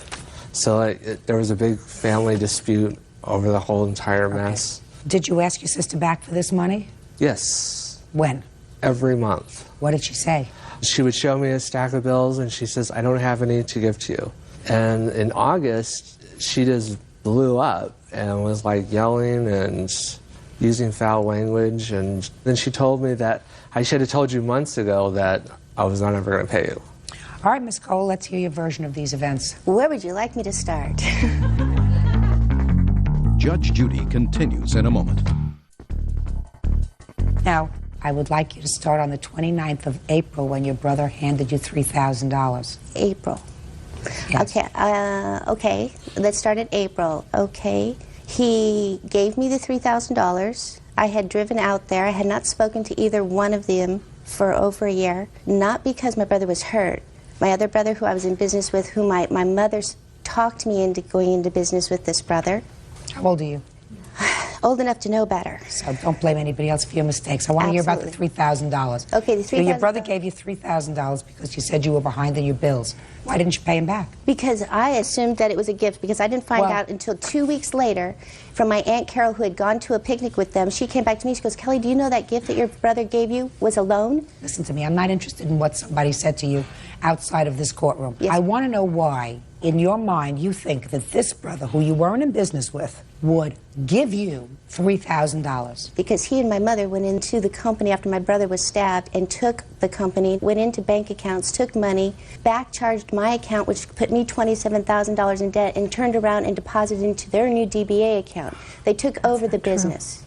So there was a big family dispute over the whole entire mess. Did you ask your sister back for this money? Yes. When? Every month. What did she say? She would show me a stack of bills, and she says, I don't have any to give to you. And in August, she just blew up and was like yelling and using foul language. And then she told me that I should have told you months ago that I was not ever going to pay you. All right, Ms. Cole, let's hear your version of these events. Where would you like me to start? Judge Judy continues in a moment. Now, I would like you to start on the 29th of April when your brother handed you $3,000. April. Yes. Okay, let's start at April. Okay, he gave me the $3,000. I had driven out there. I had not spoken to either one of them for over a year, not because my brother was hurt. My other brother, who I was in business with, who my mother talked me into going into business with this brother. How old are you? Old enough to know better. So don't blame anybody else for your mistakes. I want to hear about the $3,000. Okay, the $3,000. Your brother gave you $3,000 because you said you were behind in your bills. Why didn't you pay him back? Because I assumed that it was a gift, because I didn't find out until 2 weeks later from my Aunt Carol, who had gone to a picnic with them. She came back to me, she goes, Kelly, do you know that gift that your brother gave you was a loan? Listen to me, I'm not interested in what somebody said to you outside of this courtroom. Yes. I want to know why in your mind, you think that this brother, who you weren't in business with, would give you $3,000? Because he and my mother went into the company after my brother was stabbed and took the company, went into bank accounts, took money, back-charged my account, which put me $27,000 in debt, and turned around and deposited into their new DBA account. They took over the business.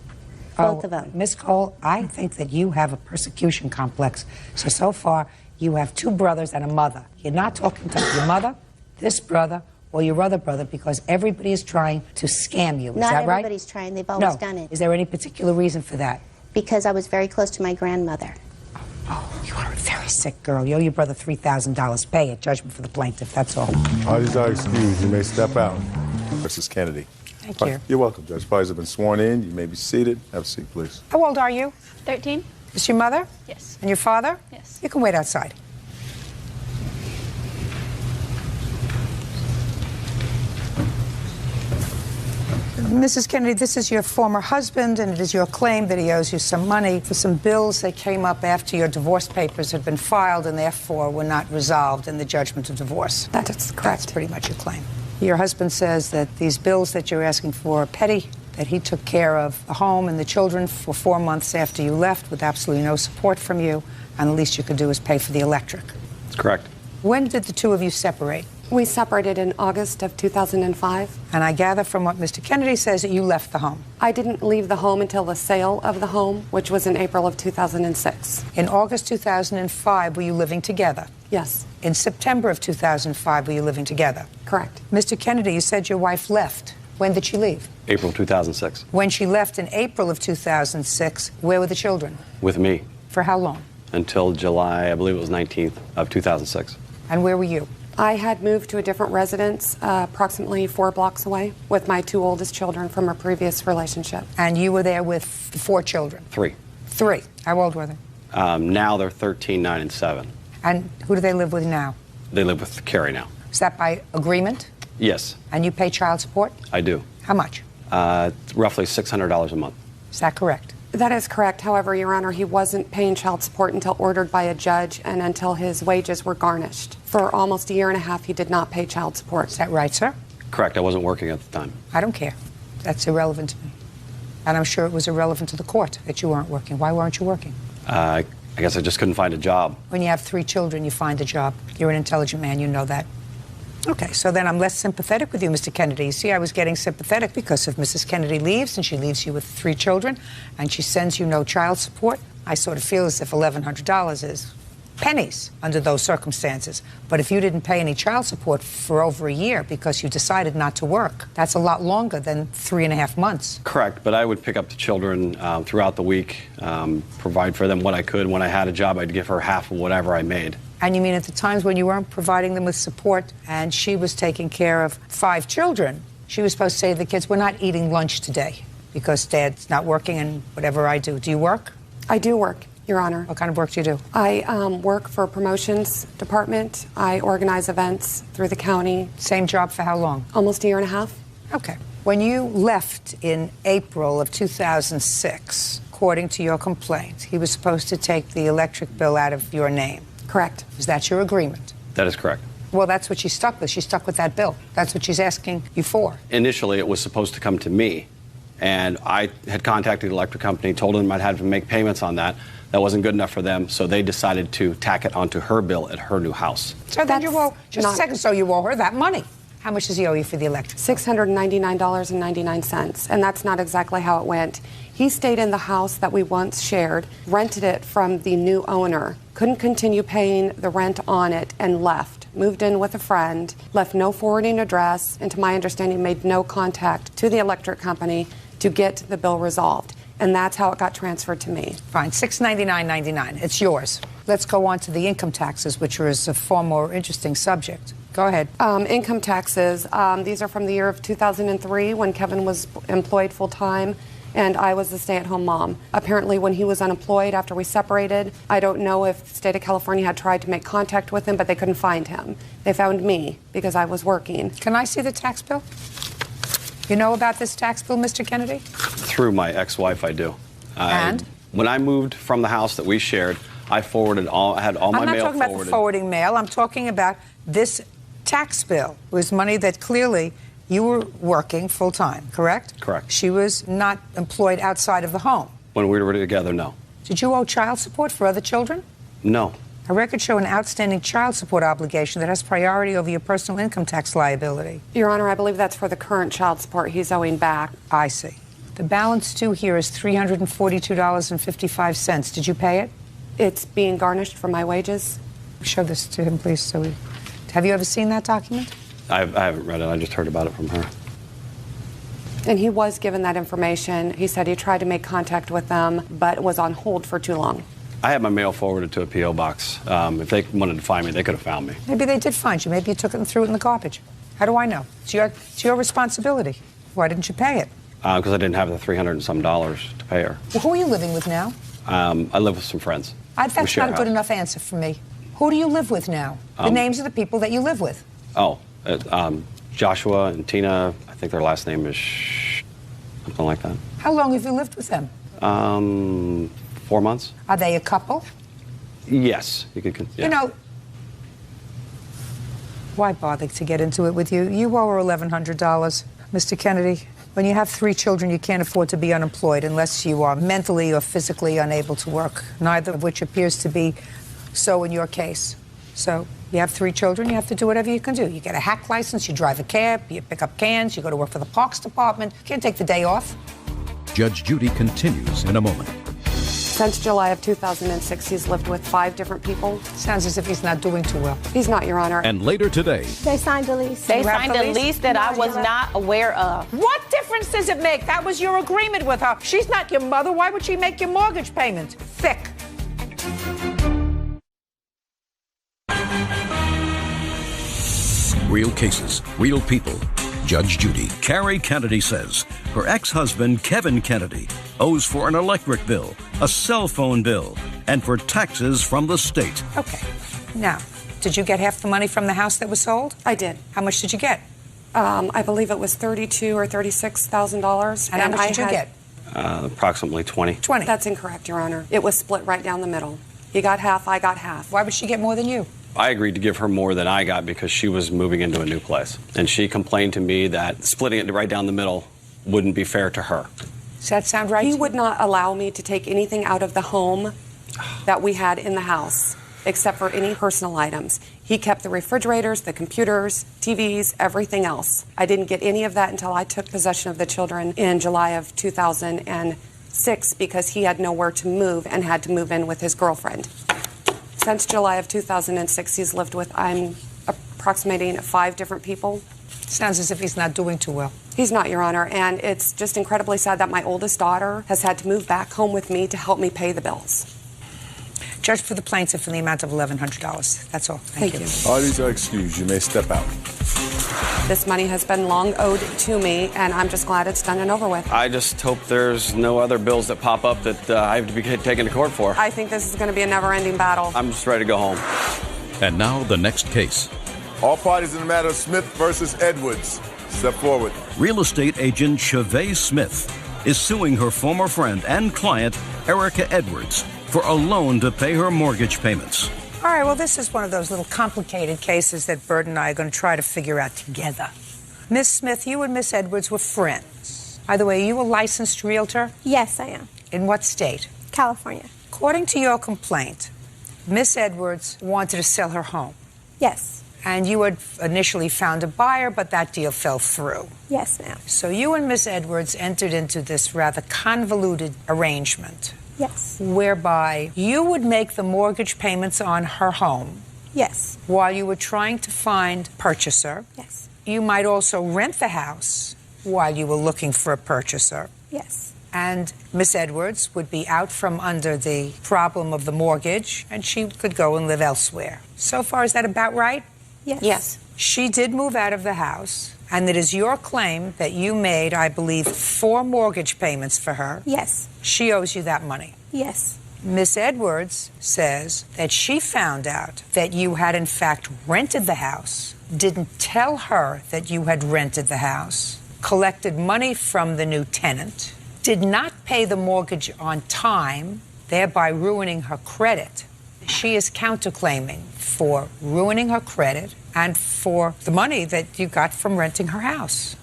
Both of them. Miss Cole, I think that you have a persecution complex. So far, you have two brothers and a mother. You're not talking to your mother, this brother, or your other brother, because everybody is trying to scam you. Is Not that right? everybody's trying. They've always done it. Is there any particular reason for that? Because I was very close to my grandmother. Oh, you are a very sick girl. You owe your brother $3,000. Pay it. Judgment for the plaintiff. That's all. Parties are excused. You may step out. Mrs. Kennedy. Thank you. You're welcome, Judge. Parties have been sworn in. You may be seated. Have a seat, please. How old are you? 13. Is your mother? Yes. And your father? Yes. You can wait outside. Mrs. Kennedy, this is your former husband, and it is your claim that he owes you some money for some bills that came up after your divorce papers had been filed and therefore were not resolved in the judgment of divorce. That is correct. That's pretty much your claim. Your husband says that these bills that you're asking for are petty, that he took care of the home and the children for 4 months after you left with absolutely no support from you, and the least you could do is pay for the electric. That's correct. When did the two of you separate? We separated in August of 2005. And I gather from what Mr. Kennedy says that you left the home. I didn't leave the home until the sale of the home, which was in April of 2006. In August 2005, were you living together? Yes. In September of 2005, were you living together? Correct. Mr. Kennedy, you said your wife left. When did she leave? April 2006. When she left in April of 2006, where were the children? With me. For how long? Until July, I believe it was 19th of 2006. And where were you? I had moved to a different residence approximately 4 blocks away with my 2 oldest children from a previous relationship. And you were there with 4 children? 3. 3. How old were they? Now they're 13, 9, and 7. And who do they live with now? They live with Carrie now. Is that by agreement? Yes. And you pay child support? I do. How much? Roughly $600 a month. Is that correct? That is correct. However, Your Honor, he wasn't paying child support until ordered by a judge and until his wages were garnished. For almost a year and a half, he did not pay child support. Is that right, sir? Correct. I wasn't working at the time. I don't care. That's irrelevant to me. And I'm sure it was irrelevant to the court that you weren't working. Why weren't you working? I guess I just couldn't find a job. When you have 3 children, you find a job. You're an intelligent man, you know that. Okay, so then I'm less sympathetic with you, Mr. Kennedy. You see, I was getting sympathetic because if Mrs. Kennedy leaves and she leaves you with 3 children and she sends you no child support, I sort of feel as if $1,100 is pennies under those circumstances. But if you didn't pay any child support for over a year because you decided not to work, that's a lot longer than 3.5 months. Correct, but I would pick up the children throughout the week, provide for them what I could. When I had a job, I'd give her half of whatever I made. And you mean at the times when you weren't providing them with support and she was taking care of 5 children, she was supposed to say to the kids, we're not eating lunch today because Dad's not working and whatever I do. Do you work? I do work, Your Honor. What kind of work do you do? I work for a promotions department. I organize events through the county. Same job for how long? Almost a year and a half. Okay. When you left in April of 2006, according to your complaint, he was supposed to take the electric bill out of your name. Correct. Is that your agreement? That is correct. Well, that's what she's stuck with. She's stuck with that bill. That's what she's asking you for. Initially, it was supposed to come to me, and I had contacted the electric company, told them I'd have to make payments on that. That wasn't good enough for them, so they decided to tack it onto her bill at her new house. So then you owe, just a second, so you owe her that money. How much does he owe you for the electric? $699.99, and that's not exactly how it went. He stayed in the house that we once shared, rented it from the new owner, couldn't continue paying the rent on it, and left. Moved in with a friend, left no forwarding address, and to my understanding made no contact to the electric company to get the bill resolved. And that's how it got transferred to me. Fine, $699.99. It's yours. Let's go on to the income taxes, which is a far more interesting subject. Go ahead. Income taxes. These are from the year of 2003 when Kevin was employed full-time and I was the stay-at-home mom. Apparently when he was unemployed after we separated, I don't know if the state of California had tried to make contact with him, but they couldn't find him. They found me because I was working. Can I see the tax bill? You know about this tax bill, Mr. Kennedy? Through my ex-wife, I do. And? When I moved from the house that we shared, I had all my mail forwarded. I'm not talking about the forwarding mail. I'm talking about this tax bill was money that clearly you were working full-time, correct? Correct. She was not employed outside of the home. When we were together, no. Did you owe child support for other children? No. A record show an outstanding child support obligation that has priority over your personal income tax liability. Your Honor, I believe that's for the current child support he's owing back. I see. The balance due here is $342.55. Did you pay it? It's being garnished from my wages. Show this to him, please. Have you ever seen that document? I haven't read it. I just heard about it from her. And he was given that information. He said he tried to make contact with them, but was on hold for too long. I had my mail forwarded to a P.O. box. If they wanted to find me, they could have found me. Maybe they did find you. Maybe you took it and threw it in the garbage. How do I know? It's your responsibility. Why didn't you pay it? Because I didn't have the $300 and some to pay her. Well, who are you living with now? I live with some friends. That's not a good enough answer for me. Who do you live with now? The names of the people that you live with. Joshua and Tina. I think their last name is something like that. How long have you lived with them? 4 months. Are they a couple? Yes, you could. Yeah. You know, why bother to get into it with you? You owe her $1,100, Mr. Kennedy. When you have 3 children, you can't afford to be unemployed unless you are mentally or physically unable to work, neither of which appears to be so in your case. So you have 3 children, you have to do whatever you can do. You get a hack license, you drive a cab, you pick up cans, you go to work for the Parks Department. You can't take the day off. Judge Judy continues in a moment. Since July of 2006, he's lived with 5 different people. Sounds as if he's not doing too well. He's not, Your Honor. And later today, They signed a lease. They signed a lease that I was not aware of. What difference does it make? That was your agreement with her. She's not your mother. Why would she make your mortgage payment? Thick. real cases, real people. Judge Judy. Carrie Kennedy says her ex-husband, Kevin Kennedy, owes for an electric bill, a cell phone bill, and for taxes from the state. Okay. Now, did you get half the money from the house that was sold? I did. How much did you get? I believe it was $32,000 or $36,000. And how much did you get? Approximately 20. 20. That's incorrect, Your Honor. It was split right down the middle. You got half, I got half. Why would she get more than you? I agreed to give her more than I got because she was moving into a new place. And she complained to me that splitting it right down the middle wouldn't be fair to her. Does that sound right? He would not allow me to take anything out of the home that we had in the house, except for any personal items. He kept the refrigerators, the computers, TVs, everything else. I didn't get any of that until I took possession of the children in July of 2006 because he had nowhere to move and had to move in with his girlfriend. Since July of 2006, he's lived with, I'm approximating 5 different people. Sounds as if he's not doing too well. He's not, Your Honor, and it's just incredibly sad that my oldest daughter has had to move back home with me to help me pay the bills. Judge for the plaintiff in the amount of $1,100. That's all. Thank you. Parties are excused. You may step out. This money has been long owed to me, and I'm just glad it's done and over with. I just hope there's no other bills that pop up that I have to be taken to court for. I think this is going to be a never-ending battle. I'm just ready to go home. And now the next case. All parties in the matter of Smith versus Edwards. Step forward. Real estate agent Chavez Smith is suing her former friend and client, Erica Edwards, for a loan to pay her mortgage payments. All right, well, this is one of those little complicated cases that Bert and I are going to try to figure out together. Miss Smith, you and Miss Edwards were friends. By the way, are you a licensed realtor? Yes, I am. In what state? California. According to your complaint, Miss Edwards wanted to sell her home. Yes. And you had initially found a buyer, but that deal fell through. Yes, ma'am. So you and Miss Edwards entered into this rather convoluted arrangement. Yes. Whereby you would make the mortgage payments on her home. Yes. While you were trying to find a purchaser. Yes. You might also rent the house while you were looking for a purchaser. Yes. And Miss Edwards would be out from under the problem of the mortgage, and she could go and live elsewhere. So far, is that about right? Yes. Yes. She did move out of the house, and it is your claim that you made, I believe, 4 mortgage payments for her. Yes. She owes you that money. Yes. Miss Edwards says that she found out that you had in fact rented the house, didn't tell her that you had rented the house, collected money from the new tenant, did not pay the mortgage on time, thereby ruining her credit. she is counterclaiming for ruining her credit and for the money that you got from renting her house.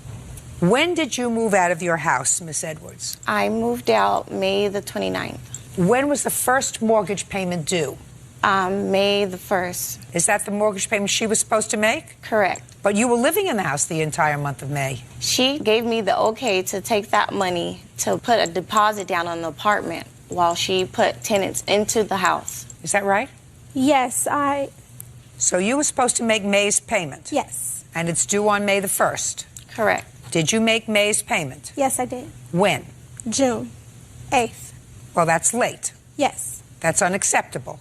When did you move out of your house, Miss Edwards? I moved out May the 29th. When was the first mortgage payment due? May the 1st. Is that the mortgage payment she was supposed to make? Correct. But you were living in the house the entire month of May. She gave me the okay to take that money to put a deposit down on the apartment while she put tenants into the house. Is that right? Yes, So you were supposed to make May's payment? Yes. And it's due on May the 1st? Correct. Did you make May's payment? Yes, I did. When? June 8th. Well, that's late. Yes. That's unacceptable.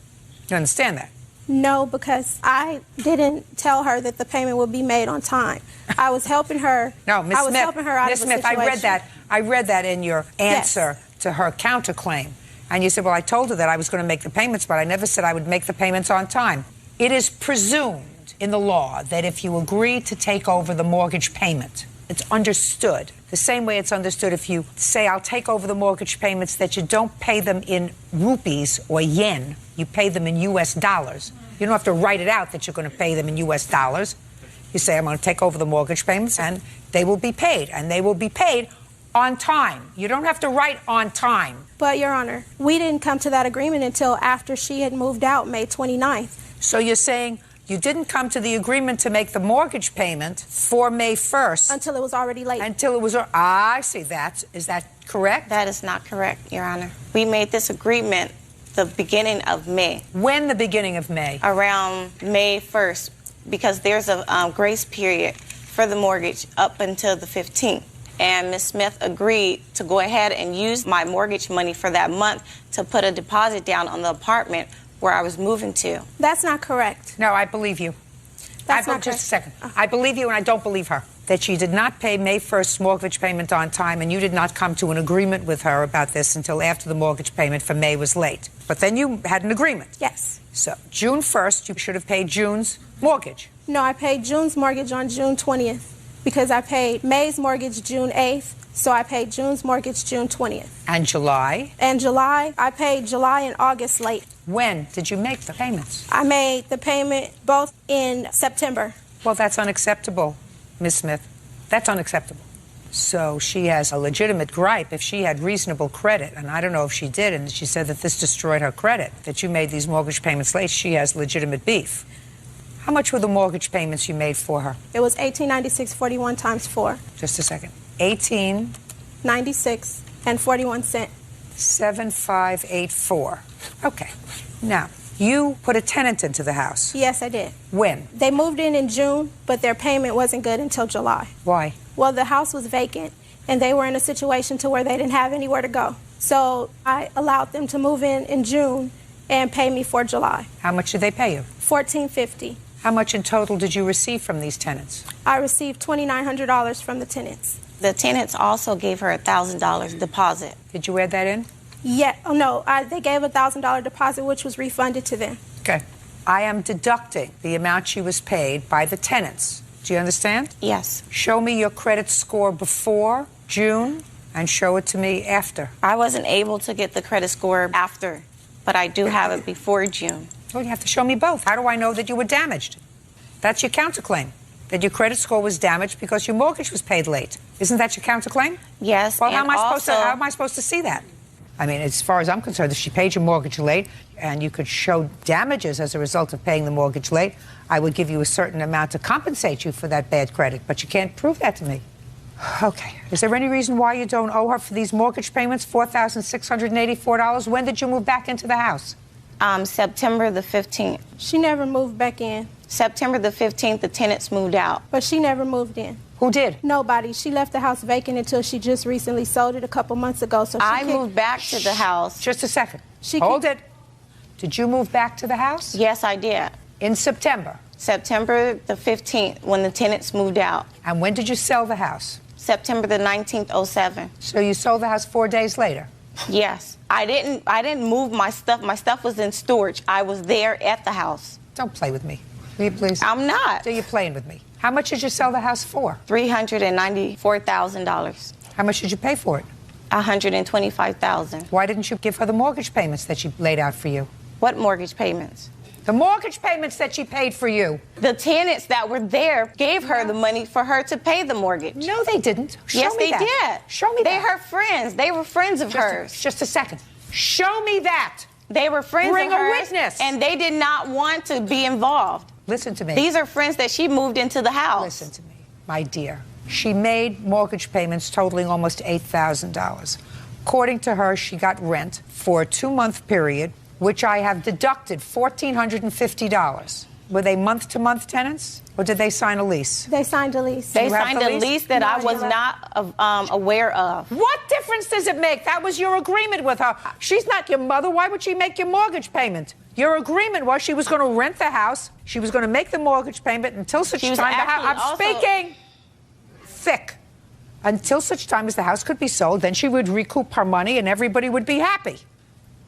You understand that? No, because I didn't tell her that the payment would be made on time. I was helping her. No, Ms. I was Smith, helping her out Ms. of a Smith, situation. I read that in your answer to her counterclaim. And you said, well, I told her that I was going to make the payments, but I never said I would make the payments on time. It is presumed in the law that if you agree to take over the mortgage payment, it's understood. The same way it's understood if you say, I'll take over the mortgage payments, that you don't pay them in rupees or yen. You pay them in U.S. dollars. You don't have to write it out that you're going to pay them in U.S. dollars. You say, I'm going to take over the mortgage payments, and they will be paid. And they will be paid on time. You don't have to write on time. But, Your Honor, we didn't come to that agreement until after she had moved out May 29th. So you're saying you didn't come to the agreement to make the mortgage payment for May 1st. Until it was already late. Until it was, I see that. Is that correct? That is not correct, Your Honor. We made this agreement the beginning of May. When the beginning of May? Around May 1st, because there's a grace period for the mortgage up until the 15th. And Ms. Smith agreed to go ahead and use my mortgage money for that month to put a deposit down on the apartment where I was moving to. That's not correct. No, I believe you. That's not just a second. I believe you and I don't believe her. That she did not pay May 1st mortgage payment on time, and you did not come to an agreement with her about this until after the mortgage payment for May was late. But then you had an agreement. Yes. So June 1st, you should have paid June's mortgage. No, I paid June's mortgage on June 20th because I paid May's mortgage June 8th, so I paid June's mortgage June 20th. And July? And July, I paid July and August late. When did you make the payments? I made the payment both in September. Well, that's unacceptable, Ms. Smith. That's unacceptable. So she has a legitimate gripe if she had reasonable credit, and I don't know if she did, and she said that this destroyed her credit, that you made these mortgage payments late. She has legitimate beef. How much were the mortgage payments you made for her? It was $1896.41 times 4. Just a second. $18.96 and 41 cents. 7584. Okay. Now, you put a tenant into the house. Yes, I did. When? They moved in June, but their payment wasn't good until July. Why? Well, the house was vacant, and they were in a situation to where they didn't have anywhere to go. So I allowed them to move in June and pay me for July. How much did they pay you? $1,450. How much in total did you receive from these tenants? I received $2,900 from the tenants. The tenants also gave her a $1,000 deposit. Did you add that in? Yeah. Oh, no. They gave a $1,000 deposit, which was refunded to them. Okay. I am deducting the amount she was paid by the tenants. Do you understand? Yes. Show me your credit score before June and show it to me after. I wasn't able to get the credit score after, but I do have it before June. Well, you have to show me both. How do I know that you were damaged? That's your counterclaim, that your credit score was damaged because your mortgage was paid late. Isn't that your counterclaim? Yes. Well, how am I supposed to see that? I mean, as far as I'm concerned, if she paid your mortgage late and you could show damages as a result of paying the mortgage late, I would give you a certain amount to compensate you for that bad credit. But you can't prove that to me. Okay. Is there any reason why you don't owe her for these mortgage payments, $4,684? When did you move back into the house? September the 15th. She never moved back in. September the 15th, the tenants moved out. But she never moved in. Who did? Nobody. She left the house vacant until she just recently sold it a couple months ago. So I moved back to the house. Just a second. Hold it. Did you move back to the house? Yes, I did. In September? September the 15th, when the tenants moved out. And when did you sell the house? September the 19th, 07. So you sold the house 4 days later? Yes. I didn't move my stuff. My stuff was in storage. I was there at the house. Don't play with me. Will you please? I'm not. So you're playing with me. How much did you sell the house for? $394,000. How much did you pay for it? $125,000. Why didn't you give her the mortgage payments that she laid out for you? What mortgage payments? The mortgage payments that she paid for you. The tenants that were there gave her the money for her to pay the mortgage. No, they didn't. Yes, they did. Show me that. They're her friends. They were friends of hers. Just a second. Show me that. They were friends Bring of hers. a witness. And they did not want to be involved. Listen to me. These are friends that she moved into the house. Listen to me, my dear. She made mortgage payments totaling almost $8,000. According to her, she got rent for a 2-month period, which I have deducted $1,450. Were they month-to-month tenants, or did they sign a lease? They signed a lease. They signed a lease that I was not aware of. What difference does it make? That was your agreement with her. She's not your mother. Why would she make your mortgage payment? Your agreement was she was going to rent the house. She was going to make the mortgage payment until such time the house... I'm speaking thick. Until such time as the house could be sold, then she would recoup her money and everybody would be happy.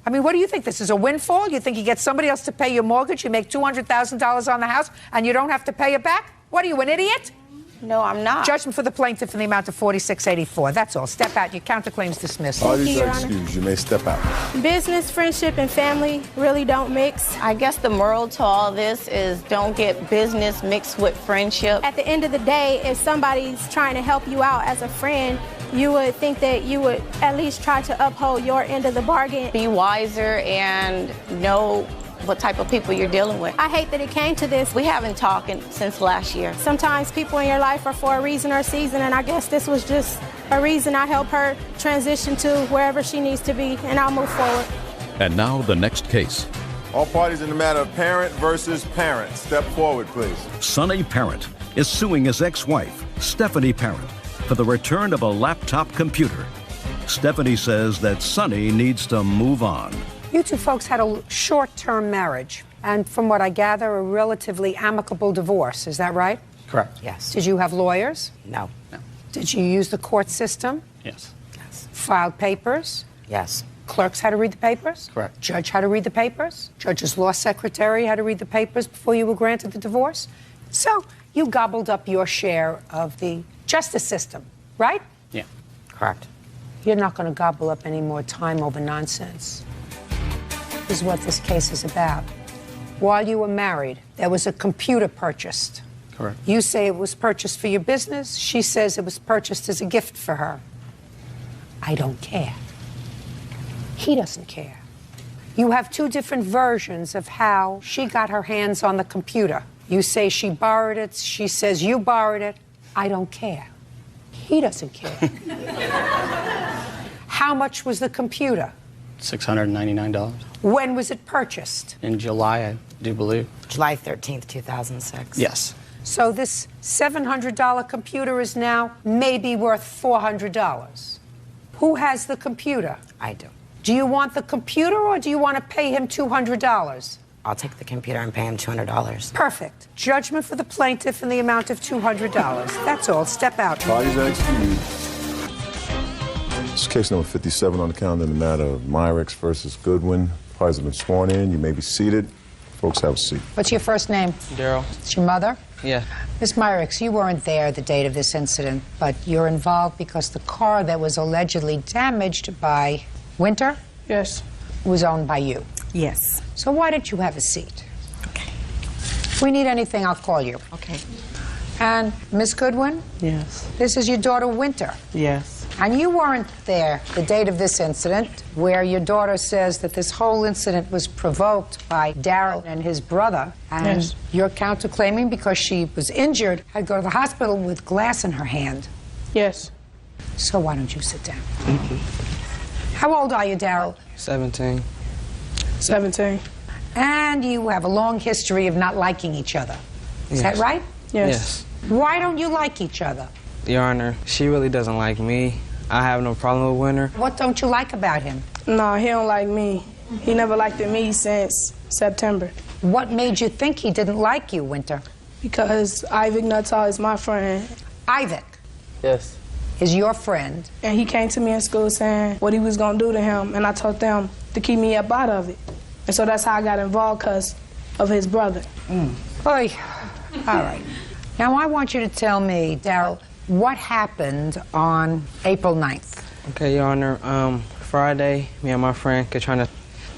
I mean, what do you think? This is a windfall? You think you get somebody else to pay your mortgage, you make $200,000 on the house, and you don't have to pay it back? What are you, an idiot? No, I'm not. Judgment for the plaintiff in the amount of $46.84. That's all. Step out. Your counterclaim's dismissed. Parties are excused. You may step out. Business, friendship, and family really don't mix. I guess the moral to all this is don't get business mixed with friendship. At the end of the day, if somebody's trying to help you out as a friend, you would think that you would at least try to uphold your end of the bargain. Be wiser and know what type of people you're dealing with. I hate that it came to this. We haven't talked since last year. Sometimes people in your life are for a reason or season, and I guess this was just a reason. I help her transition to wherever she needs to be, and I'll move forward. And now the next case. All parties in the matter of parent versus parent. Step forward, please. Sonny Parent is suing his ex-wife, Stephanie Parent, for the return of a laptop computer. Stephanie says that Sonny needs to move on. You two folks had a short-term marriage, and from what I gather, a relatively amicable divorce. Is that right? Correct. Yes. Did you have lawyers? No. No. Did you use the court system? Yes. Yes. Filed papers? Yes. Clerks had to read the papers? Correct. Judge had to read the papers? Judge's law secretary had to read the papers before you were granted the divorce? So you gobbled up your share of the justice system, right? Yeah. Correct. You're not going to gobble up any more time over nonsense. This is what this case is about. While you were married, there was a computer purchased. Correct. You say it was purchased for your business. She says it was purchased as a gift for her. I don't care. He doesn't care. You have two different versions of how she got her hands on the computer. You say she borrowed it. She says you borrowed it. I don't care. He doesn't care. How much was the computer? $699. When was it purchased? In July, I do believe. July 13th, 2006. Yes. So this $700 computer is now maybe worth $400. Who has the computer? I do. Do you want the computer or do you want to pay him $200? I'll take the computer and pay him $200. Perfect. Judgment for the plaintiff in the amount of $200. That's all. Step out. Parties are excused. This is case number 57 on the calendar in the matter of Myrex versus Goodwin. Parties have been sworn in. You may be seated. Folks, have a seat. What's your first name? Daryl. It's your mother? Yeah. Miss Myrex, you weren't there the date of this incident, but you're involved because the car that was allegedly damaged by Winter? Yes. Was owned by you? Yes. So why don't you have a seat? Okay. If we need anything, I'll call you. Okay. And Miss Goodwin? Yes. This is your daughter, Winter. Yes. And you weren't there the date of this incident, where your daughter says that this whole incident was provoked by Daryl and his brother. And yes. You're counterclaiming because she was injured, had to go to the hospital with glass in her hand. Yes. So why don't you sit down? How old are you, Daryl? 17. 17. And you have a long history of not liking each other. Is that right? Yes. Why don't you like each other? Your Honor, she really doesn't like me. I have no problem with Winter. What don't you like about him? No, he don't like me. He never liked me since September. What made you think he didn't like you, Winter? Because Ivik Nuttall is my friend. Ivik? Yes. Is your friend? And he came to me in school saying what he was going to do to him, and I told them to keep me up out of it. And so that's how I got involved, because of his brother. Oy. All right. Now, I want you to tell me, Daryl, what happened on April 9th? Okay, Your Honor. Friday, me and my friend Katrina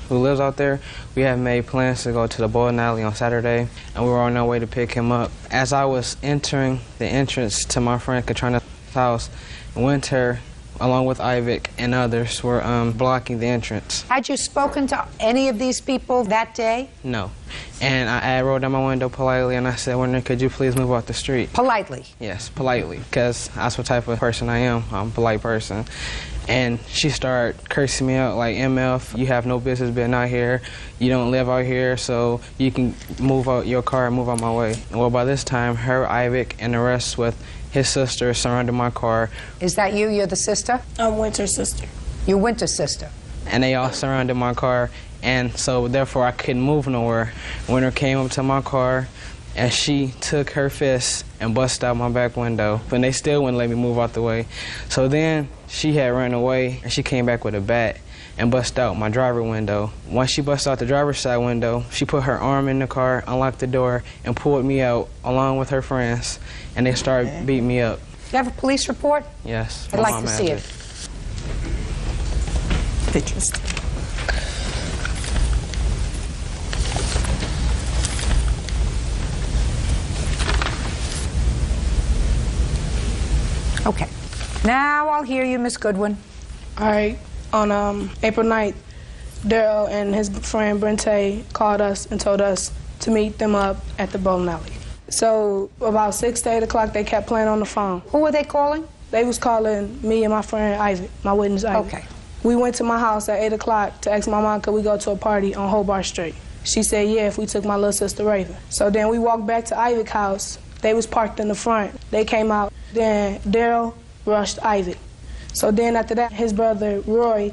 who lives out there, we had made plans to go to the bowling alley on Saturday, and we were on our way to pick him up. As I was entering the entrance to my friend Katrina's house, Winter, along with Ivic and others, were blocking the entrance. Had you spoken to any of these people that day? No. And I rolled down my window politely and I said, Winter, could you please move off the street? Politely? Yes, politely, because that's what type of person I am. I'm a polite person. And she started cursing me out like, MF, you have no business being out here. You don't live out here, so you can move out your car and move out my way. Well, by this time, her, Ivic, and the rest with his sister surrounded my car. Is that you? You're the sister? I'm Winter's sister. You're Winter's sister. And they all surrounded my car, and so therefore I couldn't move nowhere. Winter came up to my car, and she took her fist and busted out my back window, and they still wouldn't let me move out the way. So then she had run away, and she came back with a bat and busted out my driver window. Once she busted out the driver's side window, she put her arm in the car, unlocked the door, and pulled me out along with her friends, and they started beating me up. You have a police report? Yes. I'd like to see it. Pictures. Okay. Now I'll hear you, Miss Goodwin. All right. On April 9th, Daryl and his friend Brente called us and told us to meet them up at the bowling alley. So about 6 to 8 o'clock, they kept playing on the phone. Who were they calling? They was calling me and my friend Isaac, my witness Isaac. Okay. We went to my house at 8 o'clock to ask my mom could we go to a party on Hobart Street. She said yeah if we took my little sister Raven. So then we walked back to Isaac's house. They was parked in the front. They came out. Then Daryl rushed Isaac. So then after that, his brother Roy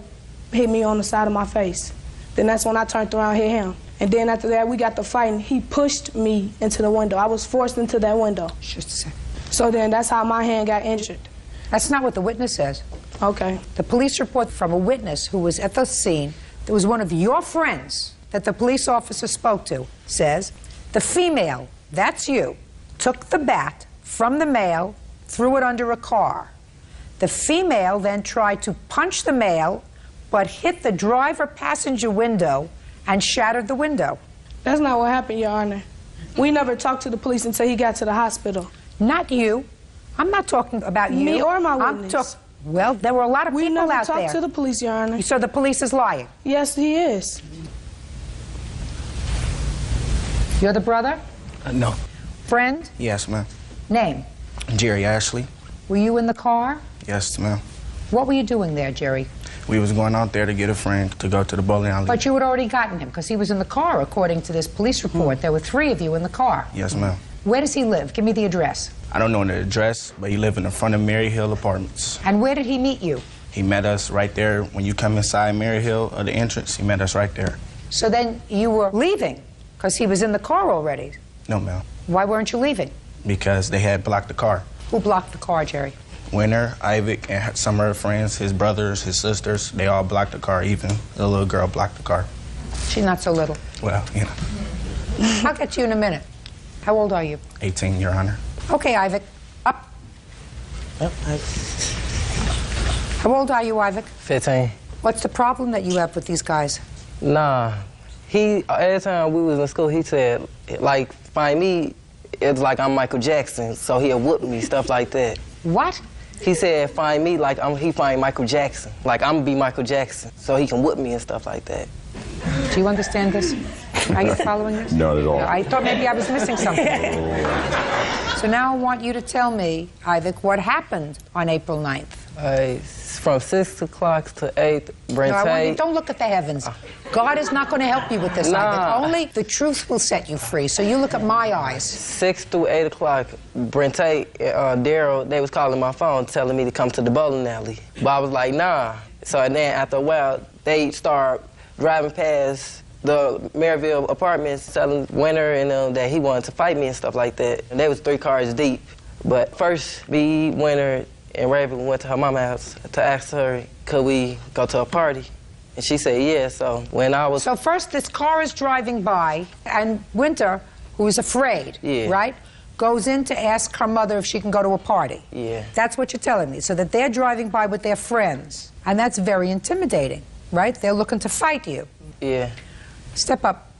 hit me on the side of my face. Then that's when I turned around and hit him. And then after that, we got to fighting. He pushed me into the window. I was forced into that window. Just a second. So then that's how my hand got injured. That's not what the witness says. Okay. The police report from a witness who was at the scene, that was one of your friends that the police officer spoke to, says the female, that's you, took the bat from the male, threw it under a car. The female then tried to punch the male, but hit the driver passenger window and shattered the window. That's not what happened, Your Honor. We never talked to the police until he got to the hospital. Not you. I'm not talking about you. Me or my witness. Well, there were a lot of people out there. We never talked to the police, Your Honor. So the police is lying? Yes, he is. You're the brother? No. Friend? Yes, ma'am. Name? Jerry Ashley. Were you in the car? Yes, ma'am. What were you doing there, Jerry? We was going out there to get a friend to go to the bowling alley. But you had already gotten him, because he was in the car, according to this police report. There were 3 of you in the car. Yes, ma'am. Where does he live? Give me the address. I don't know the address, but he lived in the front of Mary Hill Apartments. And where did he meet you? He met us right there. When you come inside Mary Hill, or the entrance, he met us right there. So then you were leaving, because he was in the car already. No, ma'am. Why weren't you leaving? Because they had blocked the car. Who blocked the car, Jerry? Winter, Ivic, and some of her friends, his brothers, his sisters, they all blocked the car. Even the little girl blocked the car. She's not so little. Well, you know. I'll get to you in a minute. How old are you? 18, Your Honor. Okay, Ivic. Up. How old are you, Ivic? 15. What's the problem that you have with these guys? Nah. Every time we was in school, he said, like, find me, it's like I'm Michael Jackson, so he'll whoop me, stuff like that. What? He said, find me like he find Michael Jackson. Like, I'm gonna be Michael Jackson, so he can whoop me and stuff like that. Do you understand this? Are you following this? Not at all. I thought maybe I was missing something. So now I want you to tell me, Ivic, what happened on April 9th. From 6 o'clock to 8, Brente... No, I want you, don't look at the heavens. God is not going to help you with this, Ivic. Only the truth will set you free, so you look at my eyes. 6 through 8 o'clock, Brente, Daryl, they was calling my phone telling me to come to the bowling alley. But I was like, nah. So then after a while, they start driving past the Maryville Apartments telling Winter and that he wanted to fight me and stuff like that. And they was 3 cars deep. But first, me, Winter, and Raven went to her mama's house to ask her, could we go to a party? And she said, yeah, so when I was... So first, this car is driving by, and Winter, who is afraid, right, goes in to ask her mother if she can go to a party. Yeah. That's what you're telling me, so that they're driving by with their friends. And that's very intimidating, right? They're looking to fight you. Yeah. Step up.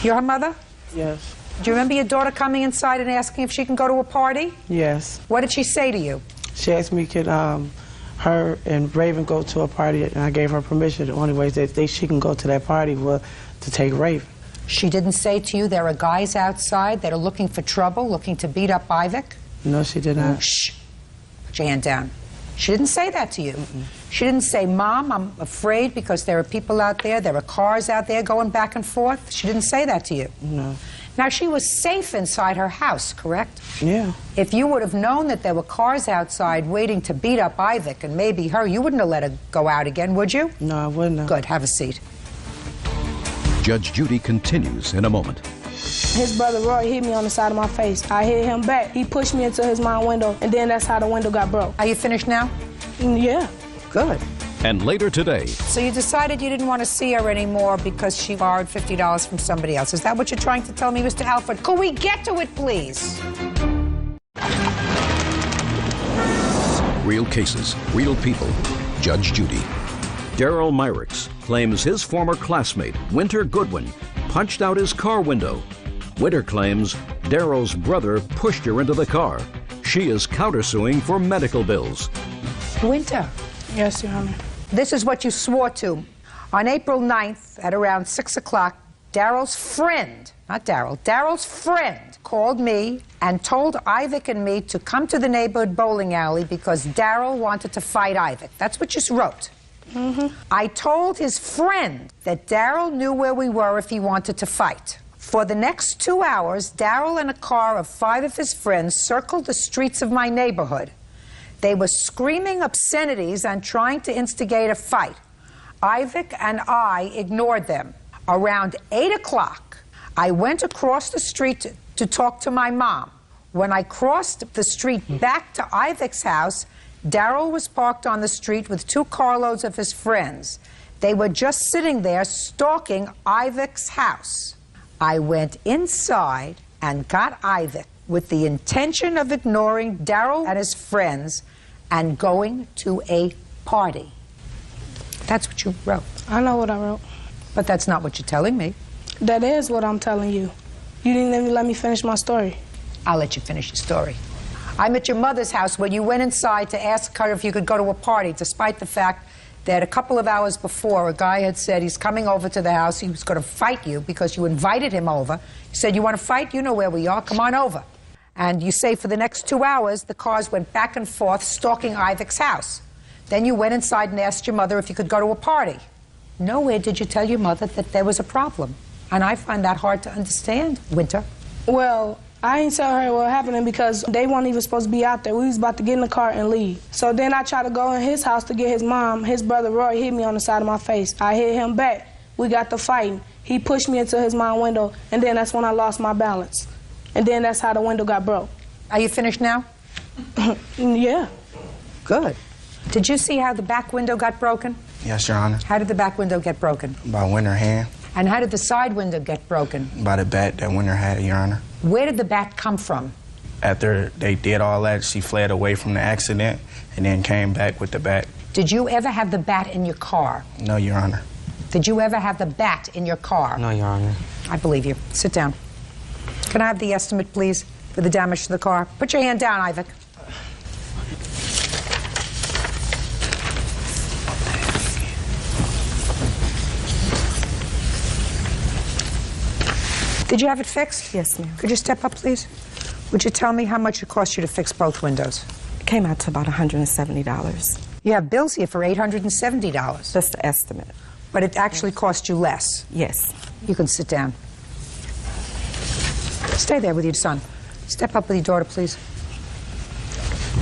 You're her mother? Yes. Do you remember your daughter coming inside and asking if she can go to a party? Yes. What did she say to you? She asked me could her and Raven go to a party, and I gave her permission. The only way that she can go to that party was to take Raven. She didn't say to you there are guys outside that are looking for trouble, looking to beat up Ivik? No, she did not. Shh. Put your hand down. She didn't say that to you. She didn't say, Mom, I'm afraid because there are people out there are cars out there going back and forth. She didn't say that to you. No. Now, she was safe inside her house, correct? Yeah. If you would have known that there were cars outside waiting to beat up Ivik and maybe her, you wouldn't have let her go out again, would you? No, I wouldn't have. Good. Have a seat. Judge Judy continues in a moment. His brother Roy hit me on the side of my face. I hit him back. He pushed me into his mom's window, and then that's how the window got broke. Are you finished now? Yeah. Good. And later today, So you decided you didn't want to see her anymore because she borrowed $50 from somebody else. Is that what you're trying to tell me, Mr. Alford? Could we get to it, please? real cases, real people. Judge Judy. Daryl Myricks claims his former classmate, Winter Goodwin, punched out his car window. Winter claims Daryl's brother pushed her into the car. She is countersuing for medical bills. Winter. Yes, Your Honor. This is what you swore to. On April 9th at around 6 o'clock, Daryl's friend, not Daryl, Daryl's friend called me and told Ivik and me to come to the neighborhood bowling alley because Daryl wanted to fight Ivik. That's what you wrote. I told his friend that Daryl knew where we were if he wanted to fight. For the next 2 hours, Daryl and a car of 5 of his friends circled the streets of my neighborhood. They were screaming obscenities and trying to instigate a fight. Ivik and I ignored them. Around 8 o'clock, I went across the street to talk to my mom. When I crossed the street back to Ivik's house, Daryl was parked on the street with 2 carloads of his friends. They were just sitting there stalking Ivik's house. I went inside and got Ivik with the intention of ignoring Daryl and his friends and going to a party. That's what you wrote. I know what I wrote. But that's not what you're telling me. That is what I'm telling you. You didn't even let me finish my story. I'll let you finish your story. I'm at your mother's house when you went inside to ask her if you could go to a party, despite the fact that a couple of hours before, a guy had said he's coming over to the house, he was going to fight you because you invited him over. He said, you want to fight? You know where we are. Come on over. And you say for the next 2 hours, the cars went back and forth stalking Ivik's house. Then you went inside and asked your mother if you could go to a party. Nowhere did you tell your mother that there was a problem. And I find that hard to understand, Winter. Well, I didn't tell her what happened because they weren't even supposed to be out there. We was about to get in the car and leave. So then I tried to go in his house to get his mom. His brother Roy hit me on the side of my face. I hit him back. We got to fighting. He pushed me into his mom's window, and then that's when I lost my balance. And then that's how the window got broke. Are you finished now? Yeah. Good. Did you see how the back window got broken? Yes, Your Honor. How did the back window get broken? By Winter hand. And how did the side window get broken? By the bat that Winter had, Your Honor. Where did the bat come from? After they did all that, she fled away from the accident and then came back with the bat. Did you ever have the bat in your car? No, Your Honor. Did you ever have the bat in your car? No, Your Honor. I believe you. Sit down. Can I have the estimate, please, for the damage to the car? Put your hand down, Ivik. Did you have it fixed? Yes, ma'am. Could you step up, please? Would you tell me how much it cost you to fix both windows? It came out to about $170. You have bills here for $870. That's the estimate. But it actually cost you less? Yes. You can sit down. Stay there with your son. Step up with your daughter, please.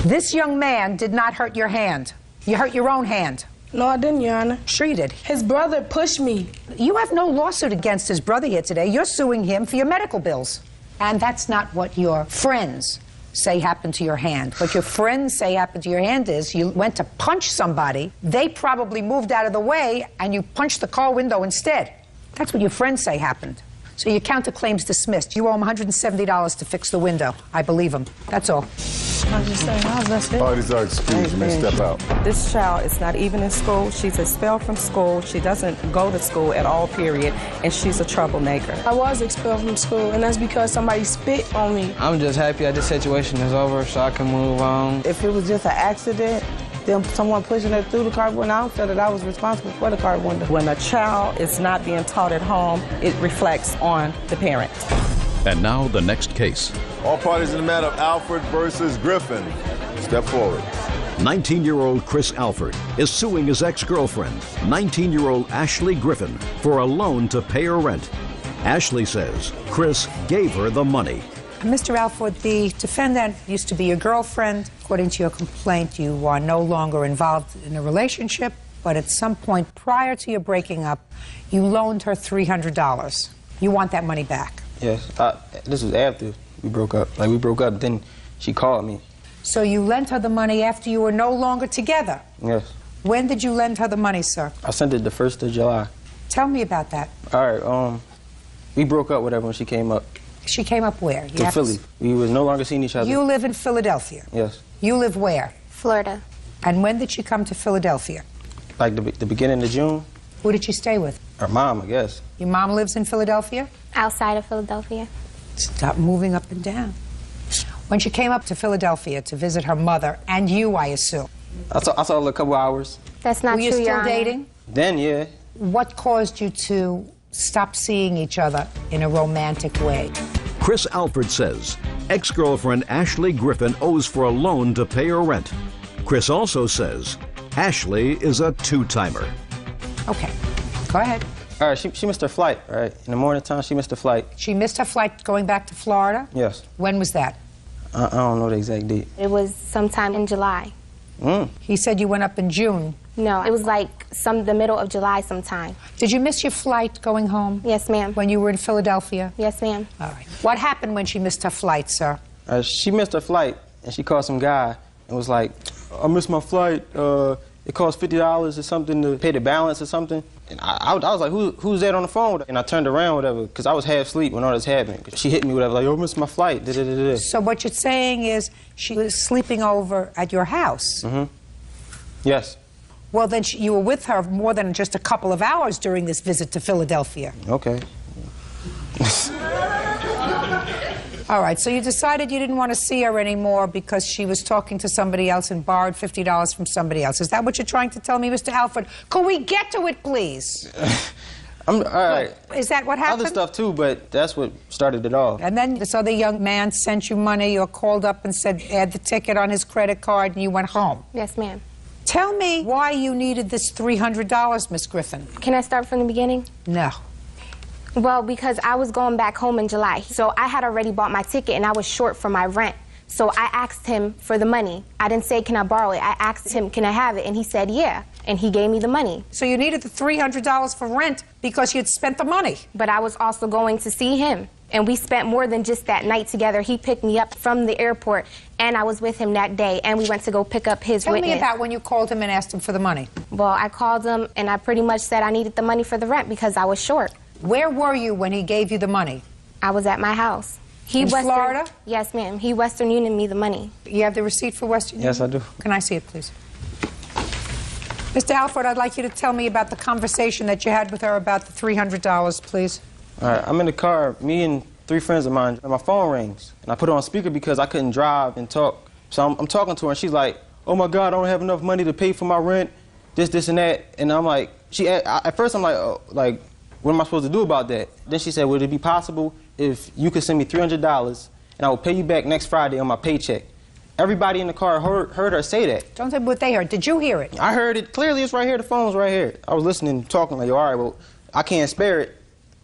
This young man did not hurt your hand. You hurt your own hand. No, I didn't, Your Honor. Sure you did. His brother pushed me. You have no lawsuit against his brother here today. You're suing him for your medical bills. And that's not what your friends say happened to your hand. What your friends say happened to your hand is you went to punch somebody, they probably moved out of the way, and you punched the car window instead. That's what your friends say happened. So your counterclaim's dismissed. You owe him $170 to fix the window. I believe him. That's all. I'm just saying, that's it. Parties are excused. You may step out. This child is not even in school. She's expelled from school. She doesn't go to school at all, period, and she's a troublemaker. I was expelled from school, and that's because somebody spit on me. I'm just happy that this situation is over so I can move on. If it was just an accident, then someone pushing her through the car window, I don't feel that I was responsible for the car window. When a child is not being taught at home, it reflects on the parent. And now the next case. All parties in the matter of Alfred versus Griffin. Step forward. 19-year-old Chris Alford is suing his ex-girlfriend, 19-year-old Ashley Griffin, for a loan to pay her rent. Ashley says Chris gave her the money. Mr. Alford, the defendant used to be your girlfriend. According to your complaint, you are no longer involved in a relationship, but at some point prior to your breaking up, you loaned her $300. You want that money back. Yes, this was after we broke up. Like, we broke up, then she called me. So you lent her the money after you were no longer together? Yes. When did you lend her the money, sir? I sent it the 1st of July. Tell me about that. All right, we broke up, whatever, when she came up. She came up where? To Philly. We was no longer seeing each other. You live in Philadelphia? Yes. You live where? Florida. And when did she come to Philadelphia? Like the beginning of June. Who did she stay with? Her mom, I guess. Your mom lives in Philadelphia? Outside of Philadelphia. Stop moving up and down. When she came up to Philadelphia to visit her mother, and you, I assume. I saw her a couple hours. That's not true, Were you still dating? Then, yeah. What caused you to stop seeing each other in a romantic way? Chris Alford says ex-girlfriend Ashley Griffin owes for a loan to pay her rent. Chris also says Ashley is a two-timer. Okay, go ahead. All right, she missed her flight, all right? In the morning time, she missed her flight. She missed her flight going back to Florida? Yes. When was that? I don't know the exact date. It was sometime in July. He said you went up in June. No, it was like the middle of July sometime. Did you miss your flight going home? Yes, ma'am. When you were in Philadelphia? Yes, ma'am. All right. What happened when she missed her flight, sir? She missed her flight, and she called some guy and was like, I missed my flight. It cost $50 or something to pay the balance or something. And I was like, who's that on the phone? And I turned around, whatever, because I was half asleep when all this happened. She hit me, whatever, like, oh, I missed my flight. So what you're saying is she was sleeping over at your house? Mm-hmm. Yes. Well, then you were with her more than just a couple of hours during this visit to Philadelphia. Okay. All right, so you decided you didn't want to see her anymore because she was talking to somebody else and borrowed $50 from somebody else. Is that what you're trying to tell me, Mr. Alford? Could we get to it, please? All right. Is that what happened? Other stuff, too, but that's what started it all. And then this other young man sent you money or called up and said, add the ticket on his credit card, and you went home. Yes, ma'am. Tell me why you needed this $300, Miss Griffin. Can I start from the beginning? No. Well, because I was going back home in July. So I had already bought my ticket and I was short for my rent. So I asked him for the money. I didn't say, can I borrow it? I asked him, can I have it? And he said, yeah. And he gave me the money. So you needed the $300 for rent because you'd spent the money. But I was also going to see him. And we spent more than just that night together. He picked me up from the airport, and I was with him that day, and we went to go pick up his witness. Tell me about when you called him and asked him for the money. Well, I called him, and I pretty much said I needed the money for the rent because I was short. Where were you when he gave you the money? I was at my house. In Florida? Yes, ma'am. He Western Unioned me the money. You have the receipt for Western Union? Yes, I do. Can I see it, please? Mr. Alford, I'd like you to tell me about the conversation that you had with her about the $300, please. All right, I'm in the car, me and 3 friends of mine, and my phone rings. And I put it on speaker because I couldn't drive and talk. So I'm talking to her, and she's like, oh, my God, I don't have enough money to pay for my rent, this, and that. And I'm like, at first I'm like, oh, like, what am I supposed to do about that? Then she said, would it be possible if you could send me $300 and I will pay you back next Friday on my paycheck? Everybody in the car heard her say that. Don't tell me what they heard. Did you hear it? I heard it. Clearly, it's right here. The phone's right here. I was listening, talking like, all right, well, I can't spare it.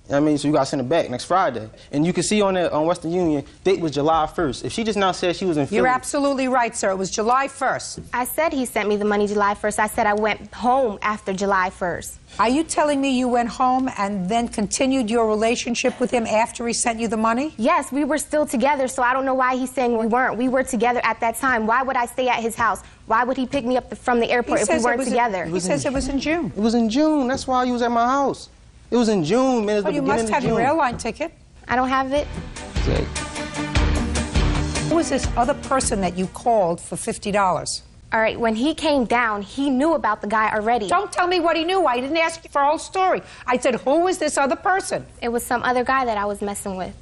You know what I mean? So you got to send it back next Friday. And you can see on Western Union, date was July 1st. If she just now said she was in Philly. You're absolutely right, sir. It was July 1st. I said he sent me the money July 1st. I said I went home after July 1st. Are you telling me you went home and then continued your relationship with him after he sent you the money? Yes, we were still together, so I don't know why he's saying we weren't. We were together at that time. Why would I stay at his house? Why would he pick me up from the airport if we weren't together? He says it was in June. It was in June. That's why you was at my house. It was in June, man. Well, you must have your airline ticket. I don't have it. Exactly. was this other person that you called for $50? All right, when he came down, he knew about the guy already. Don't tell me what he knew. I didn't ask you for a whole story. I said, who was this other person? It was some other guy that I was messing with.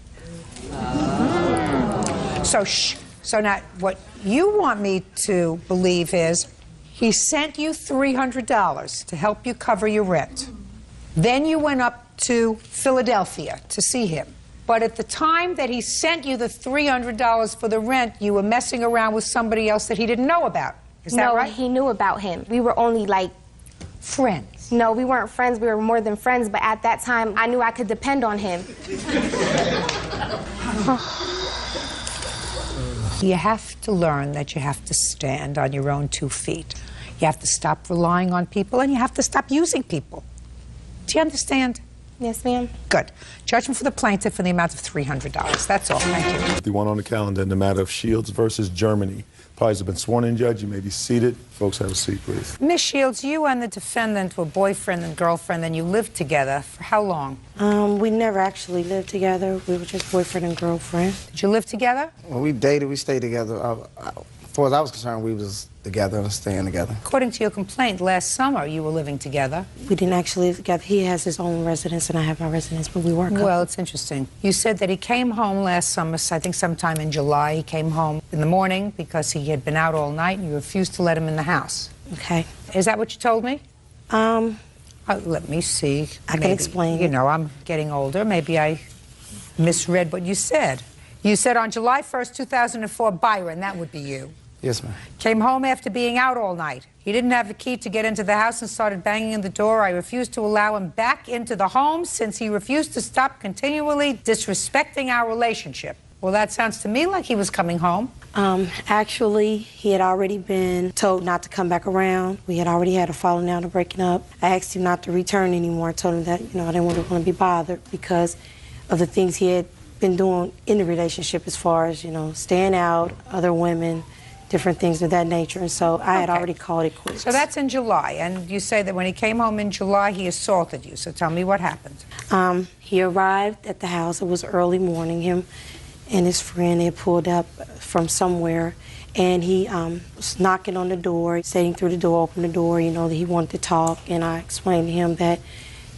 So now what you want me to believe is he sent you $300 to help you cover your rent. Then you went up to Philadelphia to see him. But at the time that he sent you the $300 for the rent, you were messing around with somebody else that he didn't know about. Is that right? No, he knew about him. We were only like... friends? No, we weren't friends. We were more than friends. But at that time, I knew I could depend on him. You have to learn that you have to stand on your own 2 feet. You have to stop relying on people, and you have to stop using people. Do you understand? Yes, ma'am. Good. Judgment for the plaintiff in the amount of $300. That's all. Thank you. The one on the calendar in the matter of Shields versus Germany. Parties have been sworn in, Judge. You may be seated. Folks, have a seat, please. Miss Shields, you and the defendant were boyfriend and girlfriend, and you lived together for how long? We never actually lived together. We were just boyfriend and girlfriend. Did you live together? Well, we dated. We stayed together. As far as I was concerned, we was together and staying together. According to your complaint, last summer you were living together. We didn't actually live together. He has his own residence and I have my residence, but we were a couple. Well, it's interesting. You said that he came home last summer, I think sometime in July. He came home in the morning because he had been out all night and you refused to let him in the house. Okay. Is that what you told me? Let me see. I can explain. You know, I'm getting older. Maybe I misread what you said. You said on July 1st, 2004, Byron, that would be you. Yes, ma'am. Came home after being out all night. He didn't have the key to get into the house and started banging in the door. I refused to allow him back into the home since he refused to stop continually disrespecting our relationship. Well, that sounds to me like he was coming home. Actually, he had already been told not to come back around. We had already had a falling out and breaking up. I asked him not to return anymore. I told him that, you know, I didn't want to be bothered because of the things he had been doing in the relationship as far as, you know, staying out, other women, different things of that nature, and so I had already called it quits. So that's in July, and you say that when he came home in July, he assaulted you. So tell me what happened. He arrived at the house. It was early morning. Him and his friend had pulled up from somewhere, and he was knocking on the door, sitting through the door, opened the door, you know, that he wanted to talk, and I explained to him that,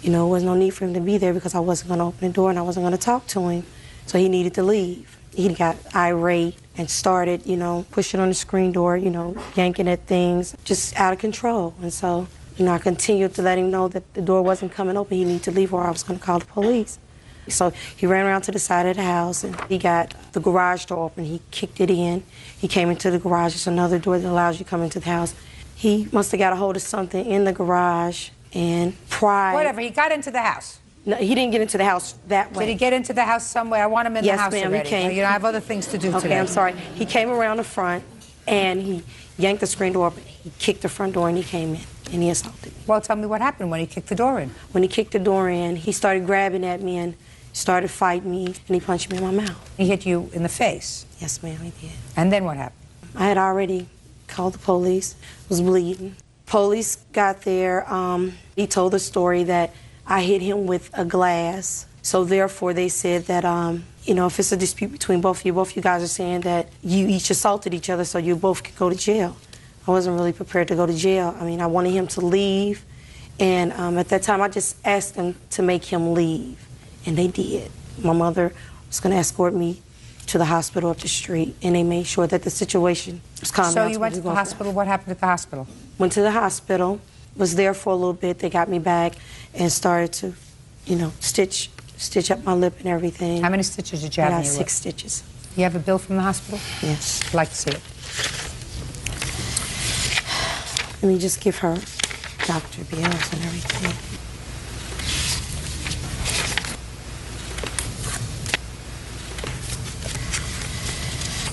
you know, there was no need for him to be there because I wasn't going to open the door and I wasn't going to talk to him, so he needed to leave. He got irate and started, you know, pushing on the screen door, you know, yanking at things, just out of control. And so, you know, I continued to let him know that the door wasn't coming open. He needed to leave or I was going to call the police. So he ran around to the side of the house and he got the garage door open. He kicked it in. He came into the garage. It's another door that allows you to come into the house. He must have got a hold of something in the garage and pried. Whatever, he got into the house. No, he didn't get into the house that way. Did he get into the house some way? I want him in the house already. already. Yes, ma'am, he came. You know, I have other things to do today. Okay, I'm sorry. He came around the front, and he yanked the screen door open. He kicked the front door, and he came in, and he assaulted me. Well, tell me what happened when he kicked the door in. When he kicked the door in, he started grabbing at me and started fighting me, and he punched me in my mouth. He hit you in the face? Yes, ma'am, he did. And then what happened? I had already called the police, was bleeding. Police got there. He told the story that I hit him with a glass. So therefore, they said that, you know, if it's a dispute between both of you guys are saying that you each assaulted each other so you both could go to jail. I wasn't really prepared to go to jail. I mean, I wanted him to leave. And at that time, I just asked them to make him leave. And they did. My mother was going to escort me to the hospital up the street. And they made sure that the situation was calm down. So you went to the hospital. What happened at the hospital? Went to the hospital. Was there for a little bit. They got me back and started to, you know, stitch up my lip and everything. How many stitches did you have? I in got your 6 lip? stitches. You have a bill from the hospital? Yes. I'd like to see it. Let me just give her doctor bills and everything.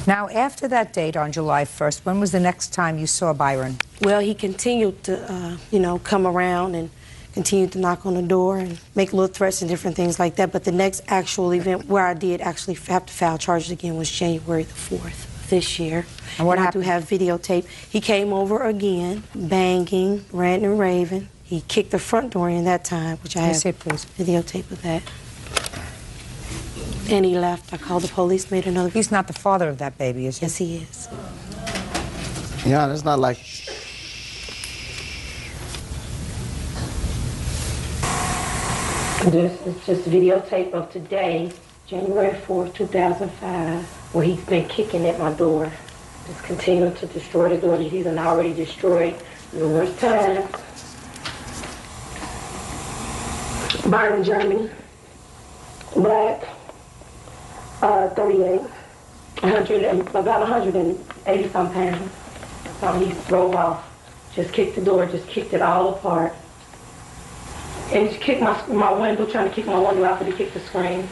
Now, after that date on July 1st, when was the next time you saw Byron? Well, he continued to, you know, come around and continued to knock on the door and make little threats and different things like that. But the next actual event where I did actually have to file charges again was January the 4th this year. And what happened? I do have videotape. He came over again, banging, ranting and raving. He kicked the front door in that time, which I have see it, please. Videotape of that. And he left. I called the police, made another... He's not the father of that baby, is he? Yes, he is. Yeah, it's not like... This is just videotape of today, January 4th, 2005, where he's been kicking at my door. Just continuing to destroy the door that he's already destroyed numerous times. Byron, Germany. Black, 38, about 180 some pounds. So he drove off, just kicked the door, just kicked it all apart. And he kicked my window, trying to kick my window out, but he kicked the screen,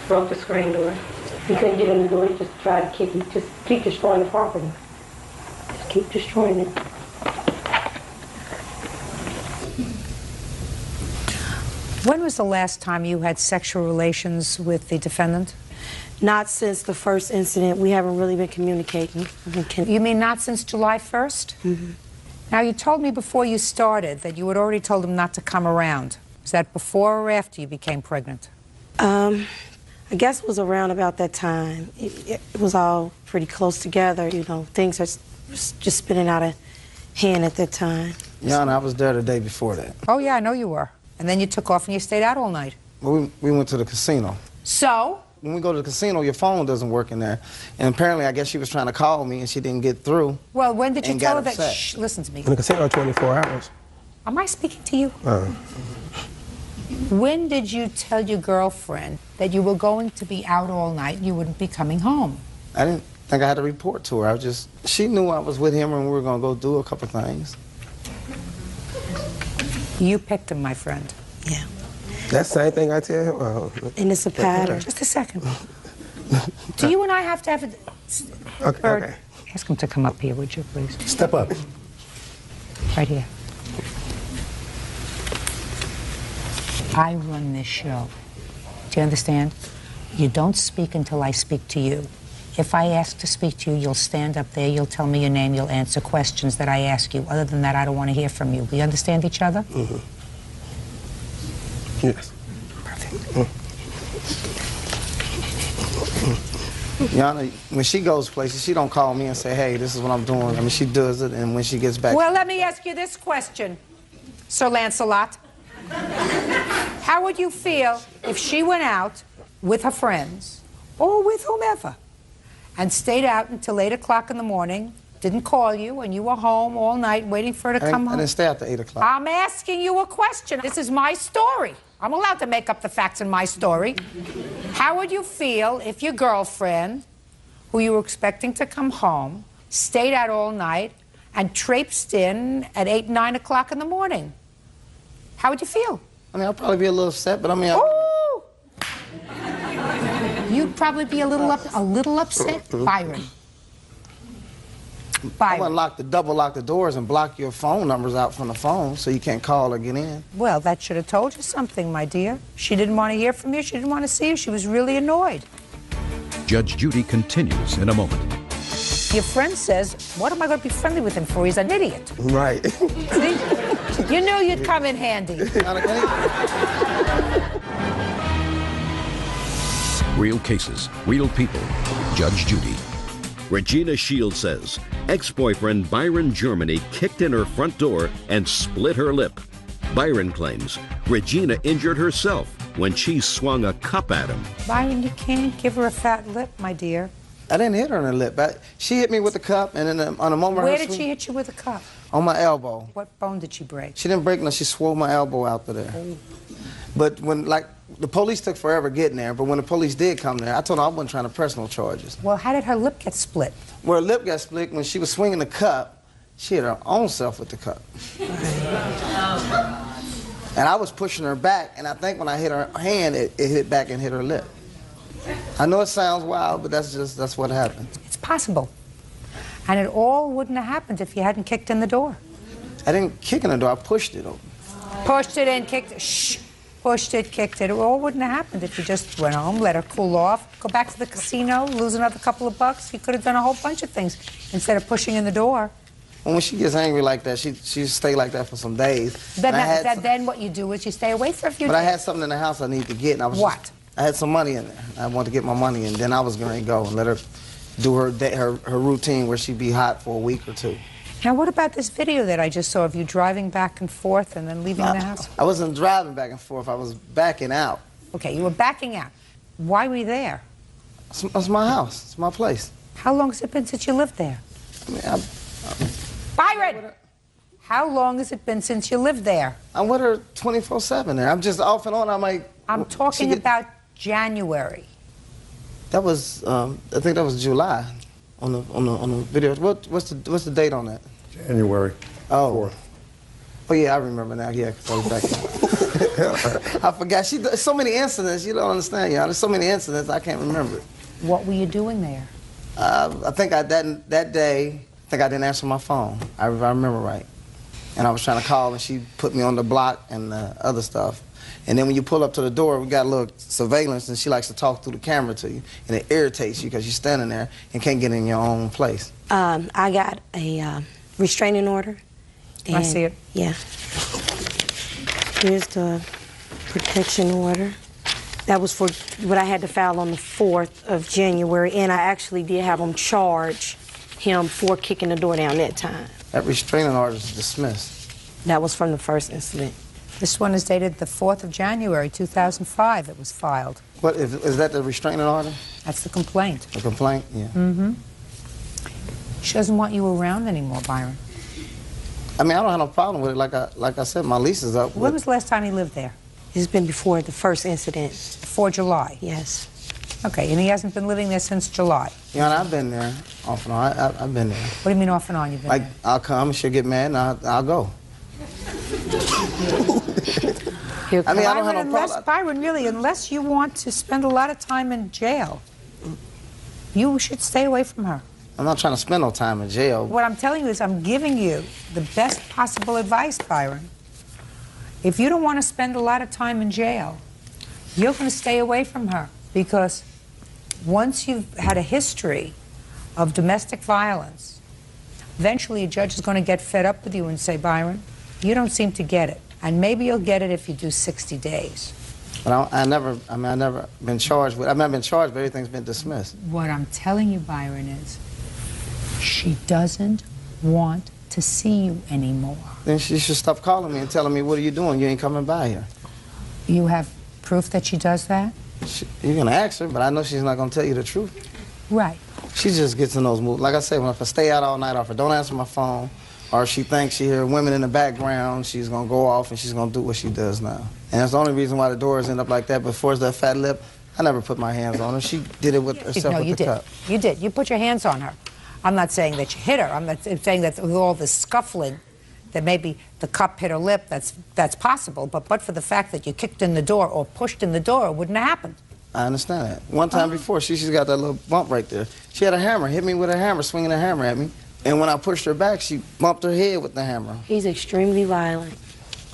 broke the screen door. He couldn't get in the door, he just tried to kick, he just keep destroying the property. Just keep destroying it. When was the last time you had sexual relations with the defendant? Not since the first incident. We haven't really been communicating. You mean not since July 1st? Mm-hmm. Now, you told me before you started that you had already told him not to come around. Was that before or after you became pregnant? I guess it was around about that time. It was all pretty close together, you know. Things are just spinning out of hand at that time. Yeah, and I was there the day before that. Oh, yeah, I know you were. And then you took off and you stayed out all night. Well, we went to the casino. So? When we go to the casino, your phone doesn't work in there. And apparently, I guess she was trying to call me and she didn't get through. Well, when did you tell her that? Upset. Shh, listen to me. In the casino, 24 hours. Am I speaking to you? When did you tell your girlfriend that you were going to be out all night and you wouldn't be coming home? I didn't think I had to report to her. She knew I was with him and we were going to go do a couple things. You picked him, my friend. Yeah. That's the same thing I tell him. And it's a pattern. Just a second. Do you and I have to have a... Okay. Ask him to come up here, would you, please? Step up. Right here. I run this show. Do you understand? You don't speak until I speak to you. If I ask to speak to you, you'll stand up there, you'll tell me your name, you'll answer questions that I ask you. Other than that, I don't want to hear from you. We understand each other? Mm-hmm. Yes. Perfect. Yana, when she goes places, she don't call me and say, hey, this is what I'm doing. I mean, she does it, and when she gets back... Well, let me ask you this question, Sir Lancelot. How would you feel if she went out with her friends, or with whomever, and stayed out until 8 o'clock in the morning, didn't call you, and you were home all night waiting for her to come home? I didn't stay after 8 o'clock. I'm asking you a question. This is my story. I'm allowed to make up the facts in my story. How would you feel if your girlfriend, who you were expecting to come home, stayed out all night and traipsed in at 8, 9 o'clock in the morning? How would you feel? I mean, I'll probably be a little upset, but I mean... Ooh! You'd probably be a little upset, Byron. I wouldn't double lock the doors and block your phone numbers out from the phone so you can't call or get in. Well, that should have told you something, my dear. She didn't want to hear from you. She didn't want to see you. She was really annoyed. Judge Judy continues in a moment. Your friend says, what am I going to be friendly with him for? He's an idiot. Right. See? You knew you'd come in handy. Real cases, real people. Judge Judy. Regina Shields says ex-boyfriend Byron Germany kicked in her front door and split her lip. Byron claims Regina injured herself when she swung a cup at him. Byron, you can't give her a fat lip, my dear. I didn't hit her on the lip. She hit me with the cup, and then on a moment... Where did she hit you with a cup? On my elbow. What bone did she break? She didn't break no, she swole my elbow out to there. Oh. But when, the police took forever getting there, but when the police did come there, I told them I wasn't trying to press no charges. Well, how did her lip get split? Well, her lip got split when she was swinging the cup. She hit her own self with the cup. And I was pushing her back, and I think when I hit her hand, it hit back and hit her lip. I know it sounds wild, but that's what happened. It's possible. And it all wouldn't have happened if you hadn't kicked in the door. I didn't kick in the door, I pushed it open. Pushed it in, kicked it, shh. Pushed it, kicked it. It all wouldn't have happened if you just went home, let her cool off, go back to the casino, lose another couple of bucks. You could have done a whole bunch of things instead of pushing in the door. Well, when she gets angry like that, she stay like that for some days. Then what you do is you stay away for a few days. But I had something in the house I need to get, and I was What? I had some money in there. I wanted to get my money in. Then I was going to go and let her do her routine where she'd be hot for a week or two. Now, what about this video that I just saw of you driving back and forth and then leaving the house? I wasn't driving back and forth. I was backing out. Okay, you were backing out. Why were you there? It's my house. It's my place. How long has it been since you lived there? I mean, Byron! How long has it been since you lived there? I'm with her 24/7 there. I'm just off and on. I'm talking about January. That was, I think that was July on the video. What's the date on that? January 4th. Oh yeah, I remember now. Yeah, because I was back there. I forgot. So many incidents. You don't understand, There's so many incidents I can't remember. What were you doing there? I think that day, I think I didn't answer my phone. I remember right. And I was trying to call, and she put me on the block and other stuff. And then when you pull up to the door, we got a little surveillance, and she likes to talk through the camera to you, and it irritates you because you're standing there and can't get in your own place. I got a restraining order. I see it. Yeah. Here's the protection order. That was for what I had to file on the 4th of January, and I actually did have them charge him for kicking the door down that time. That restraining order is dismissed. That was from the first incident. This one is dated the 4th of January, 2005. It was filed. What, is that the restraining order? That's the complaint. The complaint? Yeah. Mm-hmm. She doesn't want you around anymore, Byron. I mean, I don't have no problem with it. Like I said, my lease is up. When was the last time you lived there? It's been before the first incident. Before July? Yes. Okay, and he hasn't been living there since July? Yeah, I've been there off and on. I've been there. What do you mean off and on? You've been like, there? I'll come and she'll get mad and I'll go. I mean, I don't have no problem. Byron, really, unless you want to spend a lot of time in jail, you should stay away from her. I'm not trying to spend no time in jail. What I'm telling you is I'm giving you the best possible advice, Byron. If you don't want to spend a lot of time in jail, you're going to stay away from her, because once you've had a history of domestic violence, eventually a judge is going to get fed up with you and say, Byron, you don't seem to get it. And maybe you'll get it if you do 60 days. But I've never been charged with, I've never been charged, but everything's been dismissed. What I'm telling you, Byron, is she doesn't want to see you anymore. Then she should stop calling me and telling me, what are you doing? You ain't coming by here. You have proof that she does that? You're going to ask her, but I know she's not going to tell you the truth. Right. She just gets in those moods. Like I said, if I stay out all night, or if I don't answer my phone, or she thinks she hears women in the background, she's going to go off and she's going to do what she does now. And that's the only reason why the doors end up like that. Before that fat lip, I never put my hands on her. She did it with herself with the cup. You did. You put your hands on her. I'm not saying that you hit her. I'm not saying that with all this scuffling, that maybe the cup hit her lip. That's possible. But for the fact that you kicked in the door or pushed in the door, it wouldn't have happened. I understand that. One time before, she's got that little bump right there. She had a hammer, hit me with a hammer, swinging a hammer at me. And when I pushed her back, she bumped her head with the hammer. He's extremely violent.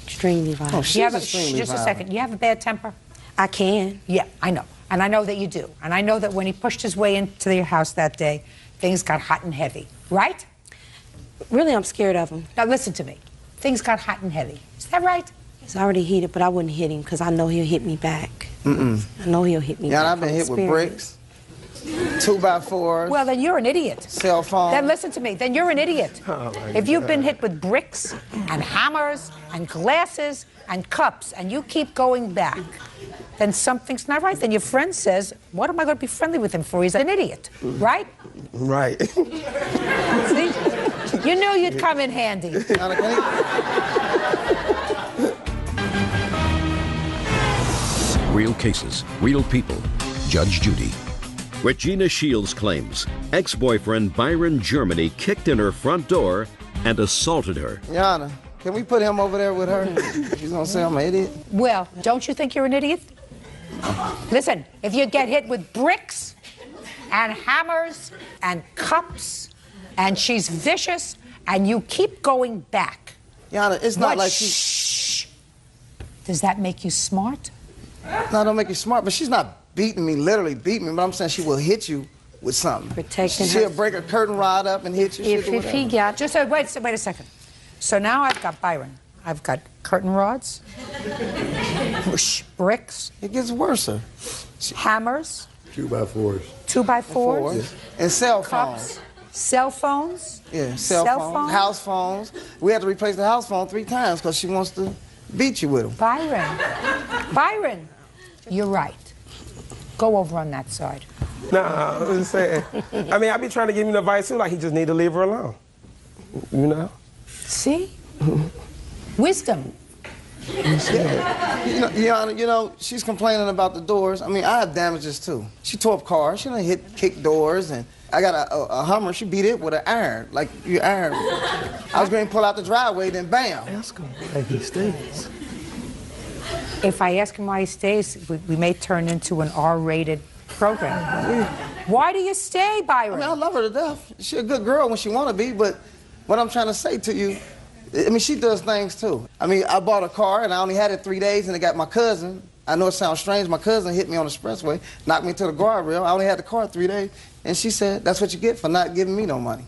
Extremely violent. Oh, she's extremely just violent. a second. You have a bad temper? I can. Yeah, I know. And I know that you do. And I know that when he pushed his way into your house that day, things got hot and heavy. Right? Really, I'm scared of him. Now listen to me. Things got hot and heavy. Is that right? It's already heated, but I wouldn't hit him because I know he'll hit me back. Mm-mm. I know he'll hit me back. Yeah, I've been hit with bricks, 2x4s. Well, then you're an idiot. Cell phone. Then listen to me. Then you're an idiot. If you've been hit with bricks and hammers and glasses and cups and you keep going back, then something's not right. Then your friend says, what am I going to be friendly with him for? He's an idiot. Right? Right. See? You knew you'd come in handy. Real cases, real people. Judge Judy. Regina Shields claims ex-boyfriend Byron Germany kicked in her front door and assaulted her. Yana, can we put him over there with her? She's gonna say I'm an idiot. Well, don't you think you're an idiot? Listen, if you get hit with bricks and hammers and cups and she's vicious and you keep going back. Yana, it's not like she... Shh. Does that make you smart? No, don't make you smart, but she's not beating me, literally beating me, but I'm saying she will hit you with something. Protecting She'll her. break a curtain rod up and hit you. If he got... Just wait a second. So now I've got Byron. I've got curtain rods, bricks. It gets worse. Hammers, 2x4s. 2x4s, and cell cups, phones. cell phones. Yeah, cell phones, house phones. We had to replace the house phone 3 times because she wants to beat you with them. Byron, you're right. Go over on that side. Nah, I'm just saying. I mean, I be trying to give him advice too, like he just need to leave her alone. You know? See? Wisdom. Yeah. You know, she's complaining about the doors. I mean, I have damages too. She tore up cars. She done kicked doors, and I got a Hummer. She beat it with an iron, like you iron. I was going to pull out the driveway, then bam. Ask him why he stays. If I ask him why he stays, we may turn into an R-rated program. Why do you stay, Byron? I mean, I love her to death. She's a good girl when she want to be, but what I'm trying to say to you, I mean, she does things too. I mean, I bought a car and I only had it 3 days, and I got my cousin. I know it sounds strange. My cousin hit me on the expressway, knocked me to the guardrail. I only had the car 3 days, and she said, "That's what you get for not giving me no money."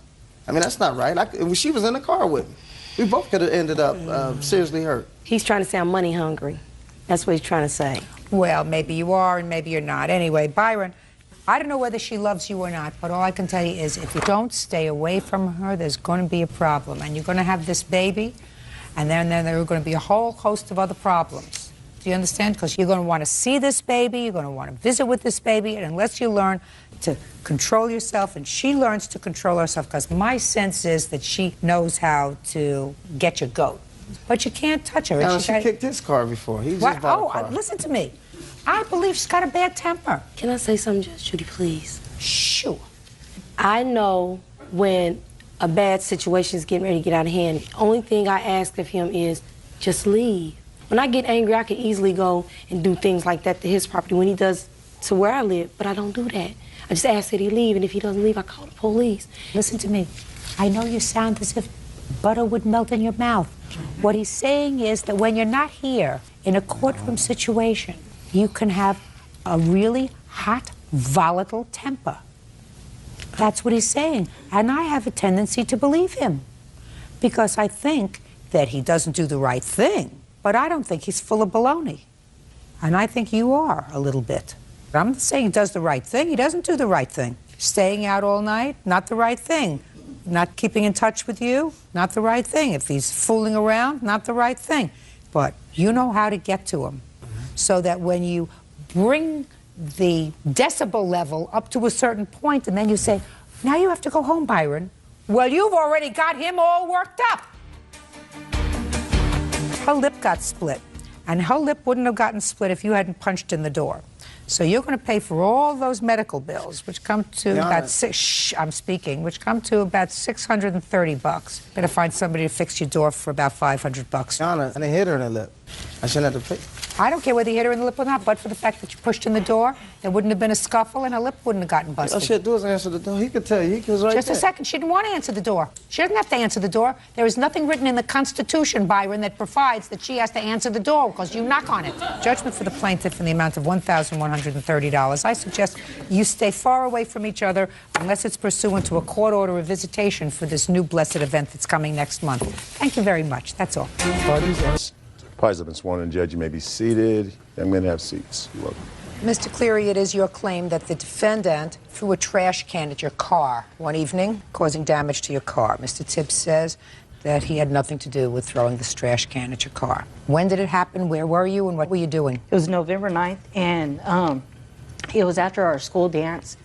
I mean, that's not right. She was in the car with me. We both could have ended up seriously hurt. He's trying to sound money hungry. That's what he's trying to say. Well, maybe you are and maybe you're not. Anyway, Byron, I don't know whether she loves you or not, but all I can tell you is if you don't stay away from her, there's going to be a problem. And you're going to have this baby, and then there are going to be a whole host of other problems. Do you understand? Because you're going to want to see this baby, you're going to want to visit with this baby, and unless you learn to control yourself, and she learns to control herself, because my sense is that she knows how to get your goat. But you can't touch her. No, she kicked his car before. He just bought a car. Listen to me. I believe she's got a bad temper. Can I say something, Judge Judy, please? Sure. I know when a bad situation is getting ready to get out of hand, the only thing I ask of him is just leave. When I get angry, I can easily go and do things like that to his property when he does to where I live, but I don't do that. I just ask that he leave, and if he doesn't leave, I call the police. Listen to me. I know you sound as if butter would melt in your mouth. What he's saying is that when you're not here in a courtroom situation, you can have a really hot, volatile temper. That's what he's saying. And I have a tendency to believe him because I think that he doesn't do the right thing, but I don't think he's full of baloney. And I think you are a little bit. I'm not saying he does the right thing. He doesn't do the right thing. Staying out all night, not the right thing. Not keeping in touch with you, not the right thing. If he's fooling around, not the right thing. But you know how to get to him so that when you bring the decibel level up to a certain point and then you say, now you have to go home, Byron. Well, you've already got him all worked up. Her lip got split, and her lip wouldn't have gotten split if you hadn't punched in the door. So you're going to pay for all those medical bills, which come to about which come to about $630. Better find somebody to fix your door for about $500. Yana, and I hit her in the lip. I shouldn't have to pay. I don't care whether you hit her in the lip or not, but for the fact that you pushed in the door, there wouldn't have been a scuffle and her lip wouldn't have gotten busted. All she had to do is answer the door. He could tell you. He was right Just there. a second. She didn't want to answer the door. She doesn't have to answer the door. There is nothing written in the Constitution, Byron, that provides that she has to answer the door because you knock on it. Judgment for the plaintiff in the amount of $1,130. I suggest you stay far away from each other unless it's pursuant to a court order of visitation for this new blessed event that's coming next month. Thank you very much. That's all. Parties have been sworn in. Judge, you may be seated. Young men have seats. You're welcome. Mr. Cleary, it is your claim that the defendant threw a trash can at your car one evening, causing damage to your car. Mr. Tibbs says that he had nothing to do with throwing this trash can at your car. When did it happen? Where were you? And what were you doing? It was November 9th, and it was after our school dance.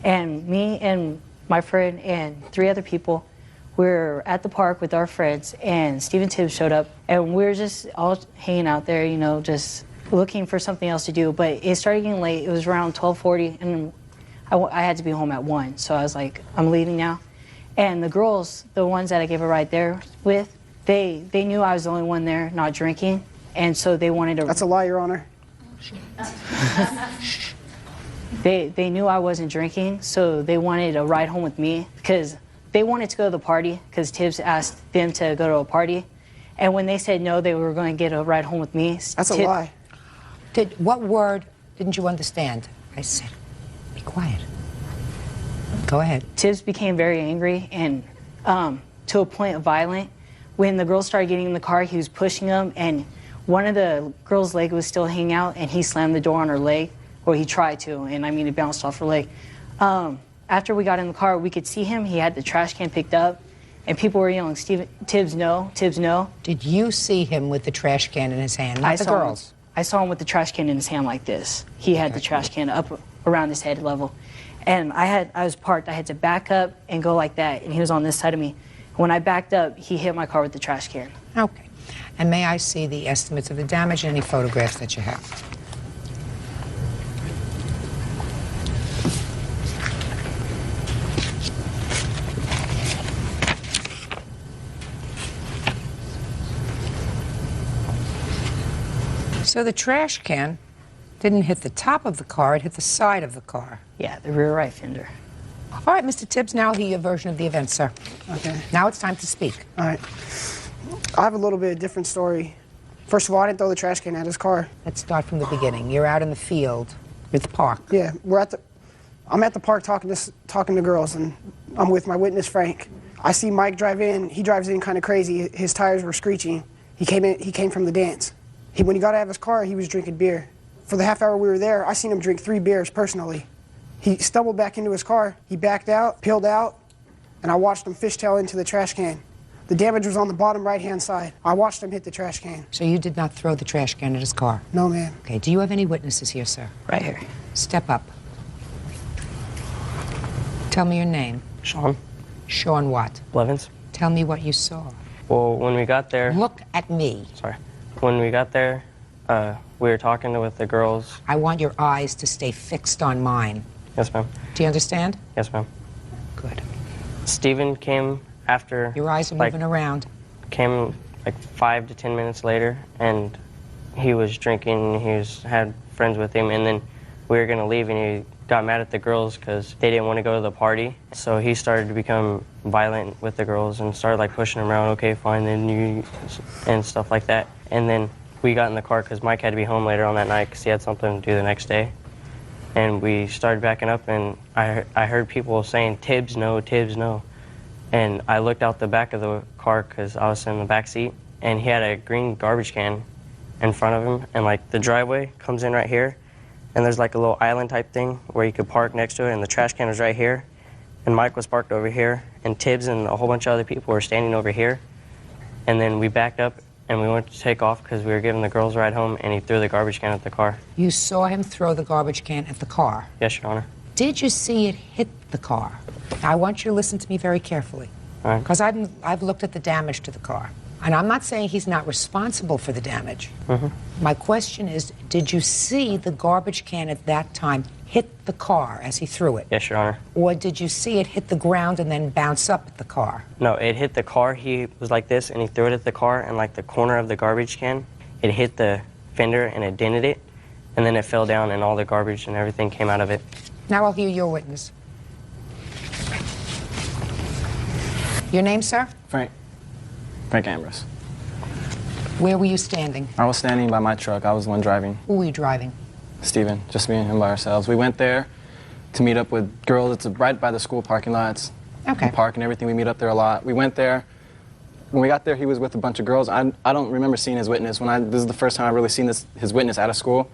And me and my friend and 3 other people, we were at the park with our friends, and Stephen Tibbs showed up, and we were just all hanging out there, you know, just looking for something else to do. But it started getting late. It was around 12:40, and I had to be home at 1. So I was like, I'm leaving now. And the girls, the ones that I gave a ride there with, they knew I was the only one there not drinking, and so they wanted to... That's a lie, Your Honor. They knew I wasn't drinking, so they wanted a ride home with me because they wanted to go to the party because Tibbs asked them to go to a party. And when they said no, they were going to get a ride home with me. That's a lie. What word didn't you understand? I said, be quiet. Go ahead. Tibbs became very angry and to a point of violent. When the girls started getting in the car, he was pushing them, and one of the girls' leg was still hanging out, and he slammed the door on her leg or he tried to, and I mean, it bounced off her leg. After we got in the car, we could see him. He had the trash can picked up, and people were yelling, Tibbs, no, Tibbs, no. Did you see him with the trash can in his hand, not the girls? I saw him with the trash can in his hand like this. He had the trash can up around his head level. And I was parked. I had to back up and go like that, and he was on this side of me. When I backed up, he hit my car with the trash can. Okay. And may I see the estimates of the damage and any photographs that you have? So the trash can didn't hit the top of the car, it hit the side of the car. Yeah, the rear right fender. All right, Mr. Tibbs, now I'll hear your version of the event, sir. Okay. Now it's time to speak. All right. I have a little bit of different story. First of all, I didn't throw the trash can at his car. Let's start from the beginning. You're out in the field at the park. Yeah, I'm at the park talking to girls, and I'm with my witness, Frank. I see Mike drive in. He drives in kind of crazy. His tires were screeching. He came from the dance. When he got out of his car, he was drinking beer. For the half hour we were there, I seen him drink 3 beers personally. He stumbled back into his car. He backed out, peeled out, and I watched him fishtail into the trash can. The damage was on the bottom right-hand side. I watched him hit the trash can. So you did not throw the trash can at his car? No, ma'am. Okay, do you have any witnesses here, sir? Right here. Step up. Tell me your name. Sean. Sean what? Blevins. Tell me what you saw. Well, when we got there... Look at me. Sorry. When we got there, we were talking with the girls. I want your eyes to stay fixed on mine. Yes, ma'am. Do you understand? Yes, ma'am. Good. Steven came after... Your eyes are moving around. Came like 5 to 10 minutes later, and he was drinking. Had friends with him, and then we were going to leave, and he got mad at the girls because they didn't want to go to the party. So he started to become violent with the girls and started like pushing them around. Okay, fine, then you... and stuff like that. And then we got in the car because Mike had to be home later on that night because he had something to do the next day. And we started backing up, and I heard people saying, Tibbs, no, Tibbs, no. And I looked out the back of the car because I was in the back seat, and he had a green garbage can in front of him, and like the driveway comes in right here, and there's like a little island type thing where you could park next to it, and the trash can was right here, and Mike was parked over here, and Tibbs and a whole bunch of other people were standing over here. And then we backed up, and we went to take off because we were giving the girls a ride home, and he threw the garbage can at the car. You saw him throw the garbage can at the car? Yes, Your Honor. Did you see it hit the car? Now, I want you to listen to me very carefully, because I've looked at the damage to the car. And I'm not saying he's not responsible for the damage. My question is, did you see the garbage can at that time hit the car as he threw it? Yes, Your Honor. Or did you see it hit the ground and then bounce up at the car? No, it hit the car. He was like this, and he threw it at the car, and like the corner of the garbage can, it hit the fender, and it dented it, and then it fell down, and all the garbage and everything came out of it. Now I'll hear your witness. Your name, sir? Frank Ambrose. Where were you standing? I was standing by my truck. I was the one driving. Who were you driving? Steven, just me and him by ourselves. We went there to meet up with girls. It's right by the school parking lots. Okay. The park and everything. We meet up there a lot. We went there. When we got there, he was with a bunch of girls. I don't remember seeing his witness. This is the first time I've really seen his witness out of school.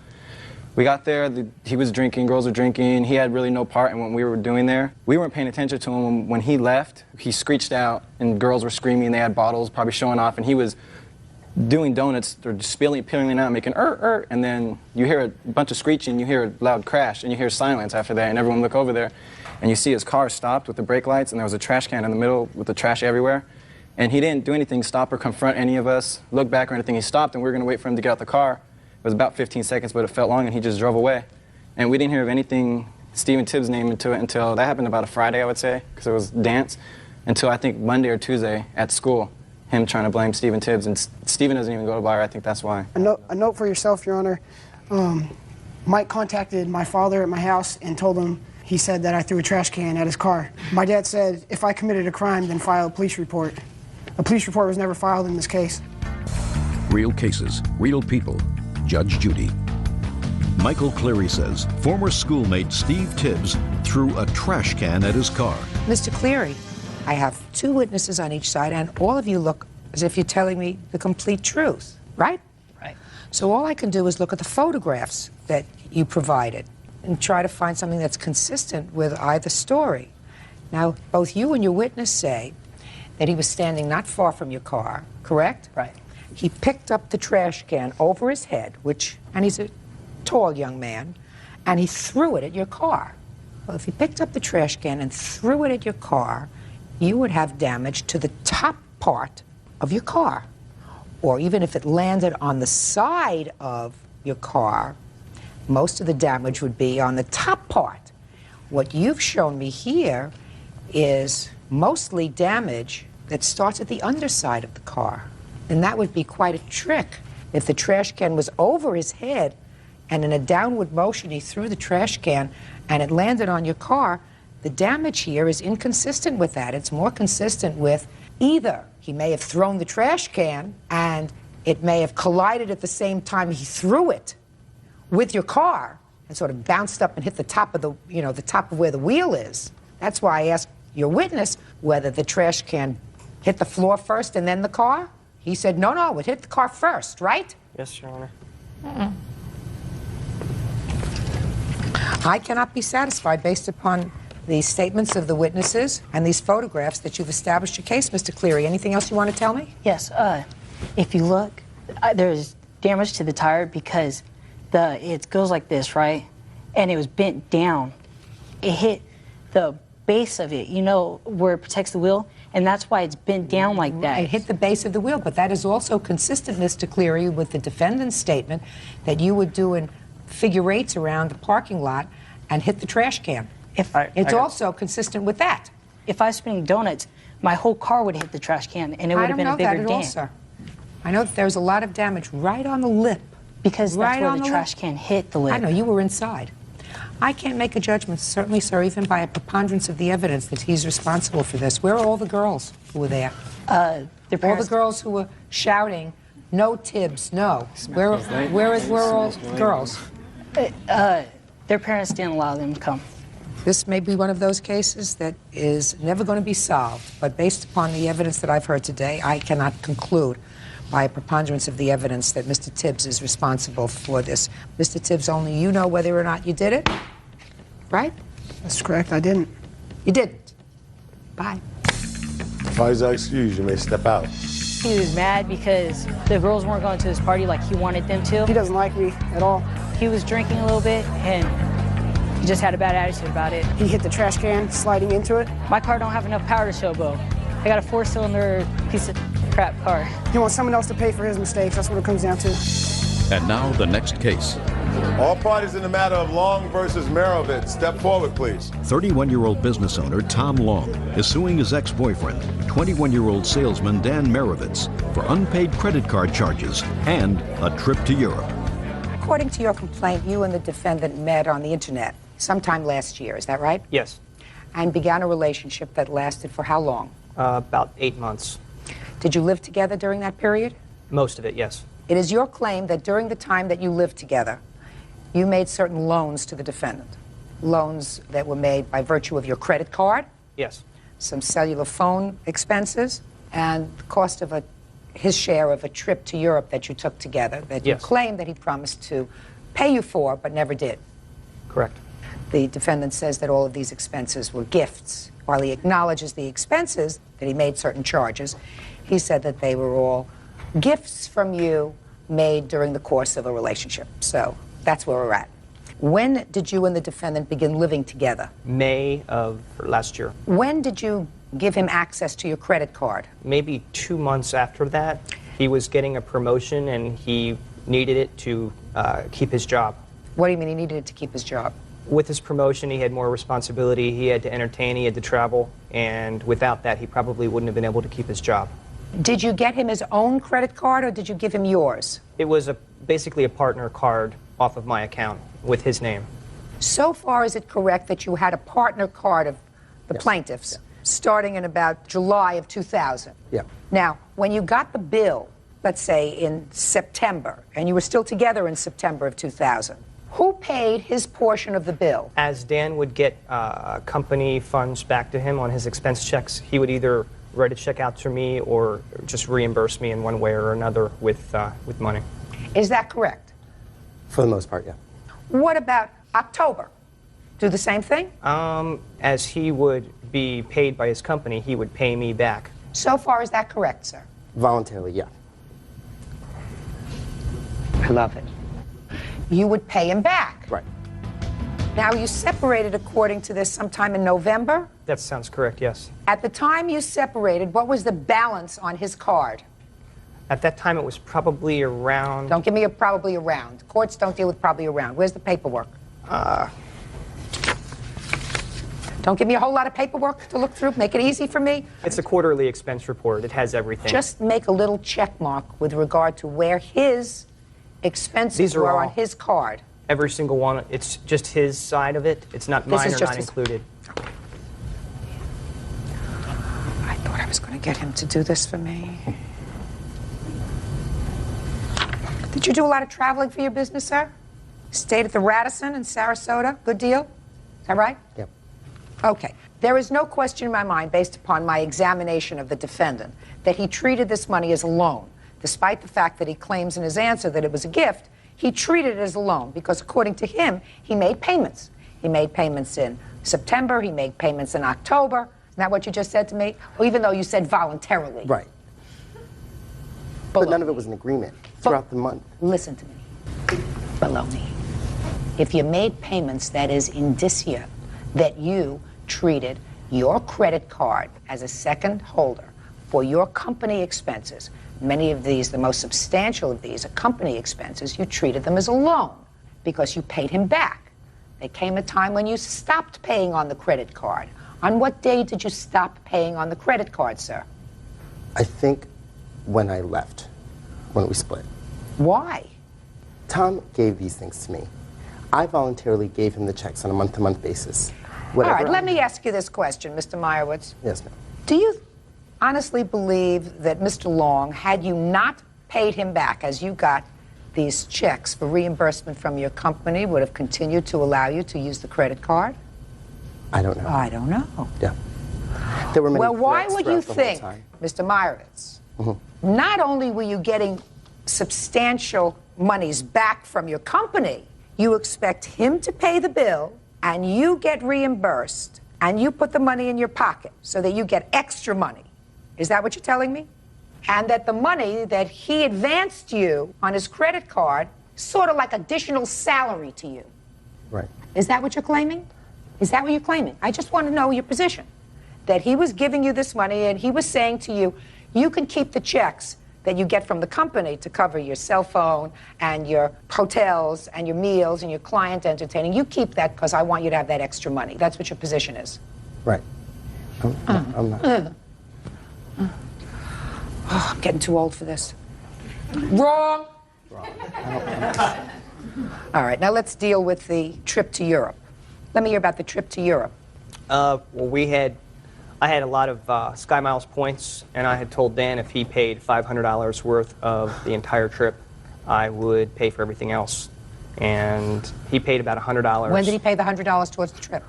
We got there, he was drinking, girls were drinking. He had really no part in what we were doing there. We weren't paying attention to him. When he left, he screeched out, and girls were screaming. They had bottles, probably showing off, and he was doing donuts, or just peeling out, making and then you hear a bunch of screeching, you hear a loud crash, and you hear silence after that, and everyone look over there, and you see his car stopped with the brake lights, and there was a trash can in the middle with the trash everywhere. And he didn't do anything, stop or confront any of us, look back or anything. He stopped, and we were going to wait for him to get out the car. It was about 15 seconds, but it felt long, and he just drove away. And we didn't hear of anything, Steven Tibbs' name into it until, that happened about a Friday, I would say, because it was dance, until I think Monday or Tuesday at school, him trying to blame Steven Tibbs, and Steven doesn't even go to bar. I think that's why. A note for yourself, Your Honor. Mike contacted my father at my house and told him, he said that I threw a trash can at his car. My dad said, if I committed a crime, then file a police report. A police report was never filed in this case. Real cases, real people. Judge Judy. Michael Cleary says former schoolmate Steve Tibbs threw a trash can at his car. Mr. Cleary, I have 2 witnesses on each side, and all of you look as if you're telling me the complete truth, right? Right. So all I can do is look at the photographs that you provided. and try to find something that's consistent with either story. Now, both you and your witness say that he was standing not far from your car, correct? Right. He picked up the trash can over his head, and he's a tall young man, and he threw it at your car. Well, if he picked up the trash can and threw it at your car, you would have damage to the top part of your car. Or even if it landed on the side of your car, most of the damage would be on the top part. What you've shown me here is mostly damage that starts at the underside of the car. And that would be quite a trick. If the trash can was over his head and in a downward motion he threw the trash can and it landed on your car, the damage here is inconsistent with that. It's more consistent with either he may have thrown the trash can and it may have collided at the same time he threw it with your car and sort of bounced up and hit the top of the top of where the wheel is. That's why I asked your witness whether the trash can hit the floor first and then the car. He said, no, it hit the car first, right? Yes, Your Honor. I cannot be satisfied based upon the statements of the witnesses and these photographs that you've established your case, Mr. Cleary. Anything else you want to tell me? Yes. If you look, there's damage to the tire because it goes like this, right? And it was bent down. It hit the base of it, where it protects the wheel, and that's why it's bent down like that. It hit the base of the wheel, but that is also consistent, Mr. Cleary, with the defendant's statement that you were doing figure eights around the parking lot and hit the trash can. It's also consistent with that. If I was spinning donuts, my whole car would hit the trash can, and it would have been a bigger dent. I don't know that at all, sir. I know that there's a lot of damage right on the lip. Because that's where the trash can hit the lip. I know, you were inside. I can't make a judgment, certainly, sir, even by a preponderance of the evidence that he's responsible for this. Where are all the girls who were there? All the girls who were shouting, no Tibbs, no. Where are all the girls? Their parents didn't allow them to come. This may be one of those cases that is never going to be solved, but based upon the evidence that I've heard today, I cannot conclude by a preponderance of the evidence that Mr. Tibbs is responsible for this. Mr. Tibbs, only you know whether or not you did it, right? That's correct, I didn't. You didn't. Bye. Why is that excuse? You may step out. He was mad because the girls weren't going to his party like he wanted them to. He doesn't like me at all. He was drinking a little bit, and he just had a bad attitude about it. He hit the trash can, sliding into it. My car don't have enough power to showboat. I got a 4-cylinder piece of crap car. He wants someone else to pay for his mistakes. That's what it comes down to. And now the next case. All parties in the matter of Long versus Merovitz, step forward, please. 31-year-old business owner Tom Long is suing his ex-boyfriend, 21-year-old salesman Dan Merovitz, for unpaid credit card charges and a trip to Europe. According to your complaint, you and the defendant met on the internet sometime last year, is that right? Yes. And began a relationship that lasted for how long? About 8 months. Did you live together during that period? Most of it, yes. It is your claim that during the time that you lived together, you made certain loans to the defendant. Loans that were made by virtue of your credit card? Yes. Some cellular phone expenses, and the cost of his share of a trip to Europe that you took together, that you claim that he promised to pay you for, but never did. Correct. The defendant says that all of these expenses were gifts. While he acknowledges the expenses, that he made certain charges, he said that they were all gifts from you made during the course of a relationship. So that's where we're at. When did you and the defendant begin living together? May of last year. When did you give him access to your credit card? Maybe 2 months after that. He was getting a promotion and he needed it to keep his job. What do you mean he needed it to keep his job? With his promotion, he had more responsibility. He had to entertain, he had to travel, and without that, he probably wouldn't have been able to keep his job. Did you get him his own credit card, or did you give him yours? It was basically a partner card off of my account with his name. So far, is it correct that you had a partner card of the plaintiffs starting in about July of 2000? Yeah. Now, when you got the bill, let's say in September, and you were still together in September of 2000, who paid his portion of the bill? As Dan would get company funds back to him on his expense checks, he would either write a check out to me or just reimburse me in one way or another with money. Is that correct? For the most part, yeah. What about October? do the same thing? As he would be paid by his company, he would pay me back. So far, is that correct, sir? Voluntarily, yeah. I love it. You would pay him back. Right. Now, you separated, according to this, sometime in November? That sounds correct, yes. At the time you separated, what was the balance on his card? At that time, it was probably around... Don't give me a probably around. Courts don't deal with probably around. Where's the paperwork? Don't give me a whole lot of paperwork to look through. Make it easy for me. It's a quarterly expense report. It has everything. Just make a little check mark with regard to where his expenses were on his card. Every single one. It's just his side of it. It's not mine or not included. I thought I was going to get him to do this for me. Did you do a lot of traveling for your business, sir? Stayed at the Radisson in Sarasota. Good deal? Is that right? Yep. Okay. There is no question in my mind, based upon my examination of the defendant, that he treated this money as a loan. Despite the fact that he claims in his answer that it was a gift, he treated it as a loan because, according to him, he made payments. He made payments in September. He made payments in October. Isn't that what you just said to me? Well, even though you said voluntarily. Right. But none of it was an agreement throughout the month. Listen to me. Baloney. If you made payments, that is indicia that you treated your credit card as a second holder for your company expenses. Many of these, the most substantial of these, are company expenses. You treated them as a loan because you paid him back. There came a time when you stopped paying on the credit card. On what day did you stop paying on the credit card, sir? I think when I left, when we split. Why? Tom gave these things to me. I voluntarily gave him the checks on a month-to-month basis. All right, let me ask you this question, Mr. Meyerowitz. Yes, ma'am. Do you honestly believe that Mr. Long, had you not paid him back as you got these checks for reimbursement from your company, would have continued to allow you to use the credit card? I don't know. I don't know. Yeah. There were many Well, why threats would you throughout the whole think, time. Mr. Meyerowitz, not only were you getting substantial monies back from your company, you expect him to pay the bill and you get reimbursed and you put the money in your pocket so that you get extra money. Is that what you're telling me? And that the money that he advanced you on his credit card is sort of like additional salary to you. Right. Is that what you're claiming? Is that what you're claiming? I just want to know your position. That he was giving you this money and he was saying to you, you can keep the checks that you get from the company to cover your cell phone and your hotels and your meals and your client entertaining. You keep that because I want you to have that extra money. That's what your position is. Right. I'm not. Oh, I'm getting too old for this. Wrong. All right, now let's deal with the trip to Europe. Let me hear about the trip to Europe. Well, I had a lot of Sky Miles points, and I had told Dan if he paid $500 worth of the entire trip, I would pay for everything else. And he paid about $100. When did he pay the $100 towards the trip?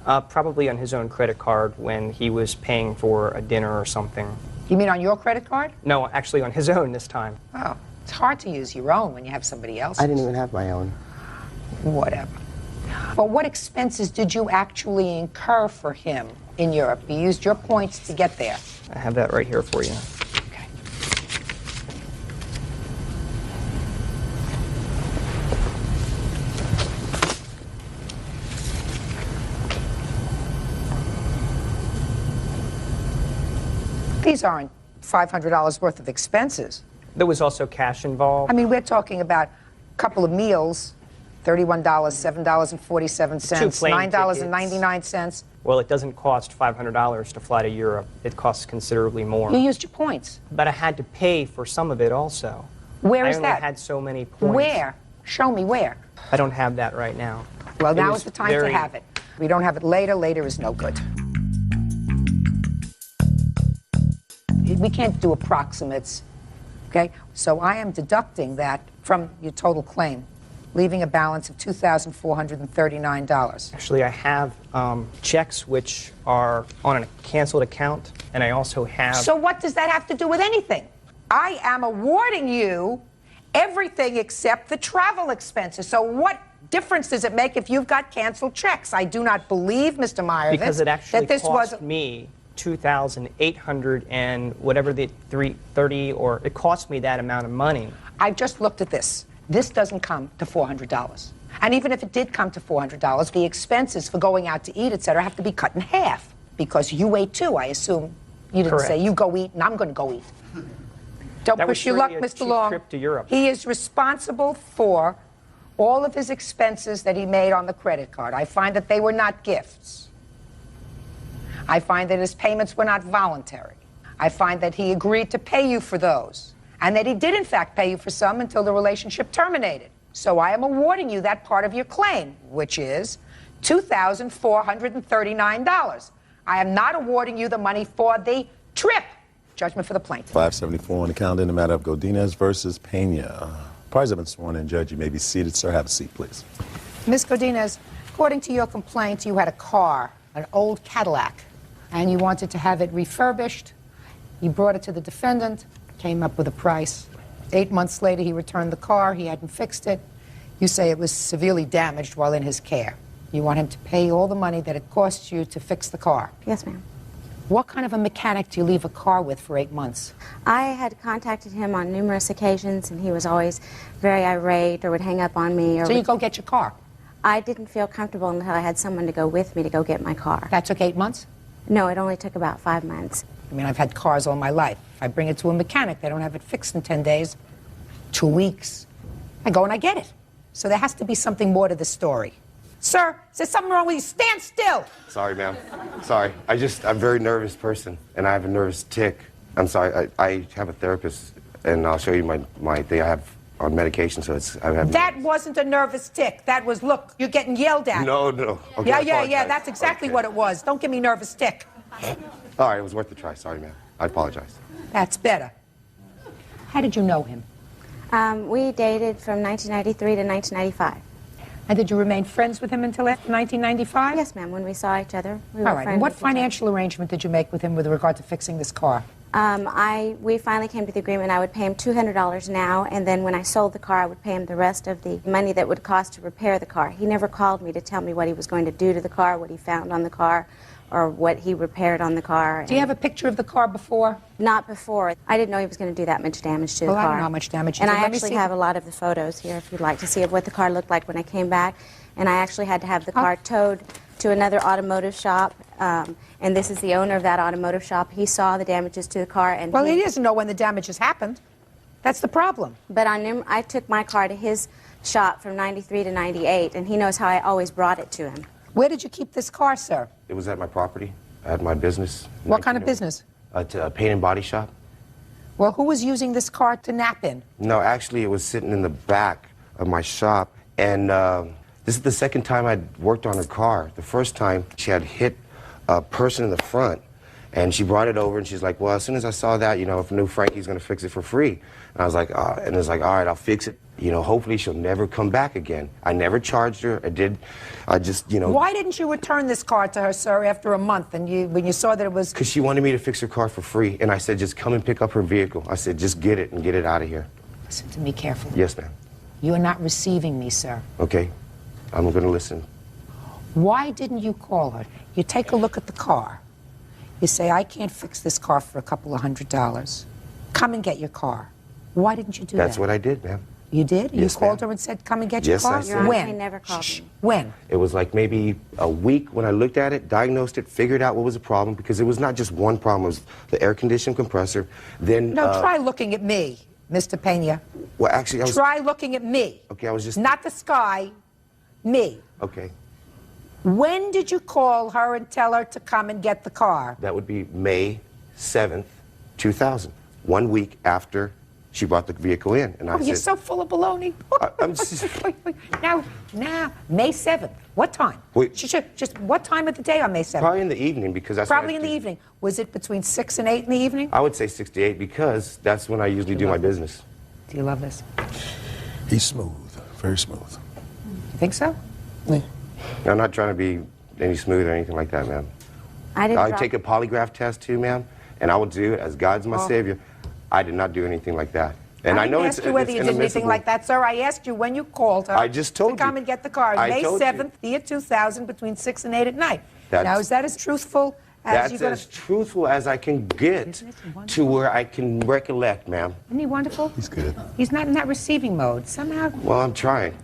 Probably on his own credit card when he was paying for a dinner or something. You mean on your credit card? No, actually on his own this time. Oh, it's hard to use your own when you have somebody else's. I didn't even have my own. Whatever. Well, what expenses did you actually incur for him in Europe? You used your points to get there. I have that right here for you. Okay. These aren't $500 worth of expenses. There was also cash involved. I mean, we're talking about a couple of meals, $31, $7.47, $9.99. Well, it doesn't cost $500 to fly to Europe. It costs considerably more. You used your points. But I had to pay for some of it also. Where is I that? only had so many points. Where? Show me where. I don't have that right now. Well, now is the time to have it. We don't have it later. Later is no good. We can't do approximates, okay? So I am deducting that from your total claim, leaving a balance of $2,439. Actually, I have checks which are on a canceled account, and I also have... So what does that have to do with anything? I am awarding you everything except the travel expenses. So what difference does it make if you've got canceled checks? I do not believe, Mr. Meyerowitz, Because it actually that this cost was me $2,800 and whatever the 330, or it cost me that amount of money. I've just looked at this. This doesn't come to $400. And even if it did come to $400, the expenses for going out to eat, et cetera, have to be cut in half. Because you ate too, I assume. You didn't Correct. say, you go eat and I'm going to go eat. Don't That was push your really luck, a Mr. cheap Long. trip to Europe. He is responsible for all of his expenses that he made on the credit card. I find that they were not gifts. I find that his payments were not voluntary. I find that he agreed to pay you for those, and that he did in fact pay you for some until the relationship terminated. So I am awarding you that part of your claim, which is $2,439. I am not awarding you the money for the trip. Judgment for the plaintiff. 574 on the calendar in the matter of Godinez versus Pena. Parties have been sworn in. Judge, you may be seated. Sir, have a seat, please. Ms. Godinez, according to your complaint, you had a car, an old Cadillac, and you wanted to have it refurbished. You brought it to the defendant, came up with a price. 8 months later, he returned the car. He hadn't fixed it. You say it was severely damaged while in his care. You want him to pay all the money that it cost you to fix the car. Yes, ma'am. What kind of a mechanic do you leave a car with for 8 months? I had contacted him on numerous occasions, and he was always very irate or would hang up on me. Or So you go get your car? I didn't feel comfortable until I had someone to go with me to go get my car. That took 8 months? No, it only took about 5 months. I mean, I've had cars all my life. If I bring it to a mechanic, they don't have it fixed in 10 days, 2 weeks. I go and I get it. So there has to be something more to the story. Sir, is there something wrong with you? Stand still! Sorry, ma'am. Sorry. I'm a very nervous person, and I have a nervous tick. I'm sorry. I have a therapist, and I'll show you my thing. I have on medication, so it's... That wasn't a nervous tick. That was, look, you're getting yelled at. No. Okay, Yeah, that's exactly what it was. Don't give me nervous tick. All right, it was worth a try. Sorry, ma'am. I apologize. That's better. How did you know him? We dated from 1993 to 1995. And did you remain friends with him until after 1995? Yes, ma'am. When we saw each other, we were All right. friends And what with each other. financial arrangement did you make with him with regard to fixing this car? We finally came to the agreement I would pay him $200 now, and then when I sold the car, I would pay him the rest of the money that would cost to repair the car. He never called me to tell me what he was going to do to the car, what he found on the car, or what he repaired on the car. Do you have a picture of the car before? Not before. I didn't know he was going to do that much damage to the Well, car. I don't know how much damage he And did. I Let me actually see. have a lot of the photos here if you'd like to see of what the car looked like when I came back. And I actually had to have the car towed to another automotive shop. And this is the owner of that automotive shop. He saw the damages to the car. And Well, he doesn't know when the damage has happened. That's the problem. But I took my car to his shop from 93 to 98, and he knows how I always brought it to him. Where did you keep this car, sir? It was at my property. I had my business. What kind of business? A paint and body shop. Well, who was using this car to nap in? No, actually, it was sitting in the back of my shop. And this is the second time I'd worked on her car. The first time, she had hit a person in the front. And she brought it over, and she's like, well, as soon as I saw that, you know, if I knew Frankie's going to fix it for free. And I was like, and it's like, all right, I'll fix it. You know, hopefully she'll never come back again. I never charged her. I just, you know. Why didn't you return this car to her, sir, after a month, and when you saw that it was... Because she wanted me to fix her car for free. And I said, just come and pick up her vehicle. I said, just get it and get it out of here. Listen to me carefully. Yes, ma'am. You are not receiving me, sir. Okay. I'm going to listen. Why didn't you call her? You take a look at the car. You say, I can't fix this car for a couple of $100. Come and get your car. Why didn't you do that? That's what I did, ma'am. You did? Yes, you called ma'am. her and said, come and get Yes, your car? I said. When? He never called me. When? It was like maybe a week when I looked at it, diagnosed it, figured out what was the problem, because it was not just one problem. It was the air conditioning compressor. Then No, try looking at me, Mr. Pena. Well, actually, I was... Try looking at me. Okay, I was just... Not the sky, me. Okay. When did you call her and tell her to come and get the car? That would be May 7th, 2000. 1 week after she brought the vehicle in. And I You're said... so full of baloney. I'm just... Now, May 7th. What time? Wait. Just what time of the day on May 7th? Probably in the evening, because that's Probably when in I the do. evening. Was it between 6 and 8 in the evening? I would say 6 to 8, because that's when I usually do my business. Do you love this? He's smooth, very smooth. You think so? Yeah. I'm not trying to be any smooth or anything like that, ma'am. I take a polygraph test too, ma'am, and I will do it as God's my savior. I did not do anything like that. And I know didn't ask you whether you did anything like that, sir. I asked you when you called her. I just told you. To come and get the car. I May told you. 7th, year 2000, between 6 and 8 at night. That's- Now, is that as truthful as you're going That's as truthful as I can get to where I can recollect, ma'am. Isn't he wonderful? He's good. He's not in that receiving mode. Somehow, Well, I'm trying.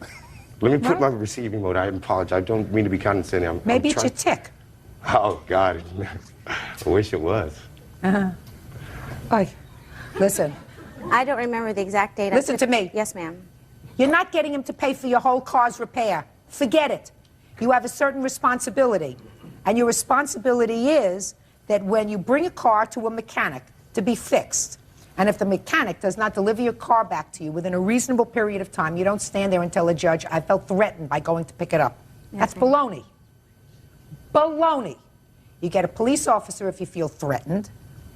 Let me put What? my receiving mode. I apologize. I don't mean to be condescending. I'm maybe it's trying. your tick. Oh, God. I wish it was. Oy. Listen, I don't remember the exact date. Listen to me. Yes, ma'am. you're not getting him to pay for your whole car's repair. Forget it. You have a certain responsibility. And your responsibility is that when you bring a car to a mechanic to be fixed, and if the mechanic does not deliver your car back to you within a reasonable period of time, you don't stand there and tell a judge, I felt threatened by going to pick it up. That's baloney. Baloney. You get a police officer if you feel threatened,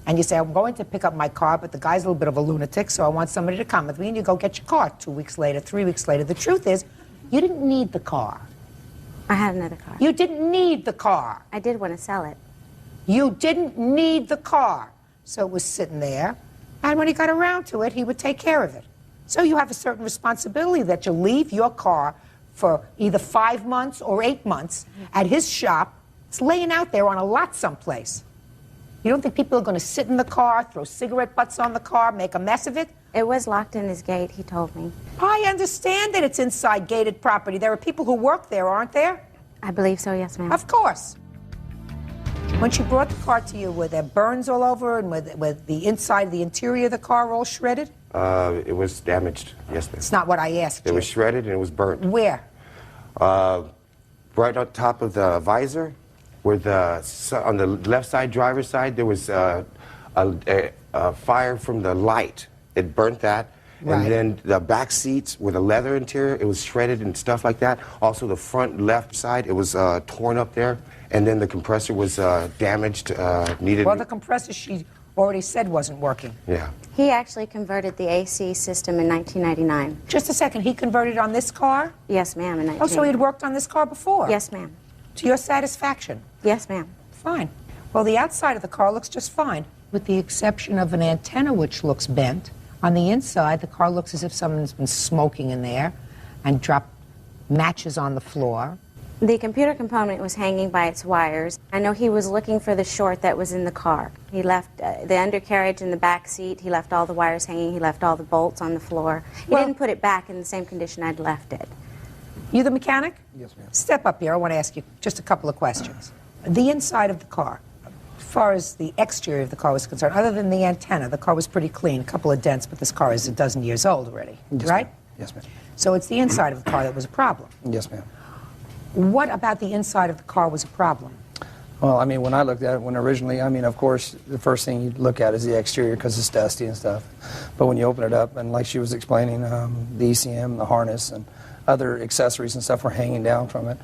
and you say, I'm going to pick up my car, but the guy's a little bit of a lunatic, so I want somebody to come with me, and you go get your car 2 weeks later, 3 weeks later. The truth is, you didn't need the car. I had another car. You didn't need the car. I did want to sell it. You didn't need the car. So it was sitting there, and when he got around to it, he would take care of it. So you have a certain responsibility that you leave your car for either 5 months or 8 months at his shop. It's laying out there on a lot someplace. You don't think people are going to sit in the car, throw cigarette butts on the car, make a mess of it? It was locked in his gate, he told me. I understand that it's inside gated property. There are people who work there, aren't there? I believe so, yes, ma'am. Of course. When she brought the car to you, were there burns all over and with the inside, the interior of the car all shredded? It was damaged, yes, ma'am. It's not what I asked you. It was shredded and it was burnt. Where? Right on top of the visor, where on the left side, driver's side, there was a fire from the light. It burnt that. Right. And then the back seats with the leather interior, it was shredded and stuff like that. Also the front left side, it was torn up there. And then the compressor was damaged, needed... Well, the compressor she already said wasn't working. Yeah. He actually converted the AC system in 1999. Just a second, he converted on this car? Yes, ma'am, in 1999. Oh, so he had worked on this car before? Yes, ma'am. To your satisfaction? Yes, ma'am. Fine. Well, the outside of the car looks just fine, with the exception of an antenna which looks bent. On the inside, the car looks as if someone's been smoking in there and dropped matches on the floor. The computer component was hanging by its wires. I know he was looking for the short that was in the car. He left the undercarriage in the back seat. He left all the wires hanging. He left all the bolts on the floor. He didn't put it back in the same condition I'd left it. You the mechanic? Yes, ma'am. Step up here. I want to ask you just a couple of questions. The inside of the car, as far as the exterior of the car was concerned, other than the antenna, the car was pretty clean. A couple of dents, but this car is a dozen years old already, Yes, right? ma'am. Yes, ma'am. So it's the inside of the car that was a problem. Yes, ma'am. What about the inside of the car was a problem? Well, I mean, when I looked at it, originally, I mean, of course, the first thing you look at is the exterior because it's dusty and stuff. But when you open it up, and like she was explaining, the ECM, the harness, and other accessories and stuff were hanging down from it.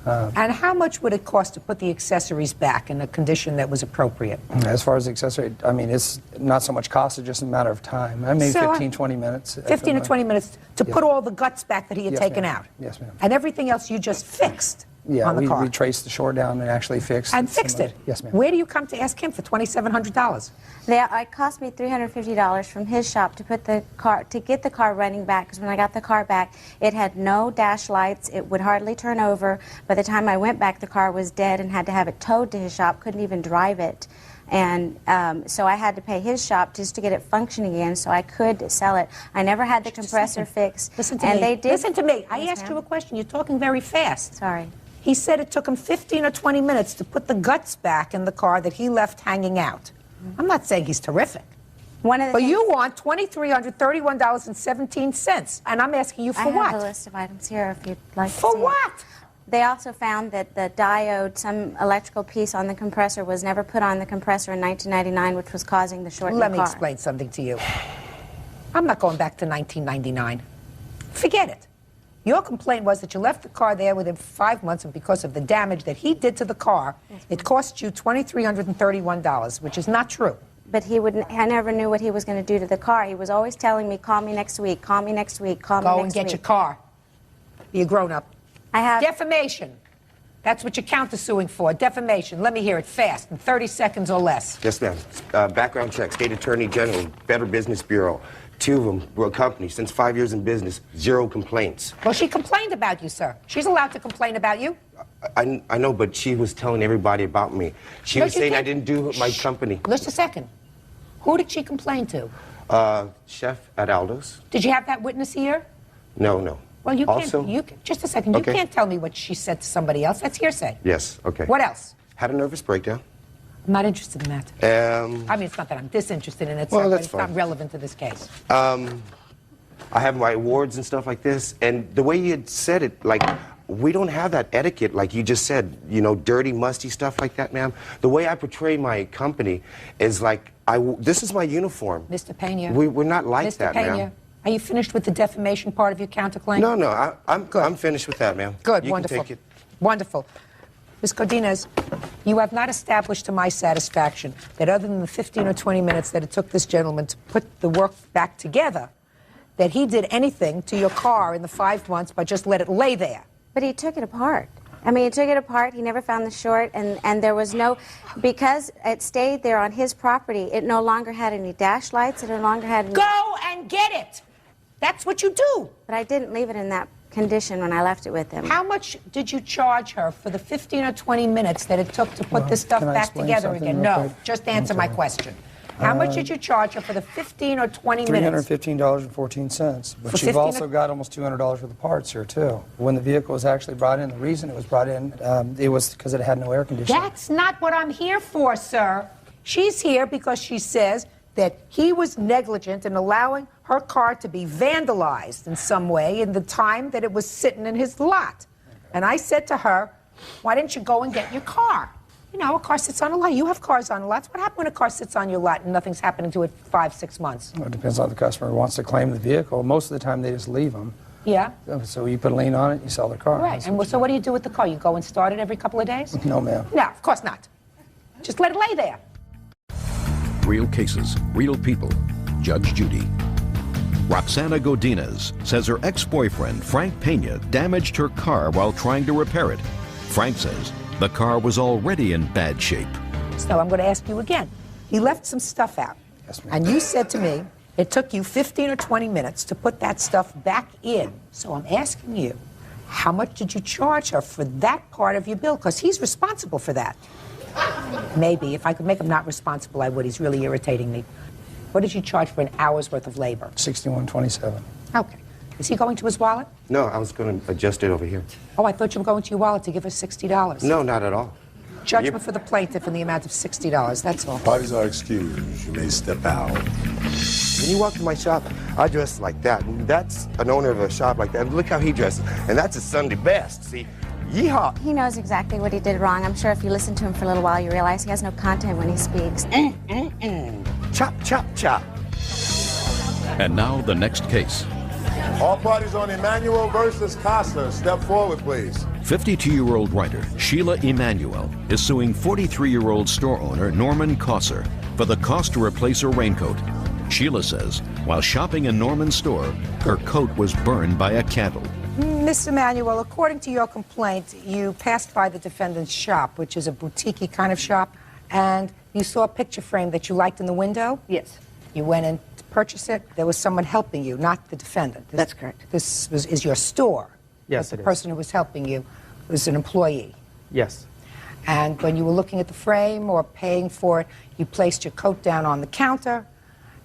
And how much would it cost to put the accessories back in a condition that was appropriate? As far as the accessory, I mean, it's not so much cost, it's just a matter of time. Maybe So, 15, 20 minutes. 15 to 20 minutes to Yes. put all the guts back that he had Yes, taken ma'am. out. Yes, ma'am. And everything else you just fixed Yeah, on the car. we traced the short down and actually fixed And some fixed of it. Yes, ma'am. Where do you come to ask him for $2,700? It cost me $350 from his shop to put the car, to get the car running back, because when I got the car back, it had no dash lights, it would hardly turn over. By the time I went back, the car was dead and had to have it towed to his shop, couldn't even drive it. And so I had to pay his shop just to get it functioning again so I could sell it. I never had the compressor fixed. Listen to and me. They did. Listen to me. I Yes, asked you ma'am. a question. You're talking very fast. Sorry. He said it took him 15 or 20 minutes to put the guts back in the car that he left hanging out. I'm not saying he's terrific. One of the But things- you want $2,331.17, and I'm asking you for I what? have a list of items here if you'd like to For see it. what? They also found that the diode, some electrical piece on the compressor, was never put on the compressor in 1999, which was causing the short in Let the me car. explain something to you. I'm not going back to 1999. Forget it. Your complaint was that you left the car there within 5 months, and because of the damage that he did to the car, it cost you $2,331, which is not true. But I never knew what he was going to do to the car. He was always telling me, call me next week, call me next week, call me next week. Go and get your car. Be a grown-up. I have... Defamation. That's what you're countersuing for, defamation. Let me hear it fast, in 30 seconds or less. Yes, ma'am. Background check, State Attorney General, Better Business Bureau. 2 of them were a company, since 5 years in business, 0 complaints. Well, she complained about you, sir. She's allowed to complain about you. I know, but she was telling everybody about me. She was saying I didn't do my company. Just a second. Who did she complain to? Chef at Aldo's. Did you have that witness here? No. Well, you also, can't. Just a second. You can't tell me what she said to somebody else. That's hearsay. Yes, okay. What else? Had a nervous breakdown. I'm not interested in that. I mean, it's not that I'm disinterested in it, well, sir, but that's it's fine. not relevant to this case. I have my awards and stuff like this, and the way you had said it, like, we don't have that etiquette, like you just said, you know, dirty, musty stuff like that, ma'am. The way I portray my company is like, this is my uniform. Mr. Pena. We're not like Mr. that, Pena, ma'am. are you finished with the defamation part of your counterclaim? No, I'm finished with that, ma'am. Good, you wonderful. Can take it. Wonderful. Ms. Godinez, you have not established to my satisfaction that other than the 15 or 20 minutes that it took this gentleman to put the work back together, that he did anything to your car in the 5 months but just let it lay there. But he took it apart. I mean, he took it apart, he never found the short, and there was no, because it stayed there on his property, it no longer had any dash lights, it no longer had any... Go and get it! That's what you do! But I didn't leave it in that condition when I left it with him. How much did you charge her for the 15 or 20 minutes that it took to put this stuff back together again? No, just answer my question. How much did you charge her for the 15 or 20 minutes? $315.14. But you've also got almost $200 worth of parts here, too. When the vehicle was actually brought in, the reason it was brought in, it was because it had no air conditioning. That's not what I'm here for, sir. She's here because she says that he was negligent in allowing her car to be vandalized in some way in the time that it was sitting in his lot. And I said to her, why didn't you go and get your car? You know, a car sits on a lot. You have cars on lots. What happens when a car sits on your lot and nothing's happening to it 5-6 months? Well, it depends on the customer who wants to claim the vehicle. Most of the time, they just leave them. Yeah. So you put a lien on it, you sell the car. Right. And so what do you do with the car? You go and start it every couple of days? No, ma'am. No, of course not. Just let it lay there. Real cases, real people. Judge Judy. Roxana Godinez says her ex-boyfriend, Frank Pena, damaged her car while trying to repair it. Frank says the car was already in bad shape. So I'm going to ask you again. He left some stuff out. Yes, ma'am. And you said to me, it took you 15 or 20 minutes to put that stuff back in. So I'm asking you, how much did you charge her for that part of your bill? Because he's responsible for that. Maybe. If I could make him not responsible, I would. He's really irritating me. What did you charge for an hour's worth of labor? $61.27. Okay. Is he going to his wallet? No, I was going to adjust it over here. Oh, I thought you were going to your wallet to give her $60. No, not at all. Judgment for the plaintiff in the amount of $60. That's all. Parties are excused. You may step out. When you walk to my shop, I dress like that. And that's an owner of a shop like that. Look how he dresses. And that's his Sunday best, see? Yeehaw! He knows exactly what he did wrong. I'm sure if you listen to him for a little while, you realize he has no content when he speaks. Chop, chop, chop. And now the next case. All parties on Emmanuel versus Costa. Step forward, please. 52-year-old writer Sheila Emanuel is suing 43-year-old store owner Norman Cosser for the cost to replace her raincoat. Sheila says while shopping in Norman's store, her coat was burned by a candle. Miss Emanuel, according to your complaint, you passed by the defendant's shop, which is a boutique-y kind of shop, and you saw a picture frame that you liked in the window? Yes. You went in to purchase it. There was someone helping you, not the defendant. That's correct. This is your store. Yes, but it the is. person who was helping you was an employee. Yes. And when you were looking at the frame or paying for it, you placed your coat down on the counter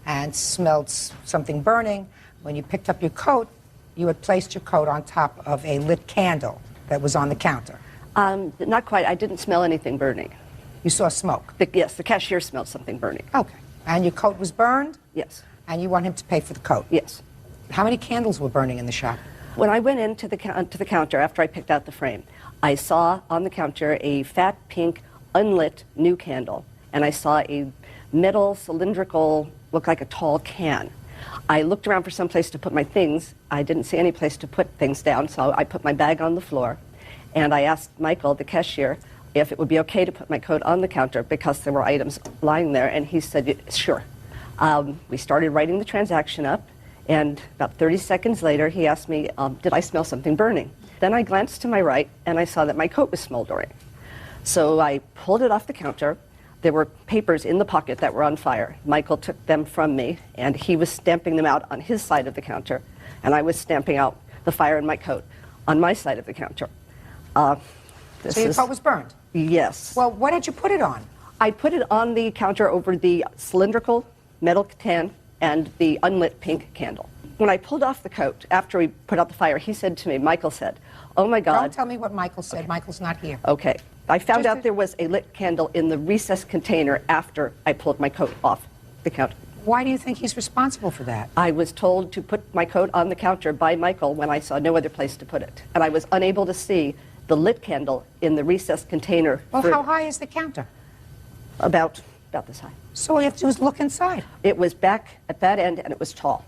and smelled something burning. When you picked up your coat, you had placed your coat on top of a lit candle that was on the counter. Not quite. I didn't smell anything burning. You saw smoke? Yes, the cashier smelled something burning. Okay. And your coat was burned? Yes. And you want him to pay for the coat? Yes. How many candles were burning in the shop? When I went into the counter after I picked out the frame, I saw on the counter a fat pink unlit new candle, and I saw a metal cylindrical, look like a tall can. I looked around for some place to put my things. I didn't see any place to put things down, so I put my bag on the floor, and I asked Michael, the cashier, if it would be okay to put my coat on the counter because there were items lying there, and he said, sure. We started writing the transaction up, and about 30 seconds later, he asked me, did I smell something burning? Then I glanced to my right, and I saw that my coat was smoldering. So I pulled it off the counter. There were papers in the pocket that were on fire. Michael took them from me, and he was stamping them out on his side of the counter, and I was stamping out the fire in my coat on my side of the counter. So your coat was burned? Yes. Well, what did you put it on? I put it on the counter over the cylindrical metal can and the unlit pink candle. When I pulled off the coat, after we put out the fire, he said to me, Michael said, "Oh my God." Don't tell me what Michael said. Okay. Michael's not here. Okay. I found out there was a lit candle in the recessed container after I pulled my coat off the counter. Why do you think he's responsible for that? I was told to put my coat on the counter by Michael when I saw no other place to put it. And I was unable to see the lit candle in the recessed container. Well, how high is the counter? About this high. So all you have to do is look inside. It was back at that end, and it was tall.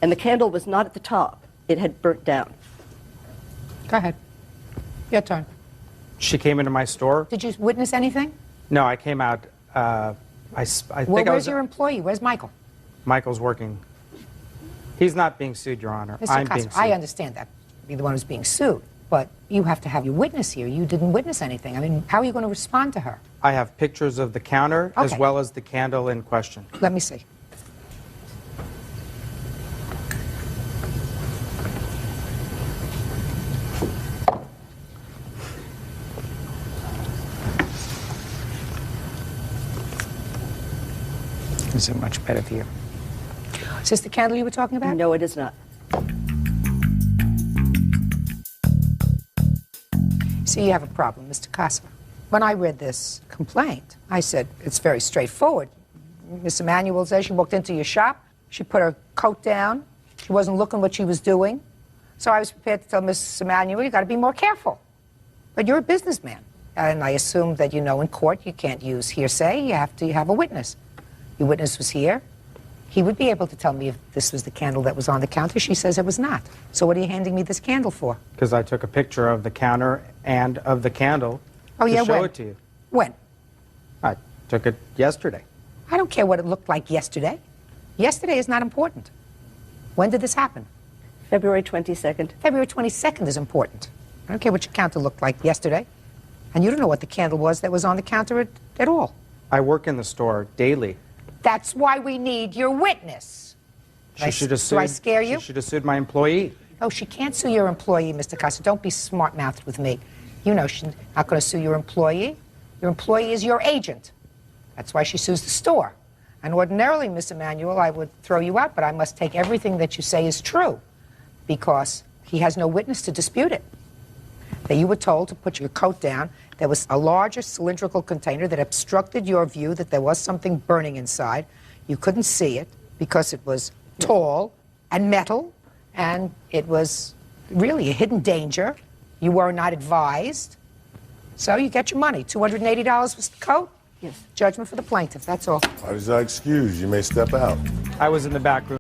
And the candle was not at the top. It had burnt down. Go ahead. Your turn. She came into my store. Did you witness anything? No, I came out. I think where's your employee? Where's Michael? Michael's working. He's not being sued, Your Honor. I'm being sued. I understand that. You're the one who's being sued. But you have to have your witness here. You didn't witness anything. I mean, how are you going to respond to her? I have pictures of the counter as well as the candle in question. Let me see. It's a much better view. Is this the candle you were talking about? No, it is not. See, you have a problem, Mr. Casa. When I read this complaint, I said, it's very straightforward. Miss Emanuel says she walked into your shop, she put her coat down, she wasn't looking what she was doing. So I was prepared to tell Miss Emanuel, you got to be more careful. But you're a businessman. And I assume that you know in court you can't use hearsay, you have to have a witness. Your witness was here. He would be able to tell me if this was the candle that was on the counter. She says it was not. So what are you handing me this candle for? Because I took a picture of the counter and of the candle to show it to you. When? I took it yesterday. I don't care what it looked like yesterday. Yesterday is not important. When did this happen? February 22nd. February 22nd is important. I don't care what your counter looked like yesterday. And you don't know what the candle was that was on the counter at all. I work in the store daily. That's why we need your witness. She should have sued. Do I scare you? She should have sued my employee. Oh, she can't sue your employee, Mr. Casa. Don't be smart-mouthed with me. You know she's not going to sue your employee. Your employee is your agent. That's why she sues the store. And ordinarily, Miss Emanuel, I would throw you out, but I must take everything that you say is true because he has no witness to dispute it. That you were told to put your coat down. There was a larger cylindrical container that obstructed your view that there was something burning inside. You couldn't see it because it was tall and metal, and it was really a hidden danger. You were not advised. So you get your money. $280 was the coat? Yes. Judgment for the plaintiff, that's all. Parties are excused. You may step out. I was in the back room.